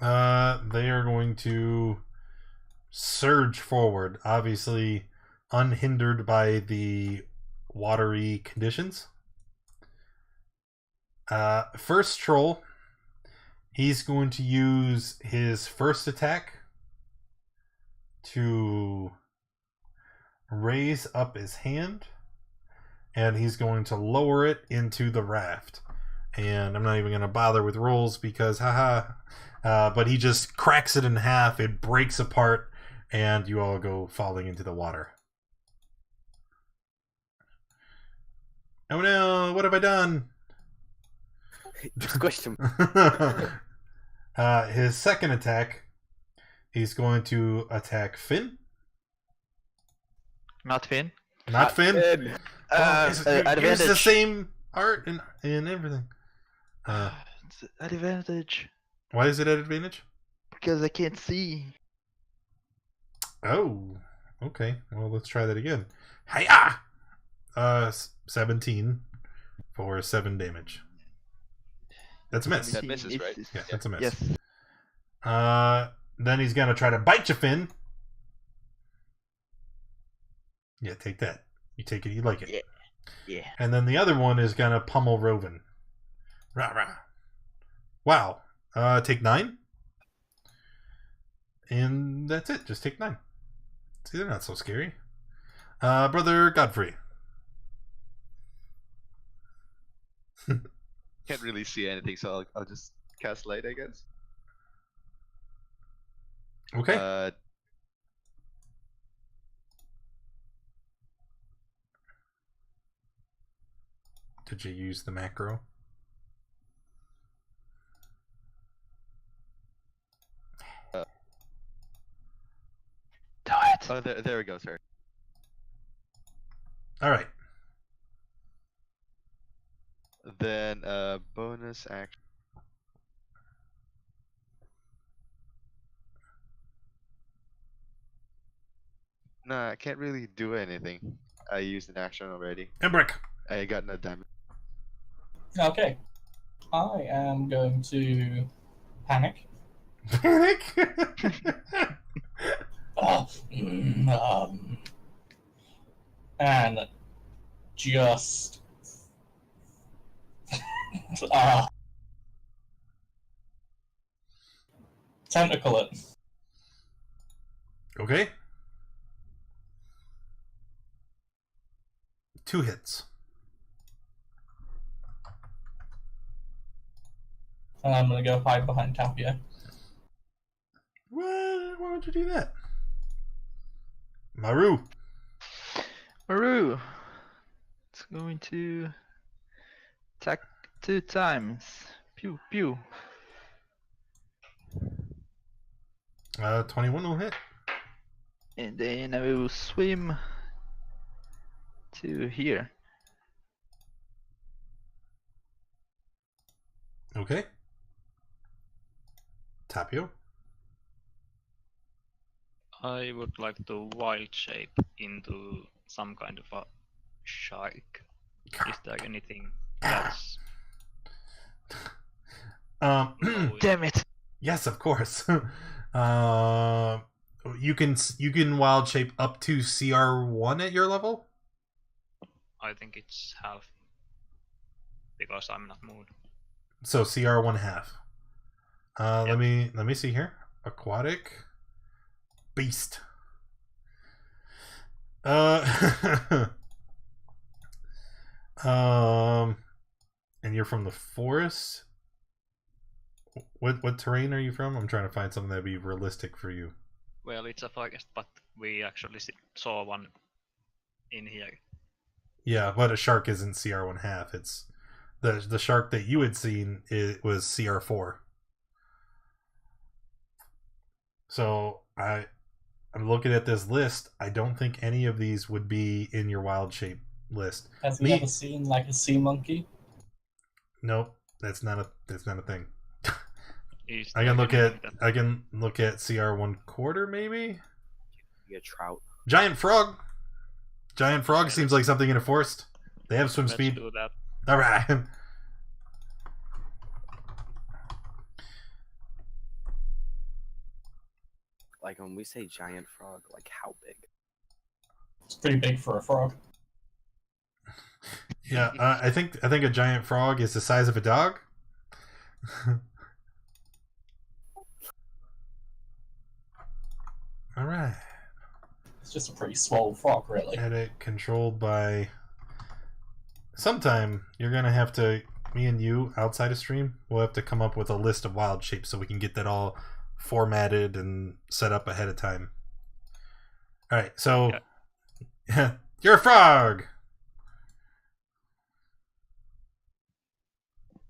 They are going to surge forward, obviously unhindered by the watery conditions. First troll, he's going to use his first attack to raise up his hand, and he's going to lower it into the raft. And I'm not even going to bother with rolls because haha. But he just cracks it in half, it breaks apart, and you all go falling into the water. Oh no, what have I done? Question. His second attack, he's going to attack Finn. Not Finn. Not Finn? Finn. Here's the Advantage. same art and everything. It's advantage. Why is it at advantage? Because I can't see. Oh, okay. Well, let's try that again. Hiya! 17 for 7 damage. That's a miss. That misses, right? Yeah, that's a miss. Yes. Then he's gonna try to bite you, Finn. Yeah, take that. You take it, you like it. Yeah. And then the other one is gonna pummel Roven. Rah rah. Wow. Take 9. And that's it. Just take 9. See, they're not so scary. Brother Godfrey. Can't really see anything, so I'll just cast light, I guess. Okay. Did you use the macro? Do it. Oh, there we go, sir. All right. Then bonus action. Nah, I can't really do anything. I used an action already. Embrick. I got no damage. Okay. I am going to panic. Panic. And just tentacle it. Okay. 2 hits. And I'm gonna go hide behind Tapio. Why would you do that? Maru. Maru. It's going to attack 2 times. Pew pew. 21 will hit. And then I will swim to here. Okay. Tapio. I would like to wild shape into some kind of a shark. Is there anything that's Um, glowing? Damn it. yes, of course. You can wild shape up to CR1 at your level. I think it's half. Because I'm not moved. So CR1 half. Yep. Let me see here. Aquatic beast. And you're from the forest. What terrain are you from? I'm trying to find something that'd be realistic for you. Well, it's a forest, but we actually saw one in here. Yeah, but a shark isn't CR1 half. It's the shark that you had seen. It was CR4. So I'm looking at this list. I don't think any of these would be in your wild shape list. Has he ever seen like a sea monkey? Nope, that's not a thing. Is I can there look at anything CR1 quarter maybe. You get trout. Giant frog. Giant frog seems like something in a forest. They have swim Let's speed. do that. All right. Like when we say giant frog, like how big? It's pretty big for a frog. Yeah, I think a giant frog is the size of a dog. All right. It's just a pretty swole frog, really. Edit controlled by. Sometime you're gonna have to. Me and you outside of stream, we'll have to come up with a list of wild shapes so we can get that all formatted and set up ahead of time. All right, so yeah. You're a frog.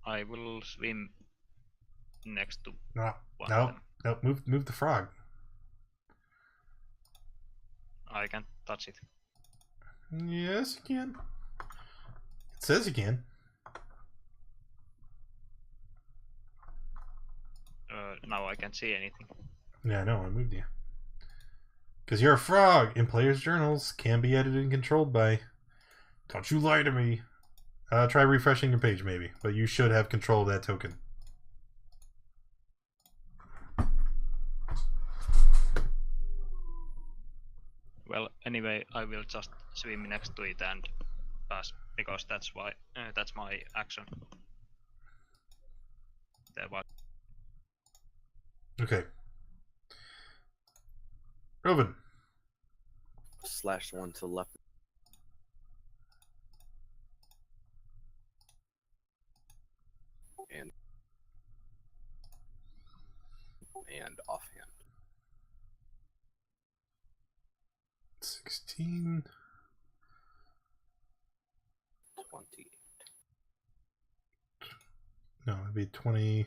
I will swim next to No, one of no, them. move the frog. I can't touch it. Yes, you can. It says you can. Now I can't see anything. Yeah, I know, I moved you. Because you're a frog, and players' journals can be edited and controlled by... Don't you lie to me. Try refreshing your page, maybe. But you should have control of that token. Well, anyway, I will just swim next to it and pass, because that's why that's my action. There was. Okay. Rovan. Slash one to the left. And offhand. 16. 20. No, it'd be 20.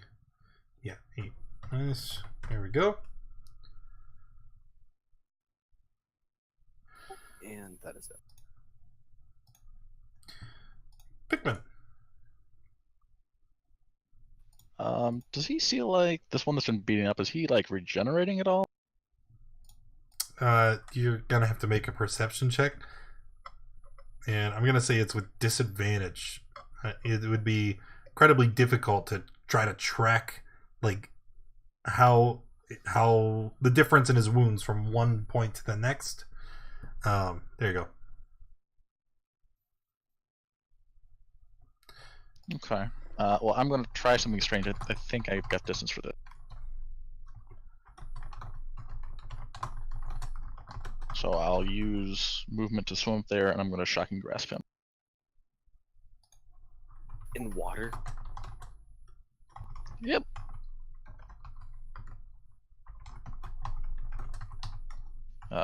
Yeah, 8. Nice. There we go. And that is it. Pikmin. Does he see like this one that's been beating up? Is he like regenerating at all? You're gonna have to make a perception check, and I'm gonna say it's with disadvantage. It would be incredibly difficult to try to track like how the difference in his wounds from one point to the next. There you go. Okay. Well, I'm going to try something strange. I think I've got distance for this. So I'll use movement to swim up there, and I'm going to shocking grasp him. In water? Yep.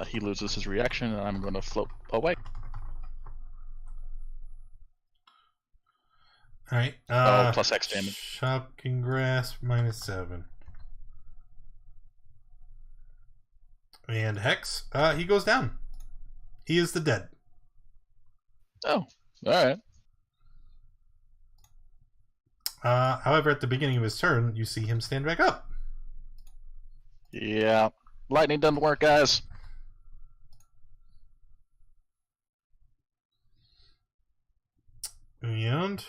He loses his reaction, and I'm going to float away. All right. Plus X damage. Shocking grasp -7. And Hex, he goes down. He is the dead. Oh, all right. However, at the beginning of his turn, you see him stand back up. Yeah. Lightning doesn't work, guys. And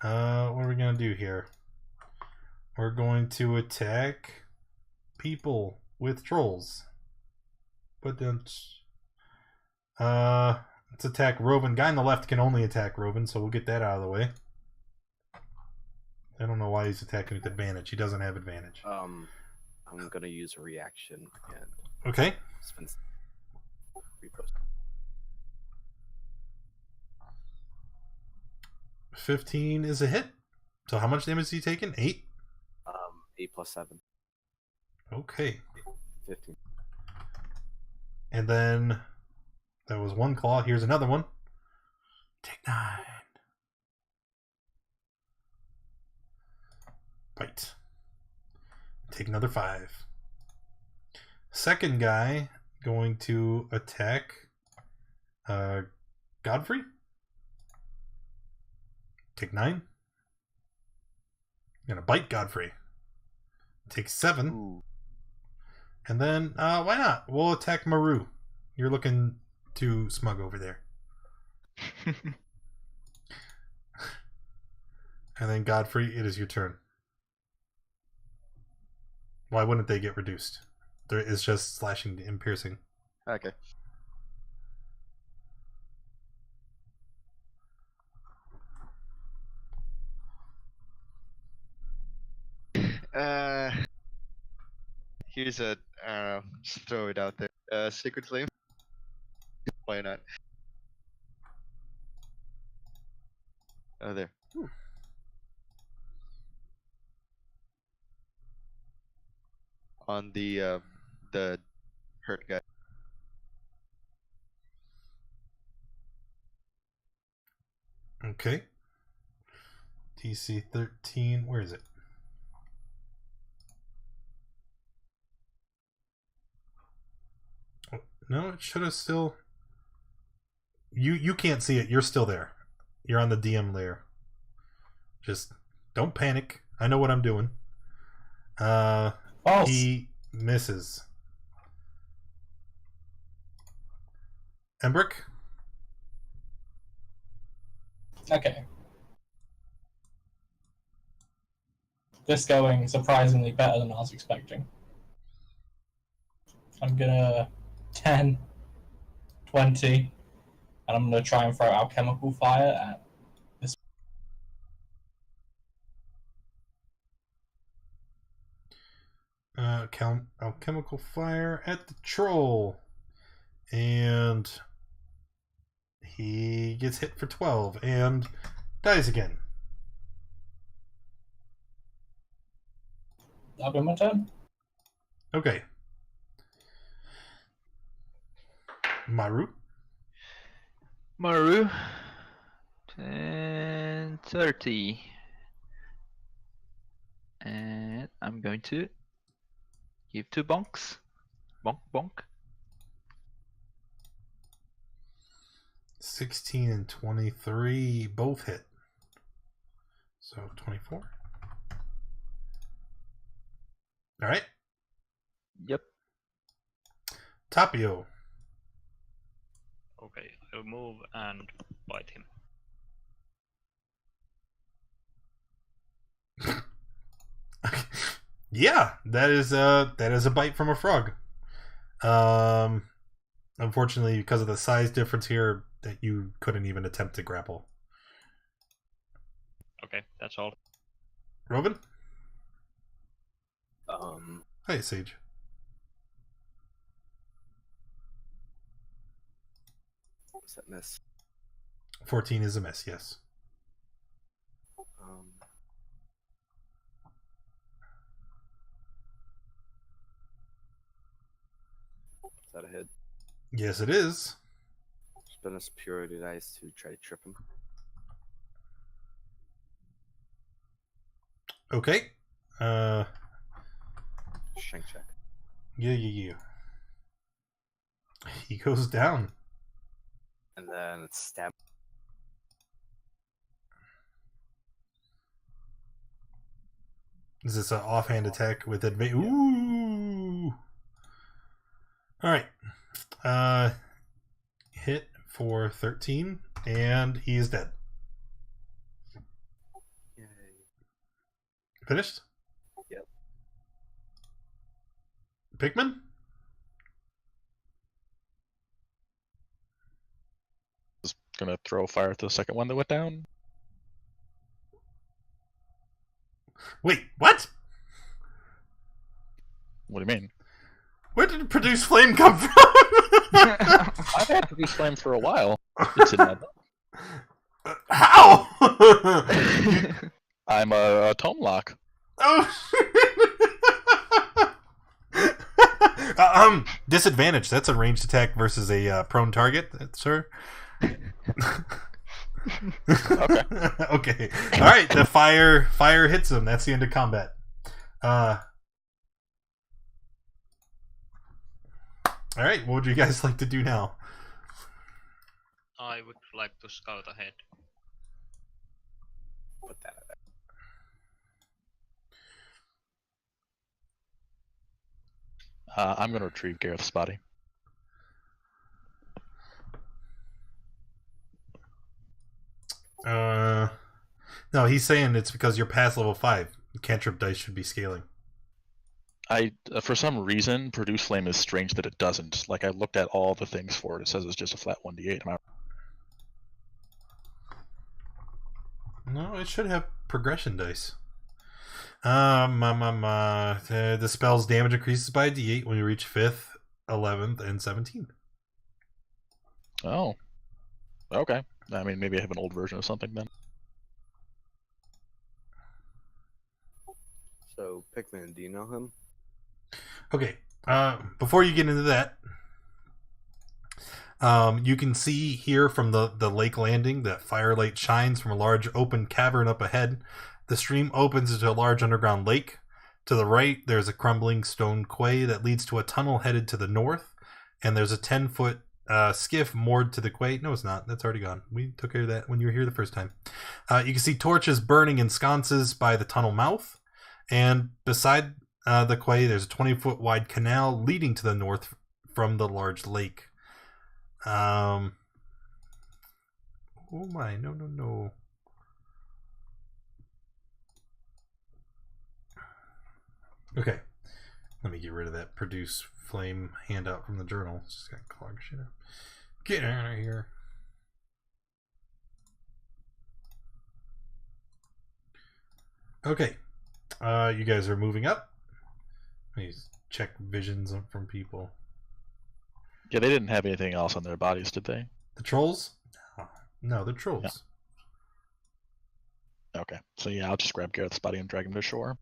What are we gonna do here? We're going to attack people with trolls. But then, let's attack Rovin. Guy on the left can only attack Rovin, so we'll get that out of the way. I don't know why he's attacking with advantage. He doesn't have advantage. I'm gonna use a reaction and Okay. spend repost. 15 is a hit. So how much damage is he taking? 8? 8 plus 7. Okay. 15. And then that was one claw. Here's another one. Take 9. Bite. Take another 5. Second guy going to attack Godfrey. Take 9. Gonna bite Godfrey. Take 7. Ooh. And then, why not? We'll attack Maru. You're looking too smug over there. And then Godfrey, it is your turn. Why wouldn't they get reduced? There is just slashing and piercing. Okay. Here's a, just throw it out there. Sacred Flame. Why not? Oh, there. On the hurt guy. Okay. DC 13. Where is it? Oh, no, it should have still. You can't see it. You're still there. You're on the DM layer. Just don't panic. I know what I'm doing. False. He misses. Embrick? Okay. This going surprisingly better than I was expecting. I'm gonna 10, 20, and I'm gonna try and throw alchemical fire at this. Alchemical fire at the troll. And he gets hit for 12 and dies again. That'll be my turn. Okay. Maru. Maru. 10, 30. And I'm going to give 2 bonks. Bonk, bonk. 16 and 23 both hit. So 24. All right. Yep. Tapio. Okay, I'll move and bite him. Yeah, that is a bite from a frog. Unfortunately, because of the size difference here, that you couldn't even attempt to grapple. Okay, that's all. Robin? Is Hi, Sage. that miss? 14 is a miss, yes. Is that a hit? Yes, it is. Spend a superiority dice to try to trip him. Okay. Shank check. Yeah. He goes down. And then it's stab. Is this an offhand attack with advantage? Ooh. All right. Hit for 13, and he is dead. Finished? Yep. Pikmin? Just gonna throw fire at the second one that went down. Wait, what? What do you mean? Where did produce flame come from? I've had produce flame for a while. It's in my book. How? I'm a tome lock. Oh. Disadvantage. That's a ranged attack versus a prone target, sir. Okay. Okay. All right. The fire hits him. That's the end of combat. All right. What would you guys like to do now? I would like to scout ahead. Put that. I'm gonna retrieve Gareth's body. No, he's saying it's because you're past level 5. Cantrip dice should be scaling. For some reason, produce flame is strange that it doesn't. Like I looked at all the things for it. It says it's just a flat 1d8. No, it should have progression dice. The spell's damage increases by a d8 when you reach 5th, 11th, and 17th. Oh. Okay. I mean, maybe I have an old version of something then. So, Pikmin, do you know him? Okay. Before you get into that, you can see here from the lake landing that firelight shines from a large open cavern up ahead. The stream opens into a large underground lake. To the right, there's a crumbling stone quay that leads to a tunnel headed to the north, and there's a 10-foot skiff moored to the quay. No, it's not. That's already gone. We took care of that when you were here the first time. You can see torches burning in sconces by the tunnel mouth, and beside the quay, there's a 20-foot wide canal leading to the north from the large lake. Oh my, no. Okay, let me get rid of that produce flame handout from the journal. It's just got clogged shit up. Get out of here. Okay, you guys are moving up. Let me check visions from people. Yeah, they didn't have anything else on their bodies, did they? The trolls? No, they're trolls. Yeah. Okay, so yeah, I'll just grab Gareth's body and drag him to shore.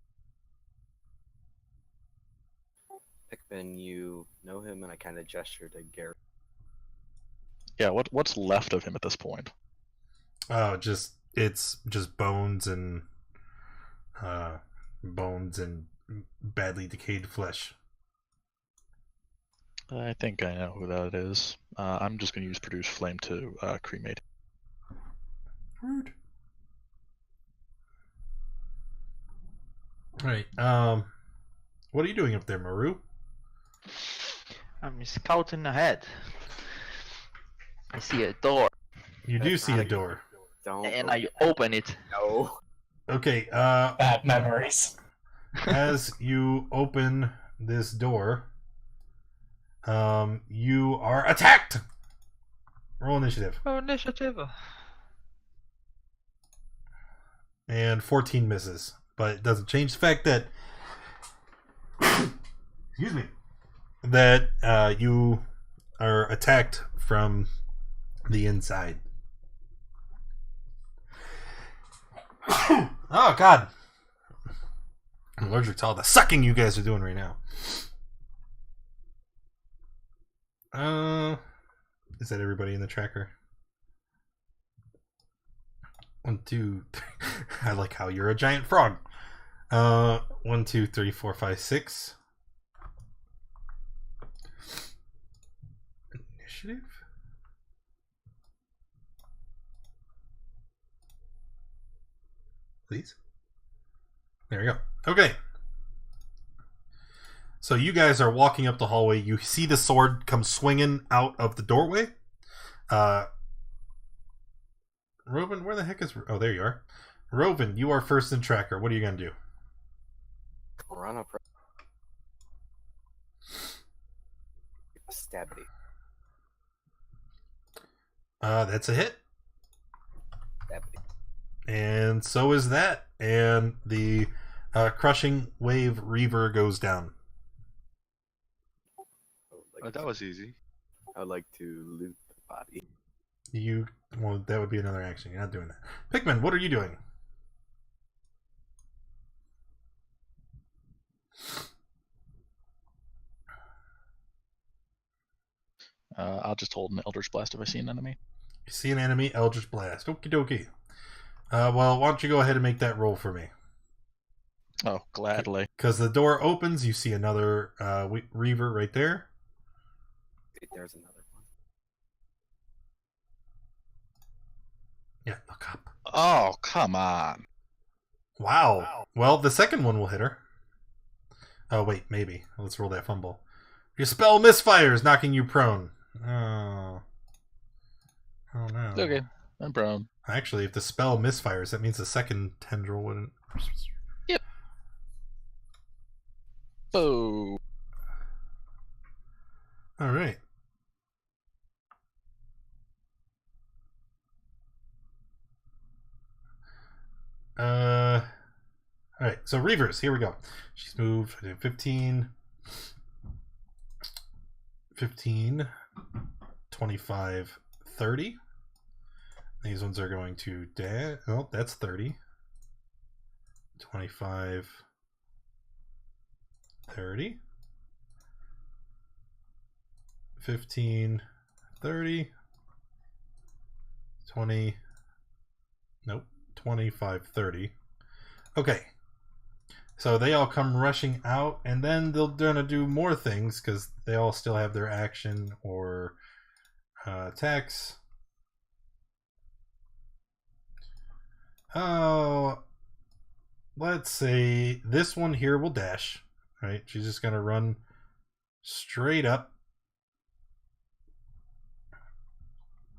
Pikmin, you know him, and I kind of gesture to Gareth. Yeah, what's left of him at this point? Oh, it's just bones and badly decayed flesh. I think I know who that is. I'm just going to use produce flame to cremate. Rude. All right. What are you doing up there, Maru? I'm scouting ahead. I see a door. You do see a door. Don't. And I open it. No. Okay. Bad memories. As you open this door, you are attacked. Roll initiative. Oh, initiative. And 14 misses, but it doesn't change the fact that excuse me, that you are attacked from the inside. Oh God, I'm allergic to all the sucking you guys are doing right now. Is that everybody in the tracker? 1, 2, 3. I like how you're a giant frog. 1, 2, 3, 4, 5, 6. Initiative. Please. There we go. Okay. So you guys are walking up the hallway. You see the sword come swinging out of the doorway. Roven, where the heck is... Oh, there you are. Roven, you are first in tracker. What are you going to do? Piranha Pro. Stabity. That's a hit. Stabity. And so is that. And the crushing wave reaver goes down. That was easy. I would like to loot the body. Well, that would be another action. You're not doing that. Pikmin, what are you doing? I'll just hold an Eldritch Blast if I see an enemy. You see an enemy, Eldritch Blast. Okie dokie. Well, why don't you go ahead and make that roll for me? Oh, gladly. Because the door opens, you see another reaver right there. There's another one. Yeah, look up. Oh, come on. Wow. Well, the second one will hit her. Oh, wait, maybe. Let's roll that fumble. Your spell misfires, knocking you prone. Oh. Oh, no. Okay, I'm prone. Actually, if the spell misfires, that means the second tendril wouldn't... Yep. Oh. All right. All right, so Reavers, here we go. She's moved 15, 25, 30. These ones are going to dash. Oh, that's 30. 25, 30. 15, 30. 20. Nope. 25, 30. Okay. So they all come rushing out, and then they're going to do more things because they all still have their action or attacks. Oh, let's say this one here will dash. Right? She's just going to run straight up.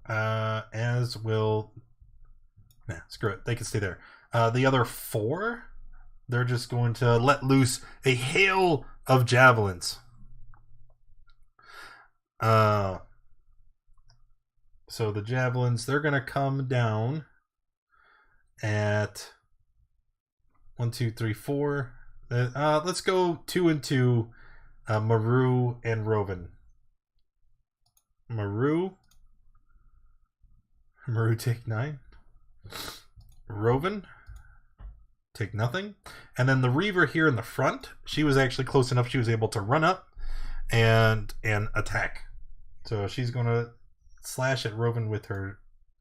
As will... Nah, screw it. They can stay there. The other four, they're just going to let loose a hail of javelins. So the javelins, they're going to come down at 1, 2, 3, 4. Let's go 2 and 2. Maru and Rovan. Maru take 9. Rovan take nothing. And then the Reaver here in the front, she was actually close enough she was able to run up and attack. So she's going to slash at Rovan with her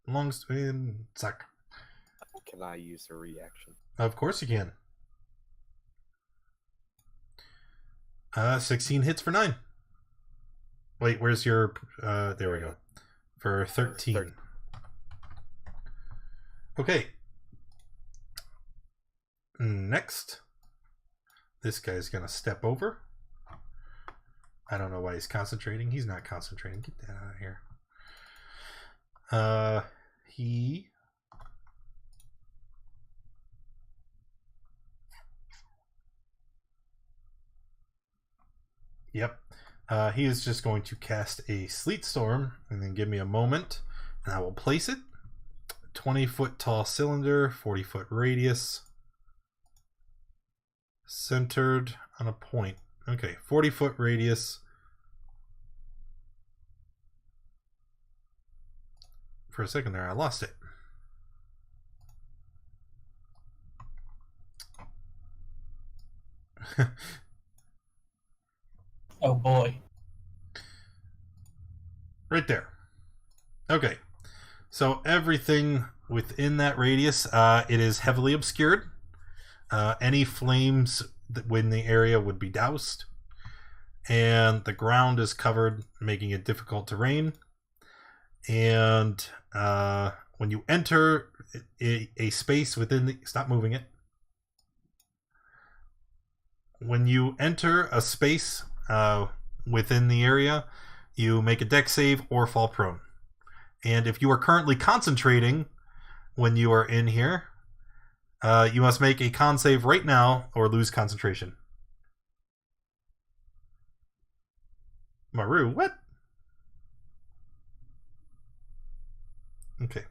long swing. Suck. Can I use a reaction? Of course you can. 16 hits for 9. Wait, where's your... there we go. For 13. Okay. Next. This guy's going to step over. I don't know why he's concentrating. He's not concentrating. Get that out of here. He... Yep. He is just going to cast a Sleet Storm and then give me a moment and I will place it. 20-foot tall cylinder, 40-foot radius, centered on a point. Okay, 40-foot radius. For a second there, I lost it. Oh boy. Right there. Okay. So everything within that radius, it is heavily obscured. Any flames in the area would be doused. And the ground is covered, making it difficult terrain. And when you enter a space within the... Stop moving it. When you enter a space within the area, you make a dex save or fall prone. And if you are currently concentrating when you are in here, you must make a con save right now or lose concentration. Maru, what? Okay.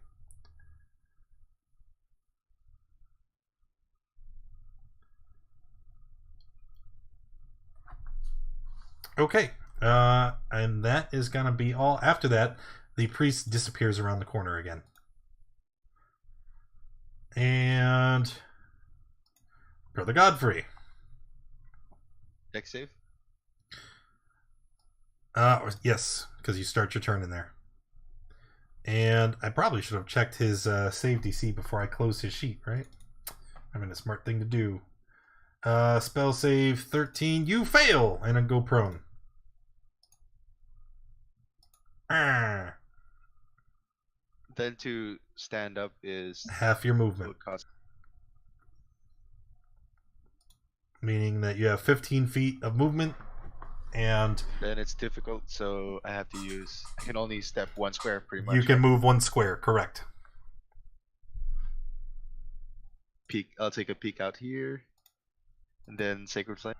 Okay. And that is going to be all. After that, the priest disappears around the corner again. And Brother Godfrey. Dex save? Yes, because you start your turn in there. And I probably should have checked his save DC before I closed his sheet, right? I mean, a smart thing to do. Spell save 13. You fail! And then go prone. Ah. Then to stand up is Half your movement. would cost. Meaning that you have 15 feet of movement. And Then it's difficult, so I can only step 1 square pretty much. you can move 1 square, correct. I'll take a peek out here. And then Sacred Flame.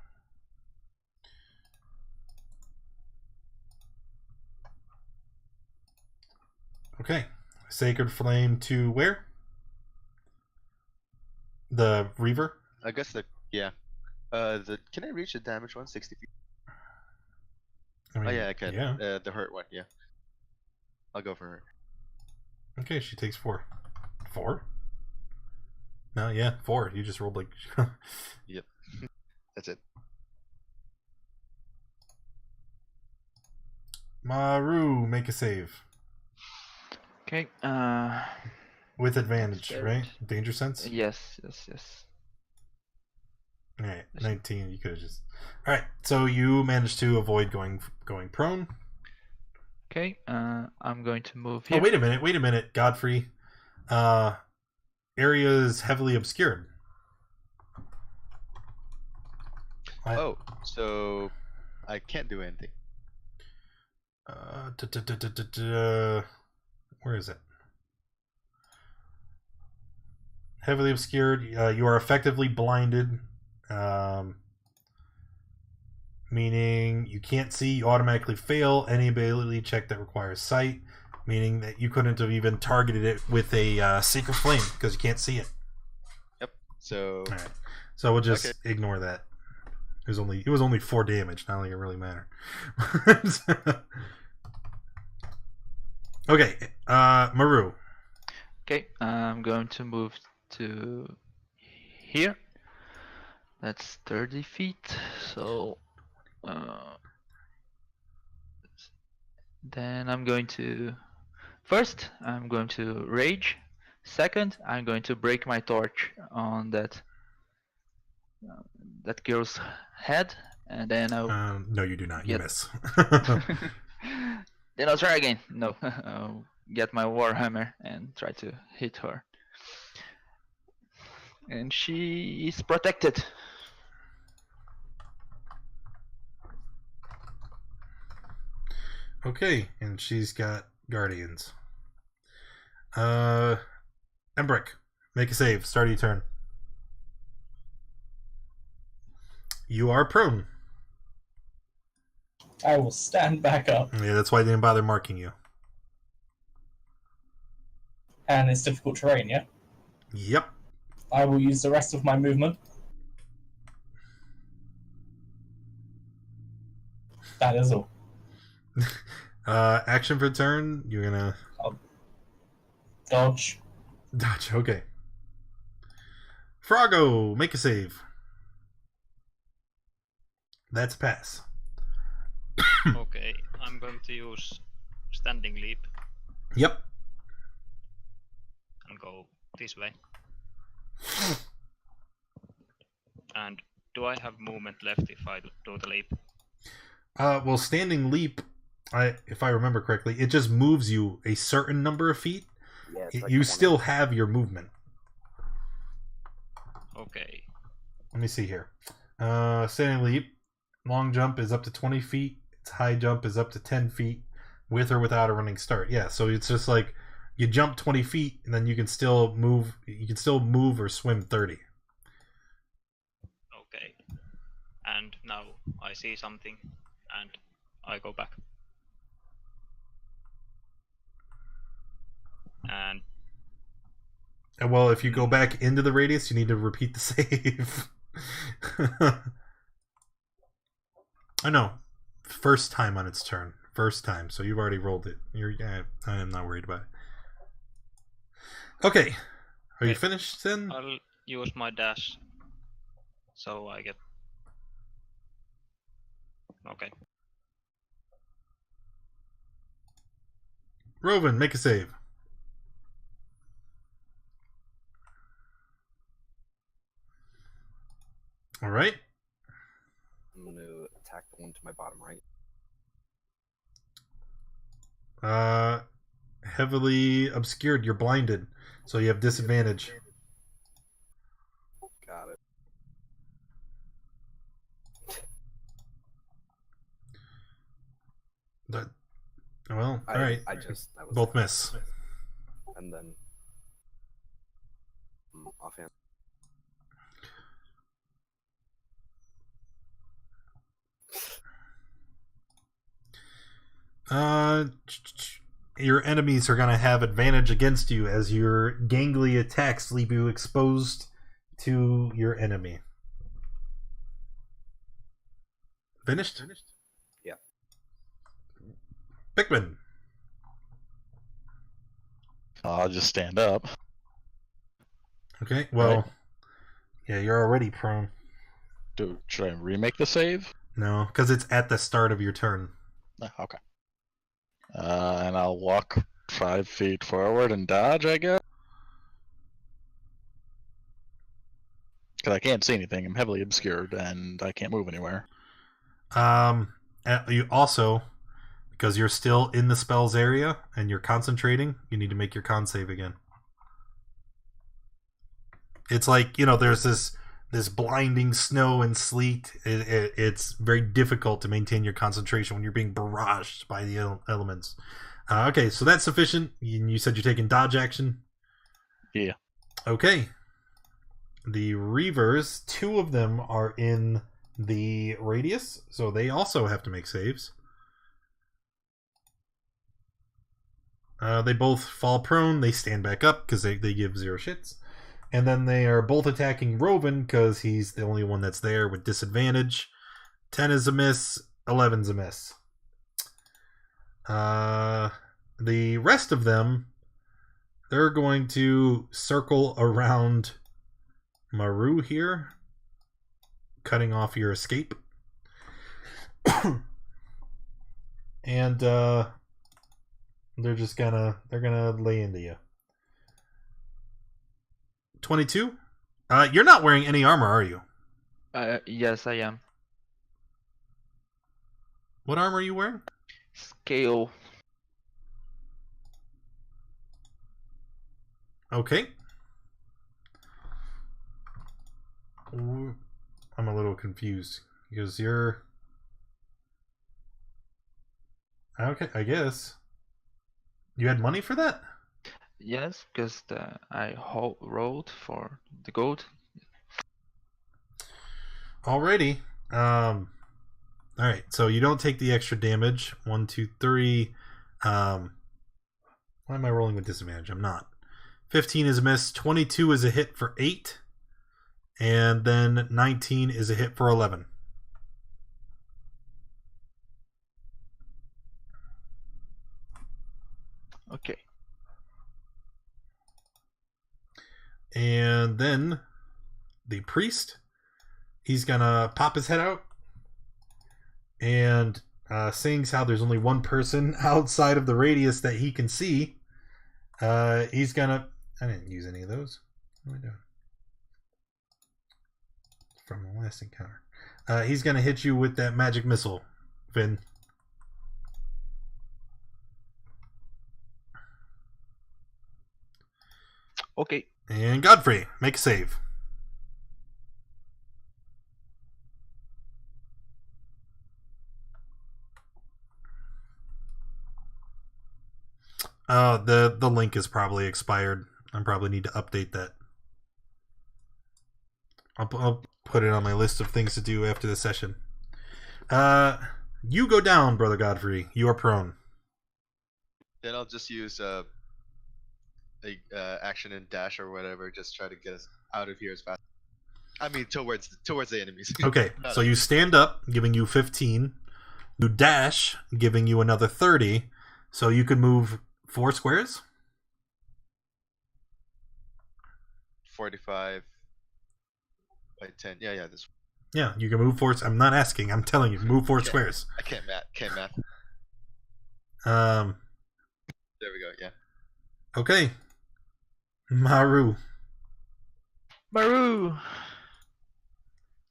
Okay. Sacred Flame to where? The Reaver? I guess can I reach the damage one? 60 feet? I mean, Oh yeah, I can. Yeah. The hurt one, yeah. I'll go for her. Okay, she takes 4. 4? No, yeah, 4. You just rolled like... Yep. That's it. Maru, make a save. Okay. With advantage, Scared. right? Danger sense? Yes. Alright, 19. You could have just... Alright, so you managed to avoid going prone. Okay. I'm going to move here. Oh, wait a minute, Godfrey. Area is heavily obscured. Oh, so I can't do anything. Where is it? Heavily obscured. You are effectively blinded. Meaning you can't see. You automatically fail any ability check that requires sight. Meaning that you couldn't have even targeted it with a Sacred Flame because you can't see it. Yep. So. All right. So we'll just ignore that. It was only 4 damage. Not like it really mattered. Okay, Maru. Okay, I'm going to move to here. That's 30 feet. So then I'm going to rage. Second, I'm going to break my torch on that girl's head, and then I'll No, you do not. You miss. Then I'll try again. No, I'll get my warhammer and try to hit her. And she is protected. Okay, and she's got guardians. Embrick, make a save. Start of your turn. You are prone. I will stand back up. Yeah, that's why I didn't bother marking you. And it's difficult terrain, yeah? Yep. I will use the rest of my movement. That is all. Action for turn, you're gonna... Dodge. Dodge, okay. Froggo, make a save. That's a pass. Okay, I'm going to use standing leap Yep. and go this way. And do I have movement left if I do the leap? Well, standing leap, if I remember correctly, it just moves you a certain number of feet. Yeah, it's like You 20. still have your movement. Okay. Let me see here. Standing leap, long jump is up to 20 feet. Its high jump is up to 10 feet, with or without a running start. Yeah, so it's just like you jump 20 feet, and then you can still move. You can still move or swim 30. Okay. And now I see something, and I go back. And Well, if you go back into the radius, you need to repeat the save. I know. First time on its turn. First time. So you've already rolled it. I'm not worried about it. Okay. Are you finished then? I'll use my dash. So I get... Okay. Rovan, make a save. All right. I'm going to attack the one to my bottom right. Heavily obscured. You're blinded, so you have disadvantage. Got it. All right. I was both miss. And then offhand. Your enemies are going to have advantage against you as your gangly attacks leave you exposed to your enemy. Finished? Yeah. Pikmin. I'll just stand up. Okay, well, Right. Yeah, you're already prone. Should I remake the save? No, because it's at the start of your turn. Okay. And I'll walk 5 feet forward and dodge, I guess. Because I can't see anything. I'm heavily obscured, and I can't move anywhere. You also, because you're still in the spell's area and you're concentrating, you need to make your con save again. It's like, there's this blinding snow and sleet. It's very difficult to maintain your concentration when you're being barraged by the elements. Okay, so that's sufficient. You said you're taking dodge action? Yeah. Okay. The Reavers, 2 of them are in the radius, so they also have to make saves. They both fall prone. They stand back up because they give 0 shits. And then they are both attacking Rovan because he's the only one that's there with disadvantage. 10 is a miss. 11's a miss. The rest of them, they're going to circle around Maru here, cutting off your escape. And they're gonna lay into you. 22? You're not wearing any armor, are you? Yes, I am. What armor are you wearing? Scale. Okay. I'm a little confused because you're... Okay, I guess. You had money for that? Yes, because I rolled for the gold. Alrighty. Alright, so you don't take the extra damage. 1, 2, 3. Why am I rolling with disadvantage? I'm not. 15 is a miss. 22 is a hit for 8. And then 19 is a hit for 11. Okay. And then the priest, he's gonna pop his head out and seeing how there's only one person outside of the radius that he can see, he's gonna... I didn't use any of those. What am I doing? From the last encounter. He's gonna hit you with that magic missile, Finn. Okay. And Godfrey, make a save. The link is probably expired. I probably need to update that. I'll put it on my list of things to do after the session. You go down, Brother Godfrey. You are prone. Then I'll just use action and dash or whatever. Just try to get us out of here as fast. I mean, towards the enemies. Okay, so you stand up, giving you 15. You dash, giving you another 30. So you could move 4 squares. 45 by 10. Yeah, this. Yeah, you can move 4. I'm not asking. I'm telling you, move 4 squares. I can't math. There we go. Yeah. Okay. Maru.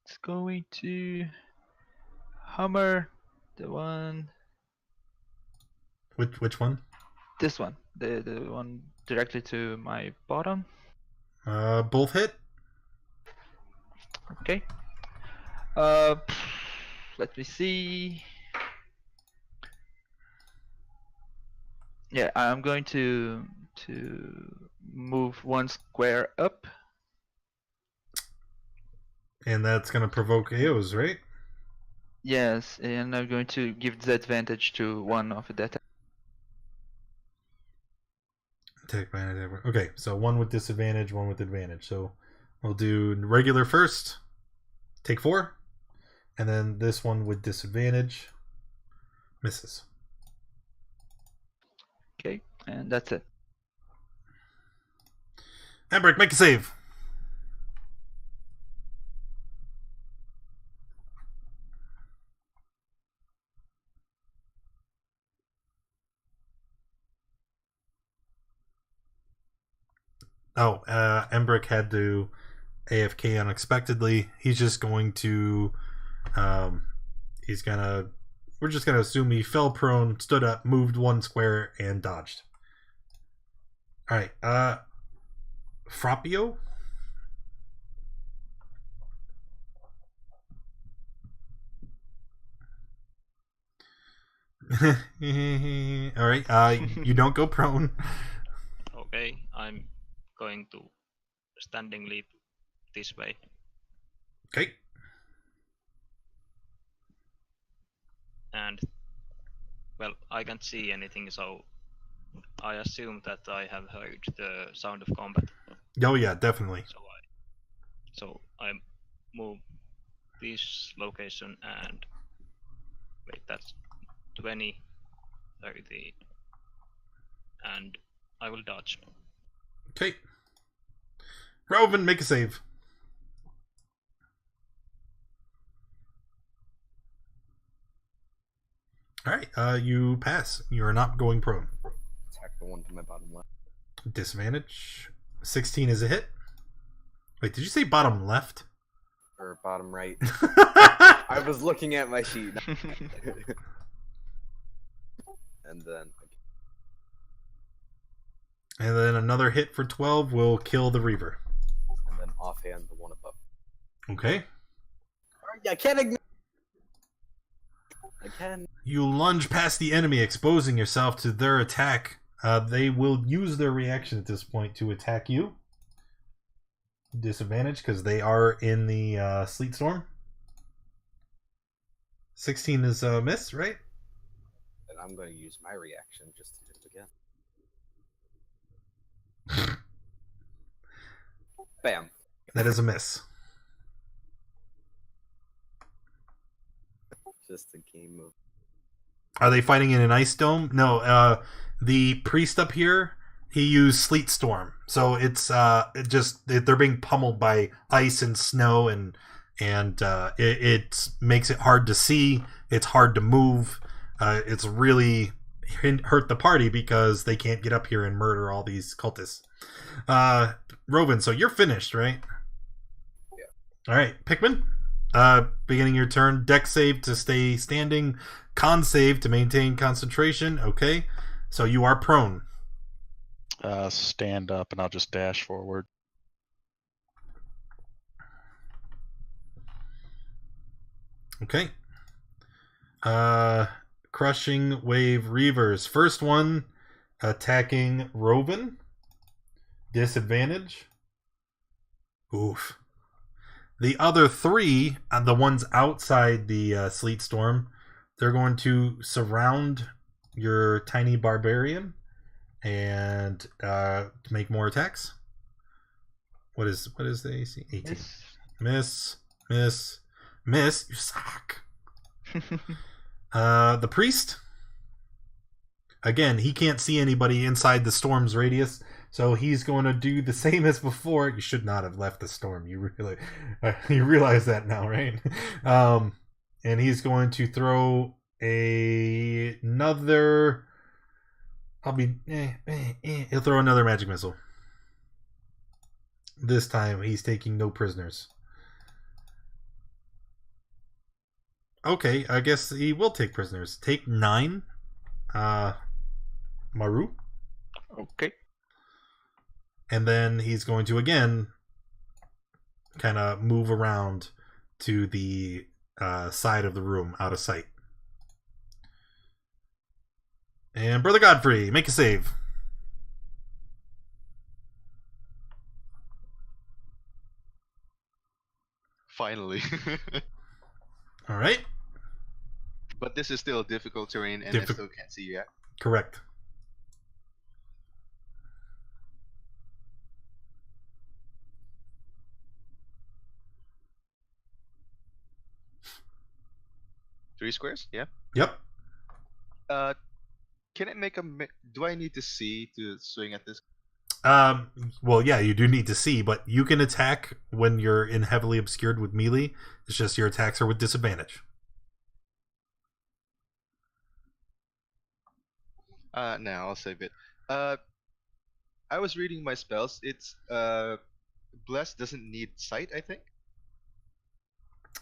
It's going to hammer the one. Which one? This one, the one directly to my bottom. Both hit. Okay. Let me see. Yeah, I'm going to move 1 square up. And that's going to provoke AOs, right? Yes, and I'm going to give disadvantage to one of the attack. Attack by an attack. Okay, so 1 with disadvantage, 1 with advantage. So we'll do regular first. Take 4. And then this one with disadvantage. Misses. Okay, and that's it. Embrick, make a save. Oh, Embrick had to AFK unexpectedly. He's just going to, we're just gonna assume he fell prone, stood up, moved 1 square, and dodged. All right, Frappio. All right, you don't go prone. Okay, I'm going to standing leap this way. Okay. And well, I can't see anything, so I assume that I have heard the sound of combat. Oh yeah, definitely. So I move this location and wait, that's 20, 30, and I will dodge. Okay. Rovan, make a save. Alright, you pass. You are not going prone. Attack the one to my bottom left. Disadvantage. 16 is a hit. Wait, did you say bottom left? Or bottom right. I was looking at my sheet. And then another hit for 12 will kill the Reaver. And then offhand the one above. Okay. I can't ignore. I can. You lunge past the enemy, exposing yourself to their attack. They will use their reaction at this point to attack you. Disadvantage because they are in the Sleet Storm. 16 is a miss, right? And I'm going to use my reaction just to hit it again. Bam. That is a miss. Just a game of. Are they fighting in an ice dome? No. The priest up here, he used Sleet Storm, so it's they're being pummeled by ice and snow, and it makes it hard to see. It's hard to move. It's really hurt the party because they can't get up here and murder all these cultists. Rovan, so you're finished, right? Yeah. All right, Pikmin. Beginning your turn. Dex save to stay standing. Con save to maintain concentration. Okay, so you are prone. Stand up, and I'll just dash forward. Okay. Crushing Wave Reavers. First one attacking Rovan. Disadvantage. Oof. The other 3, the ones outside the Sleet Storm, they're going to surround your tiny barbarian and make more attacks. What is the AC? 18. Miss. You suck. The priest. Again, he can't see anybody inside the storm's radius, so he's going to do the same as before. You should not have left the storm. You realize that now, right? And he's going to throw another. He'll throw another magic missile. This time, he's taking no prisoners. Okay, I guess he will take prisoners. Take 9. Maru. Okay. And then he's going to again kind of move around to the side of the room out of sight. And Brother Godfrey, make a save. Finally. All right. But this is still difficult terrain, and I still can't see you yet. Correct. Three squares? Yeah. Yep. Can it make a? Do I need to see to swing at this? Well, yeah, you do need to see, but you can attack when you're in heavily obscured with melee. It's just your attacks are with disadvantage. Now I'll save it. I was reading my spells. It's Bless doesn't need sight, I think.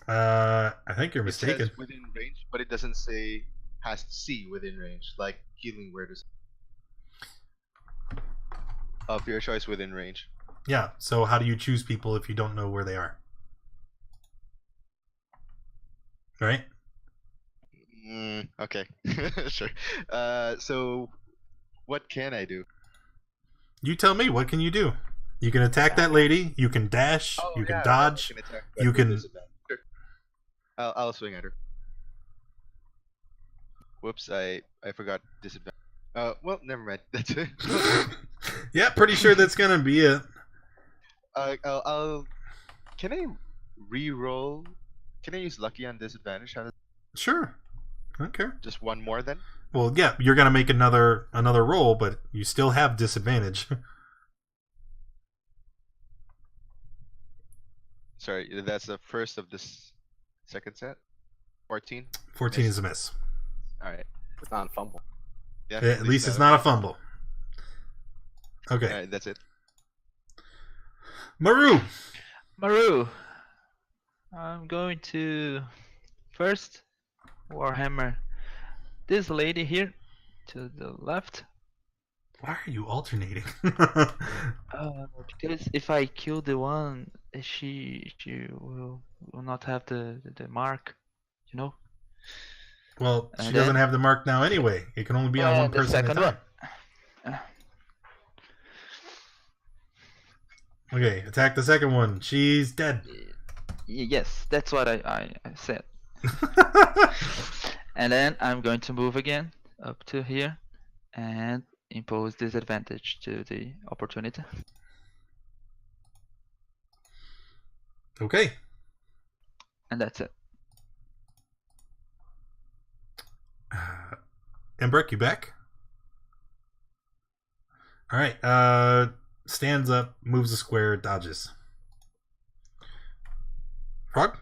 I think you're mistaken. It says within range, but it doesn't say has to see within range, like healing word is. Of your choice within range. Yeah, so how do you choose people if you don't know where they are? Right? Okay. Sure. So what can I do? You tell me, what can you do? You can attack that lady, you can dash, you can dodge, you can... Sure. I'll swing at her. Whoops, I forgot disadvantage. Well, never mind. That's it. Yeah, pretty sure that's gonna be it. I'll. Can I re-roll? Can I use lucky on disadvantage? Sure. I don't care. Just one more then? Well, yeah, you're gonna make another roll, but you still have disadvantage. Sorry, that's the first of this second set. 14. 14 is a miss. All right. It's not a fumble. Yeah. At least it's not a fumble. Okay. All right, that's it. Maru. I'm going to first Warhammer this lady here to the left. Why are you alternating? Because if I kill the one, she will not have the mark, you know. Well, she doesn't have the mark now anyway. It can only be on one person at a time. Okay, attack the second one. She's dead. Yes, that's what I said. And then I'm going to move again up to here and impose disadvantage to the opportunity. Okay. And that's it. Embrek, you back? Alright, stands up, moves a square, dodges. Frog?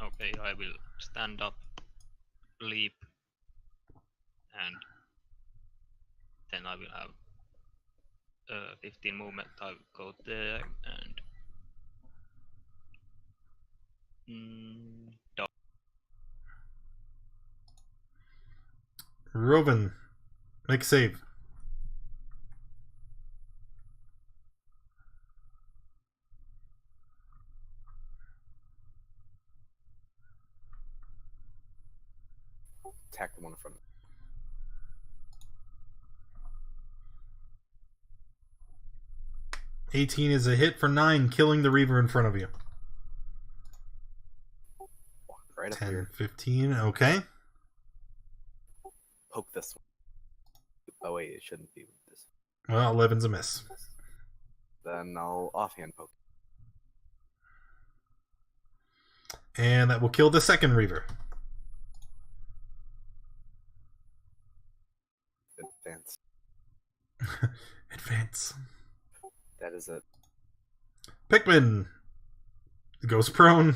Okay, I will stand up, leap, and then I will have 15 movement. I will go there and dodge. Roven, make a save. Attack the one from. 18 is a hit for 9, killing the Reaver in front of you. Right up 10, here. 15. Okay. Poke this one. Oh wait, it shouldn't be with this. Well, 11's a miss. Then I'll offhand poke. And that will kill the second Reaver. Advance. Advance. That is it. Pikmin goes prone.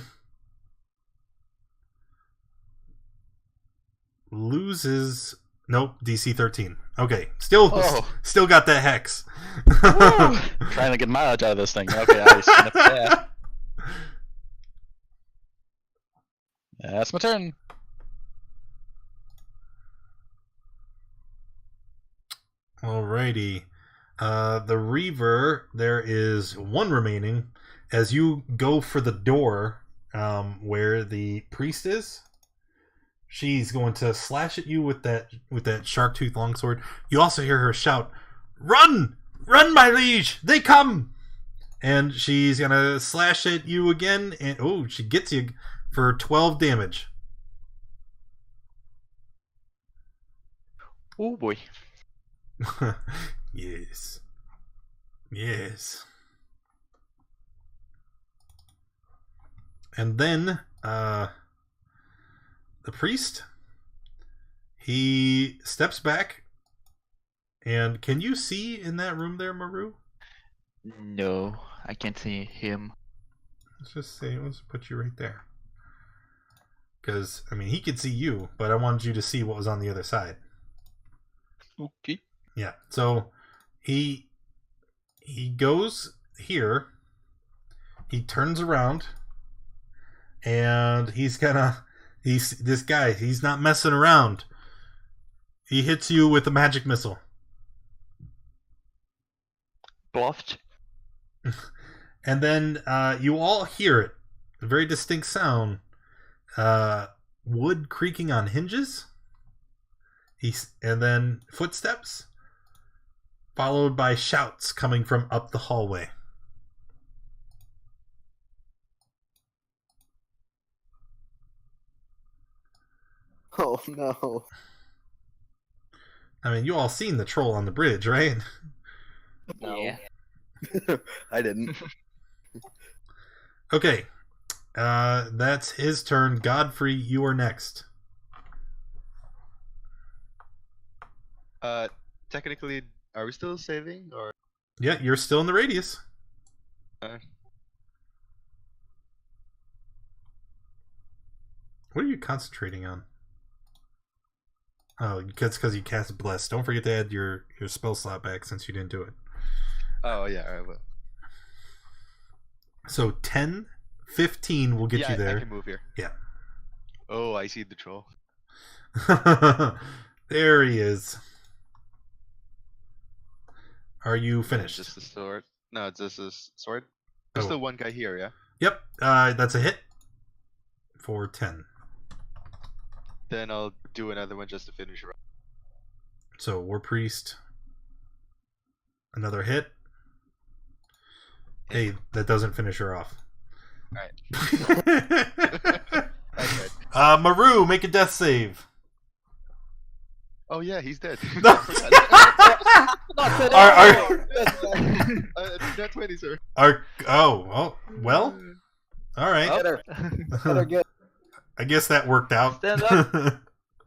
Loses. Nope, DC 13. Okay, still got that hex. Trying to get mileage out of this thing. Okay, I snipped that. That's my turn. Alrighty. The Reaver, there is one remaining. As you go for the door where the priest is, she's going to slash at you with that shark tooth longsword. You also hear her shout, "Run! Run, my liege! They come!" And she's going to slash at you again, and she gets you for 12 damage. Oh boy. Yes. Yes. And then the priest, he steps back. And can you see in that room there, Maru? No, I can't see him. Let's put you right there. Because, I mean, he could see you, but I wanted you to see what was on the other side. Okay. Yeah, so he goes here, he turns around, and he's this guy, he's not messing around. He hits you with a magic missile. Bluffed. And then you all hear it, a very distinct sound. Wood creaking on hinges. And then footsteps, followed by shouts coming from up the hallway. Oh no. I mean, you all seen the troll on the bridge, right? No. Yeah. I didn't. Okay. That's his turn. Godfrey, you are next. Technically, are we still saving or? Yeah, you're still in the radius. What are you concentrating on? Oh, because you cast Bless. Don't forget to add your spell slot back since you didn't do it. Oh yeah, I will. So 10, 15 will get you there. I can move here. Yeah. Oh, I see the troll. There he is. Are you finished? Just the sword. No, it's just a sword. There's still one guy here, yeah? Yep. That's a hit for 10. Then I'll do another one just to finish it. So War Priest. Another hit. Hey, that doesn't finish her off. Alright. Okay. Maru, make a death save. Oh yeah, he's dead. Not Net 20, sir. Well. All right. Better get. I guess that worked out. Stand up.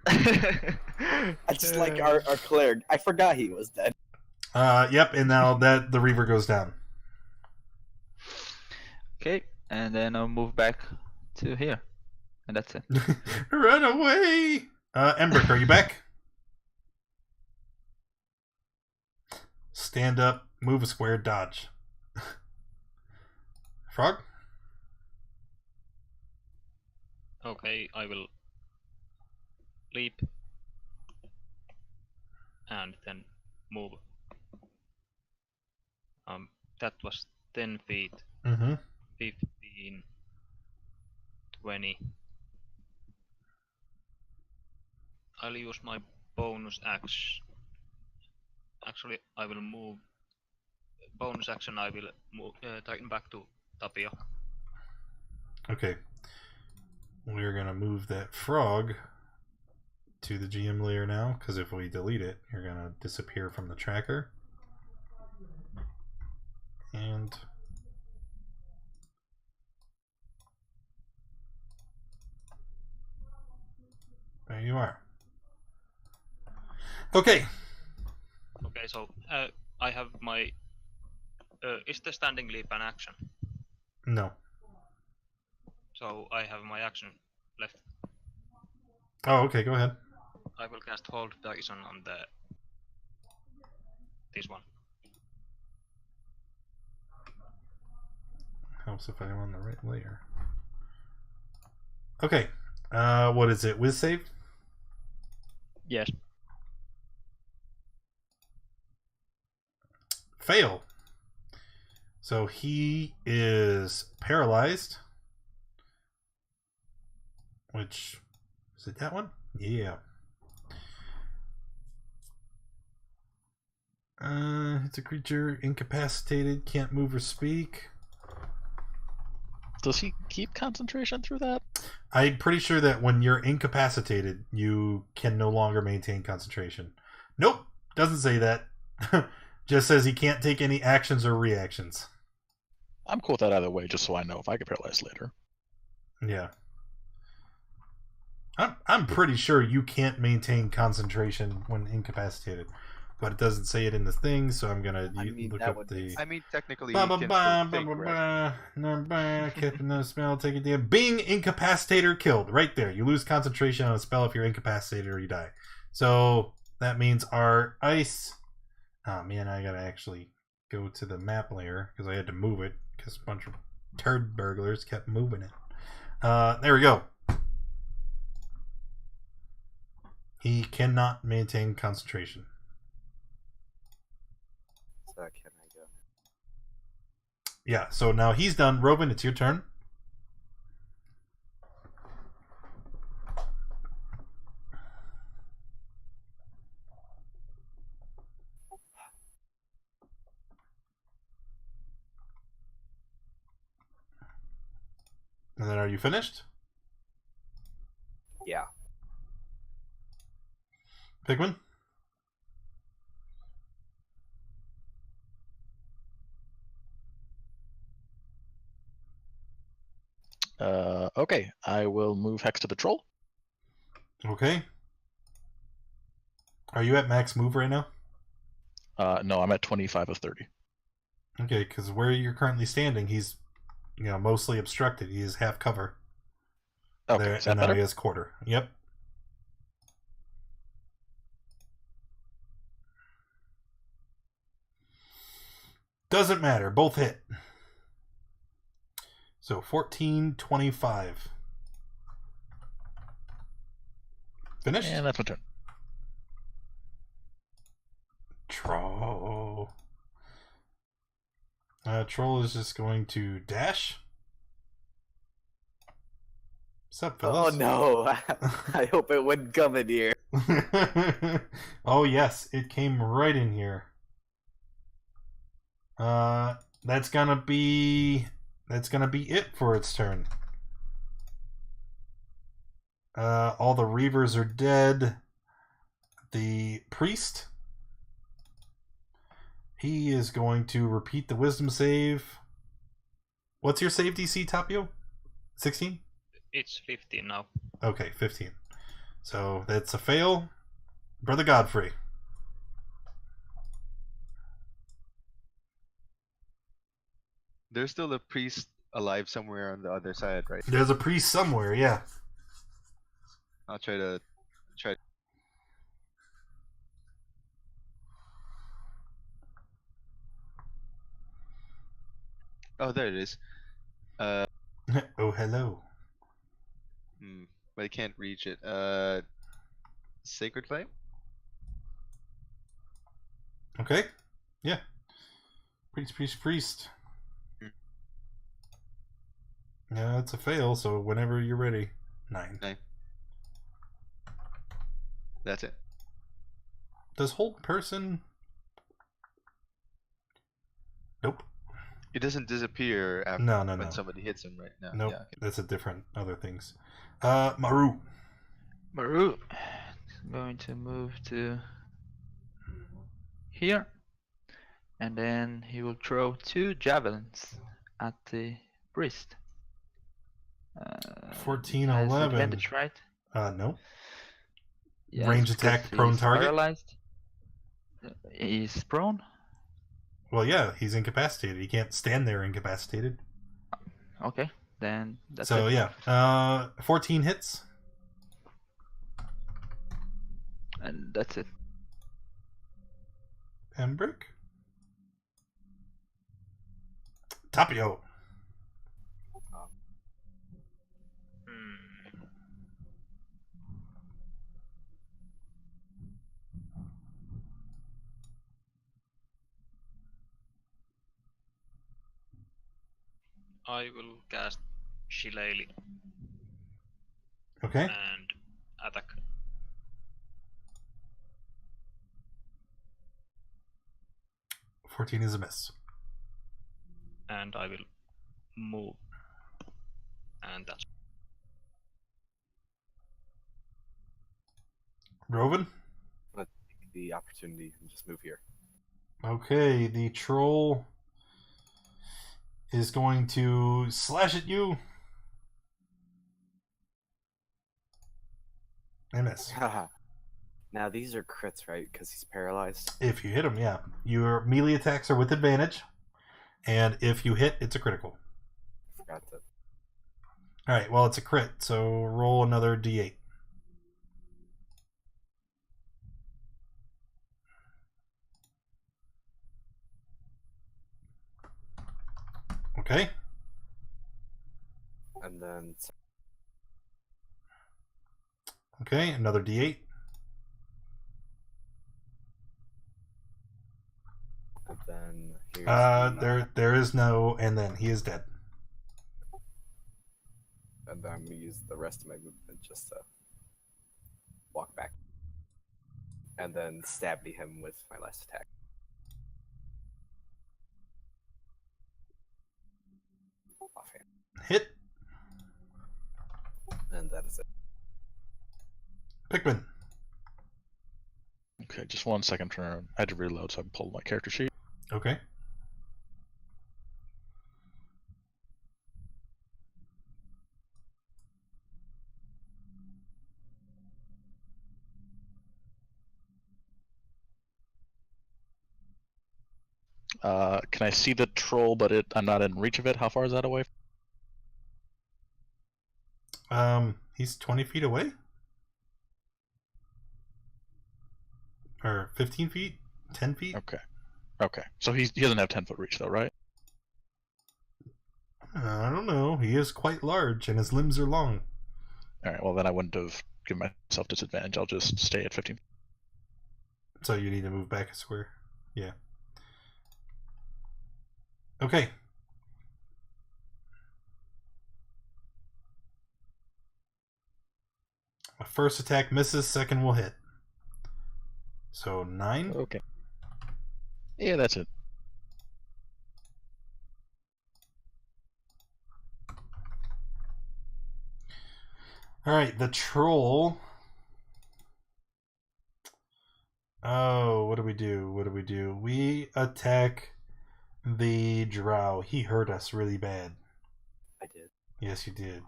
I just like our cleric. I forgot he was dead. Yep, and now that the Reaver goes down. Okay, and then I'll move back to here. And that's it. Run away! Embrick, are you back? Stand up, move a square, dodge. Frog? Okay, I will leap and then move. That was 10 feet, Mm-hmm. 15, 20. I'll use my bonus action. Actually, I will move. Bonus action, I will move. Turn back to Tapio. Okay. we're going to move that frog to the GM layer now, because if we delete it, you're going to disappear from the tracker. And there you are. Okay. Okay, so I have my. Is the standing leap an action? No. So I have my action left. Oh, okay, go ahead. I will cast Hold Poison on this one. Helps if I'm on the right layer. Okay. What is it? Whiz save? Yes. Fail. So he is paralyzed. Which, is it that one? Yeah. It's a creature incapacitated, can't move or speak. Does he keep concentration through that? I'm pretty sure that when you're incapacitated, you can no longer maintain concentration. Nope, doesn't say that. Just says he can't take any actions or reactions. I'm cool with that either way, just so I know if I get paralyzed later. Yeah. I'm pretty sure you can't maintain concentration when incapacitated, but it doesn't say it in the thing, so I'm gonna look up the. I mean, technically, you can still think, Casting no spell, take a damn. Being incapacitated or killed, right there. You lose concentration on a spell if you're incapacitated or you die. So that means our ice. Oh man, I gotta actually go to the map layer because I had to move it because a bunch of turd burglars kept moving it. There we go. He cannot maintain concentration. So can I go? Yeah, so now he's done. Robin, it's your turn. And then are you finished? Yeah. Pigman? Okay, I will move Hex to the troll. Okay. Are you at max move right now? No, I'm at 25 of 30. Okay, because where you're currently standing, he's mostly obstructed. He is half cover. Okay, there, is that and now better? he has quarter. Yep. Doesn't matter. Both hit. So 14, 25. Finished? And that's my turn. Troll. Troll is just going to dash. What's up, fellas? Oh no! I hope it wouldn't come in here. Oh yes, it came right in here. That's gonna be it for its turn. All the Reavers are dead. The priest, he is going to repeat the wisdom save. What's your save DC, Tapio? 16? It's 15 now. Okay, 15. So that's a fail. Brother Godfrey. There's still a priest alive somewhere on the other side, right? There's a priest somewhere, yeah. I'll try. Oh, there it is. Oh, hello. But I can't reach it. Sacred Flame? Okay. Yeah. Priest. Yeah, it's a fail, so whenever you're ready. 9. That's it. Does hold person... Nope. It doesn't disappear after No. when somebody hits him right now. Nope. Yeah. That's a different other things. Maru. Maru going to move to here, and then he will throw 2 javelins at the priest. 14, has 11. advantage, right? No. Yes, Range because attack, prone he's target? Paralyzed. He's prone. Well, yeah, he's incapacitated. He can't stand there incapacitated. Okay, then that's So it. yeah, 14 hits. And that's it. Pembroke. Tapio. I will cast Shillelagh Okay. and attack. $14 is a miss. And I will move. And that's Rovan. Let's take the opportunity and just move here. Okay, the troll is going to slash at you. And miss. Now these are crits, right? Because he's paralyzed. If you hit him, yeah. Your melee attacks are with advantage. And if you hit, it's a critical. Forgot that. Alright, well, it's a crit, so roll another d8. Okay. And then Okay, another d8. and then here's There is no, and then he is dead. and then I'm gonna use the rest of my movement just to walk back. And then stab him with my last attack. Offhand. Hit. And that is it. Pikmin. Okay, just 1 second. I had to reload so I can pull my character sheet. Okay. Can I see the troll, but I'm not in reach of it? How far is that away? He's 20 feet away? Or 15 feet? 10 feet? Okay. Okay. So he doesn't have 10-foot reach, though, right? I don't know. He is quite large, and his limbs are long. Alright, well then I wouldn't have given myself disadvantage. I'll just stay at 15. So you need to move back a square. Yeah. Okay. My first attack misses, second will hit. So 9. Okay. Yeah, that's it. Alright, the troll. Oh, what do we do? What do we do? We attack the drow. He hurt us really bad. I did. Yes, you did.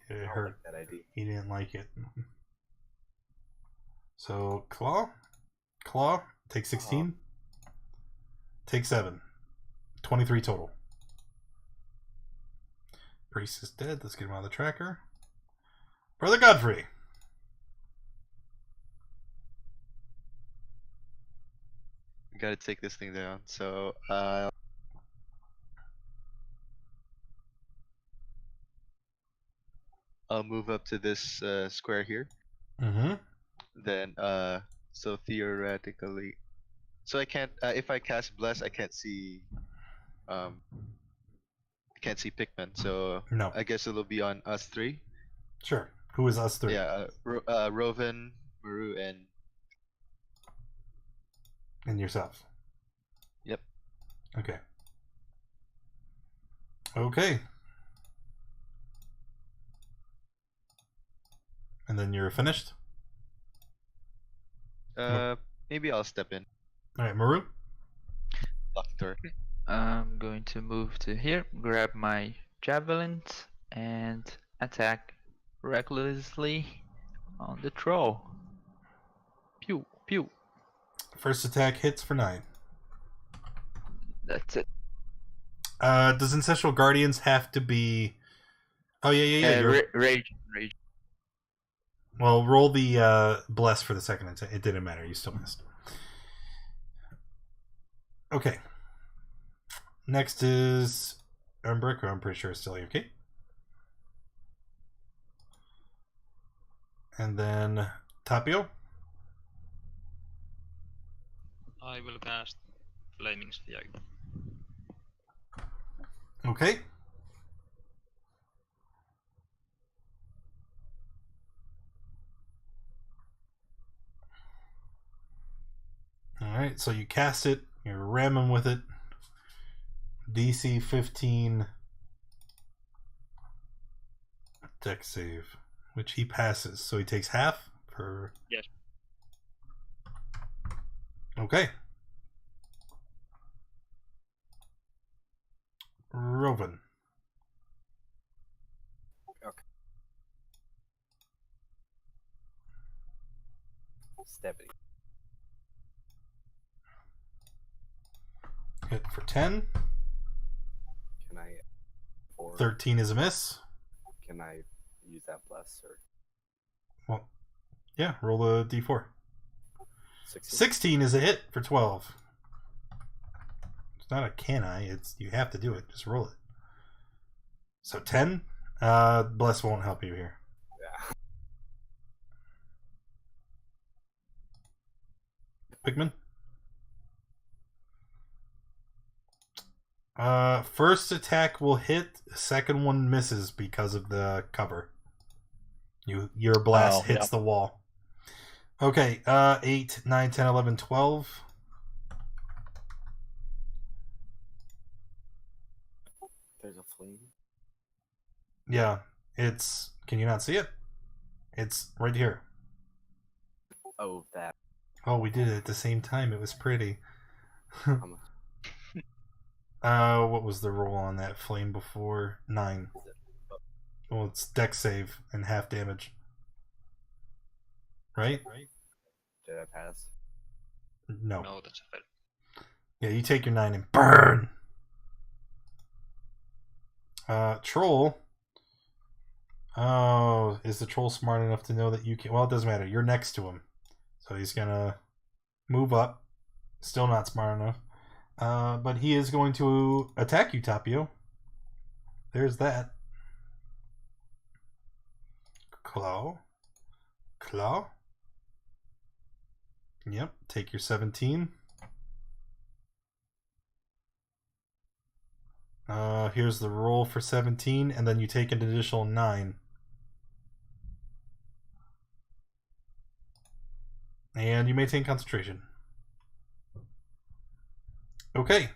It I don't hurt. like that idea. He didn't like it. So, Claw? Claw, take 16. Take 7. 23 total. Priest is dead. Let's get him out of the tracker. Brother Godfrey. Gotta take this thing down. So I'll move up to this square here. Mm-hmm. Then so theoretically, so I can't if I cast bless, I can't see Pikmin. So No. I guess it'll be on us three. Sure. Who is us three? Yeah, Rovan, Maru, And yourself. Yep. Okay. Okay. And then you're finished? Maybe I'll step in. Alright, Maru? Lock the door. I'm going to move to here, grab my javelins, and attack recklessly on the troll. Pew, pew. First attack hits for 9. That's it. Does Ancestral Guardians have to be... Oh, yeah. Rage. Well, roll the Bless for the second attack. It didn't matter. You still missed. Okay. Next is Umbrick, who I'm pretty sure is still okay. And then Tapio. I will cast Flaming Sphere. Okay. Alright, so you cast it, you're ramming with it. DC 15 deck save, which he passes. So he takes half for... Yes. Okay. Rovan. Okay. Stephanie. Hit for 10. Can I? 13 is a miss. Can I use that bless or? Well, yeah, roll a d4. 16. 16 is a hit for 12. It's not a can I, it's you have to do it. Just roll it. So 10. Bless won't help you here. Yeah. Pigman. First attack will hit. Second one misses because of the cover. Your blast hits the wall. Okay, 8, 9, 10, 11, 12. There's a flame. Yeah, it's... Can you not see it? It's right here. Oh, that. Oh, we did it at the same time. It was pretty. Um, What was the roll on that flame before? 9. Well, it's deck save and half damage. Right? Did I pass? No. No, that's a fail. Yeah, you take your 9 and burn! Troll. Oh, is the troll smart enough to know that you can... Well, it doesn't matter. You're next to him. So he's gonna move up. Still not smart enough. But he is going to attack you, Tapio. There's that. Claw. Yep, take your 17. Here's the roll for 17, and then you take an additional 9. And you maintain concentration. Okay.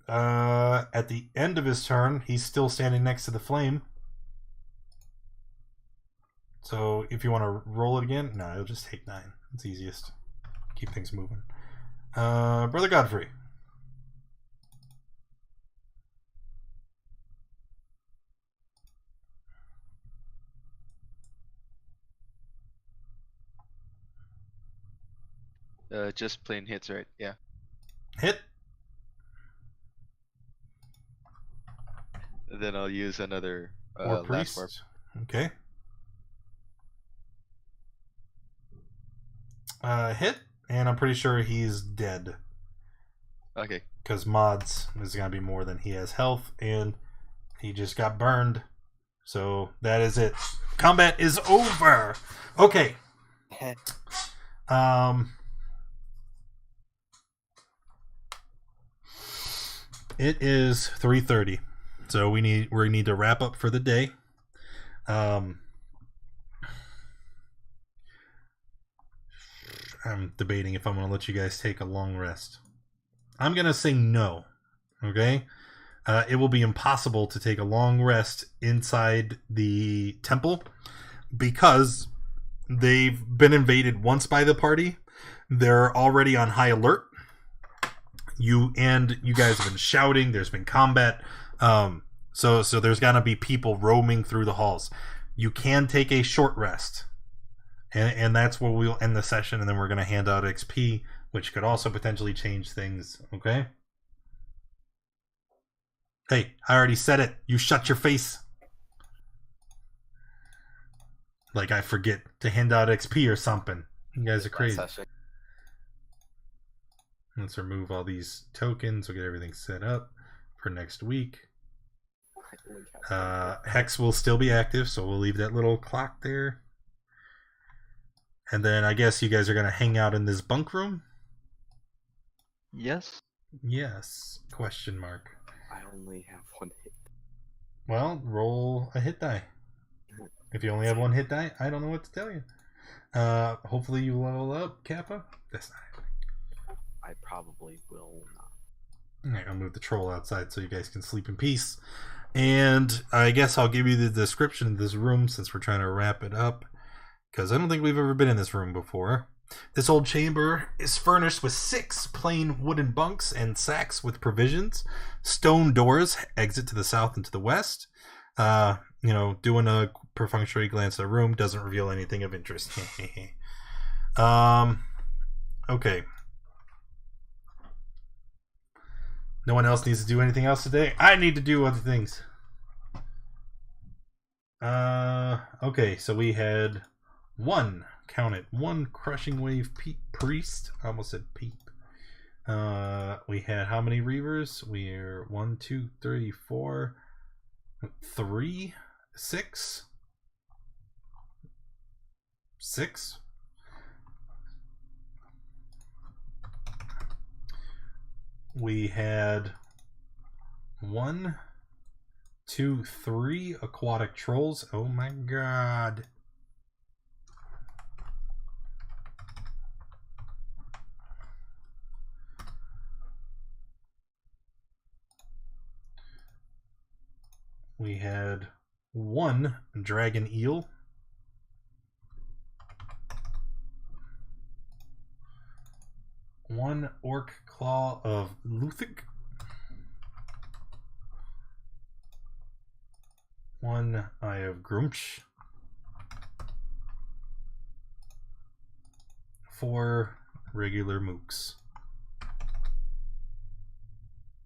At the end of his turn, he's still standing next to the flame. So if you want to roll it again, no, he'll just take 9. It's easiest. Keep things moving. Brother Godfrey. Just plain hits, right? Yeah. Hit. Then I'll use another Or last priest. warp. Okay. Hit, and I'm pretty sure he's dead. Okay. Because mods is going to be more than he has health, and he just got burned. So that is it. Combat is over. Okay. It is 3:30, so we need to wrap up for the day. I'm debating if I'm going to let you guys take a long rest. I'm going to say no. Okay? it will be impossible to take a long rest inside the temple because they've been invaded once by the party. They're already on high alert. You guys have been shouting. There's been combat. So there's gonna be people roaming through the halls. You can take a short rest, and that's where we'll end the session. And then we're gonna hand out XP, which could also potentially change things. Okay. Hey, I already said it. You shut your face. Like I forget to hand out XP or something. You guys are crazy. Let's remove all these tokens. We'll get everything set up for next week. Hex will still be active, so we'll leave that little clock there. And then I guess you guys are going to hang out in this bunk room? Yes. Yes. Question mark. I only have 1 hit. Well, roll a hit die. If you only have 1 hit die, I don't know what to tell you. Hopefully you level up, Kappa. That's not happening. I probably will not. Alright, I'll move the troll outside so you guys can sleep in peace. And I guess I'll give you the description of this room since we're trying to wrap it up, because I don't think we've ever been in this room before. This old chamber is furnished with 6 plain wooden bunks and sacks with provisions. Stone doors exit to the south and to the west. Doing a perfunctory glance at the room doesn't reveal anything of interest. Okay. No one else needs to do anything else today. I need to do other things. Okay, so we had 1, count it, 1 crushing wave priest. I almost said peep. We had how many reavers? We're 1, 2, 3, 4, 3, 6. 6. We had 1, 2, 3 aquatic trolls. Oh my god. We had 1 dragon eel. 1 orc claw of Luthic. 1 eye of Grumsh. 4 regular mooks.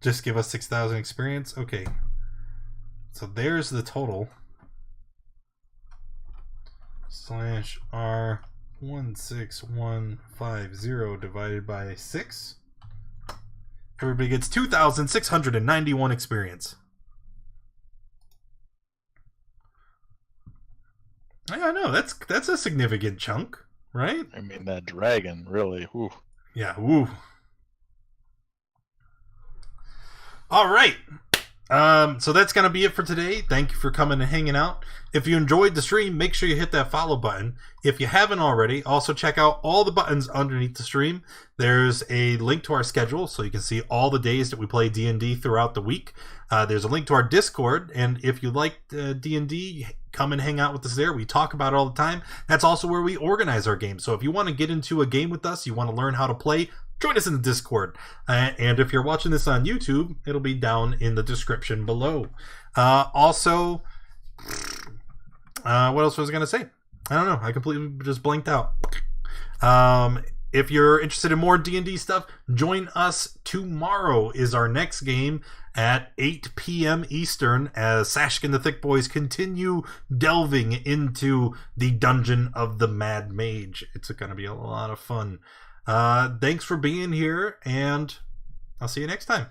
Just give us 6,000 experience. Okay. So there's the total. /R 16150 divided by 6. Everybody gets 2,691 experience. I know that's a significant chunk, right? I mean, that dragon really. Whew. Yeah. Woo. All right. So that's going to be it for today. Thank you for coming and hanging out. If you enjoyed the stream, make sure you hit that follow button. If you haven't already, also check out all the buttons underneath the stream. There's a link to our schedule so you can see all the days that we play D&D throughout the week. There's a link to our Discord, and if you like D&D, come and hang out with us there. We talk about it all the time. That's also where we organize our games. So if you want to get into a game with us, you want to learn how to play, join us in the Discord. And if you're watching this on YouTube, it'll be down in the description below. Also, what else was I going to say? I don't know. I completely just blanked out. If you're interested in more D&D stuff, join us tomorrow is our next game at 8 p.m. Eastern as Sashkin the Thick Boys continue delving into the Dungeon of the Mad Mage. It's going to be a lot of fun. Thanks for being here, and I'll see you next time.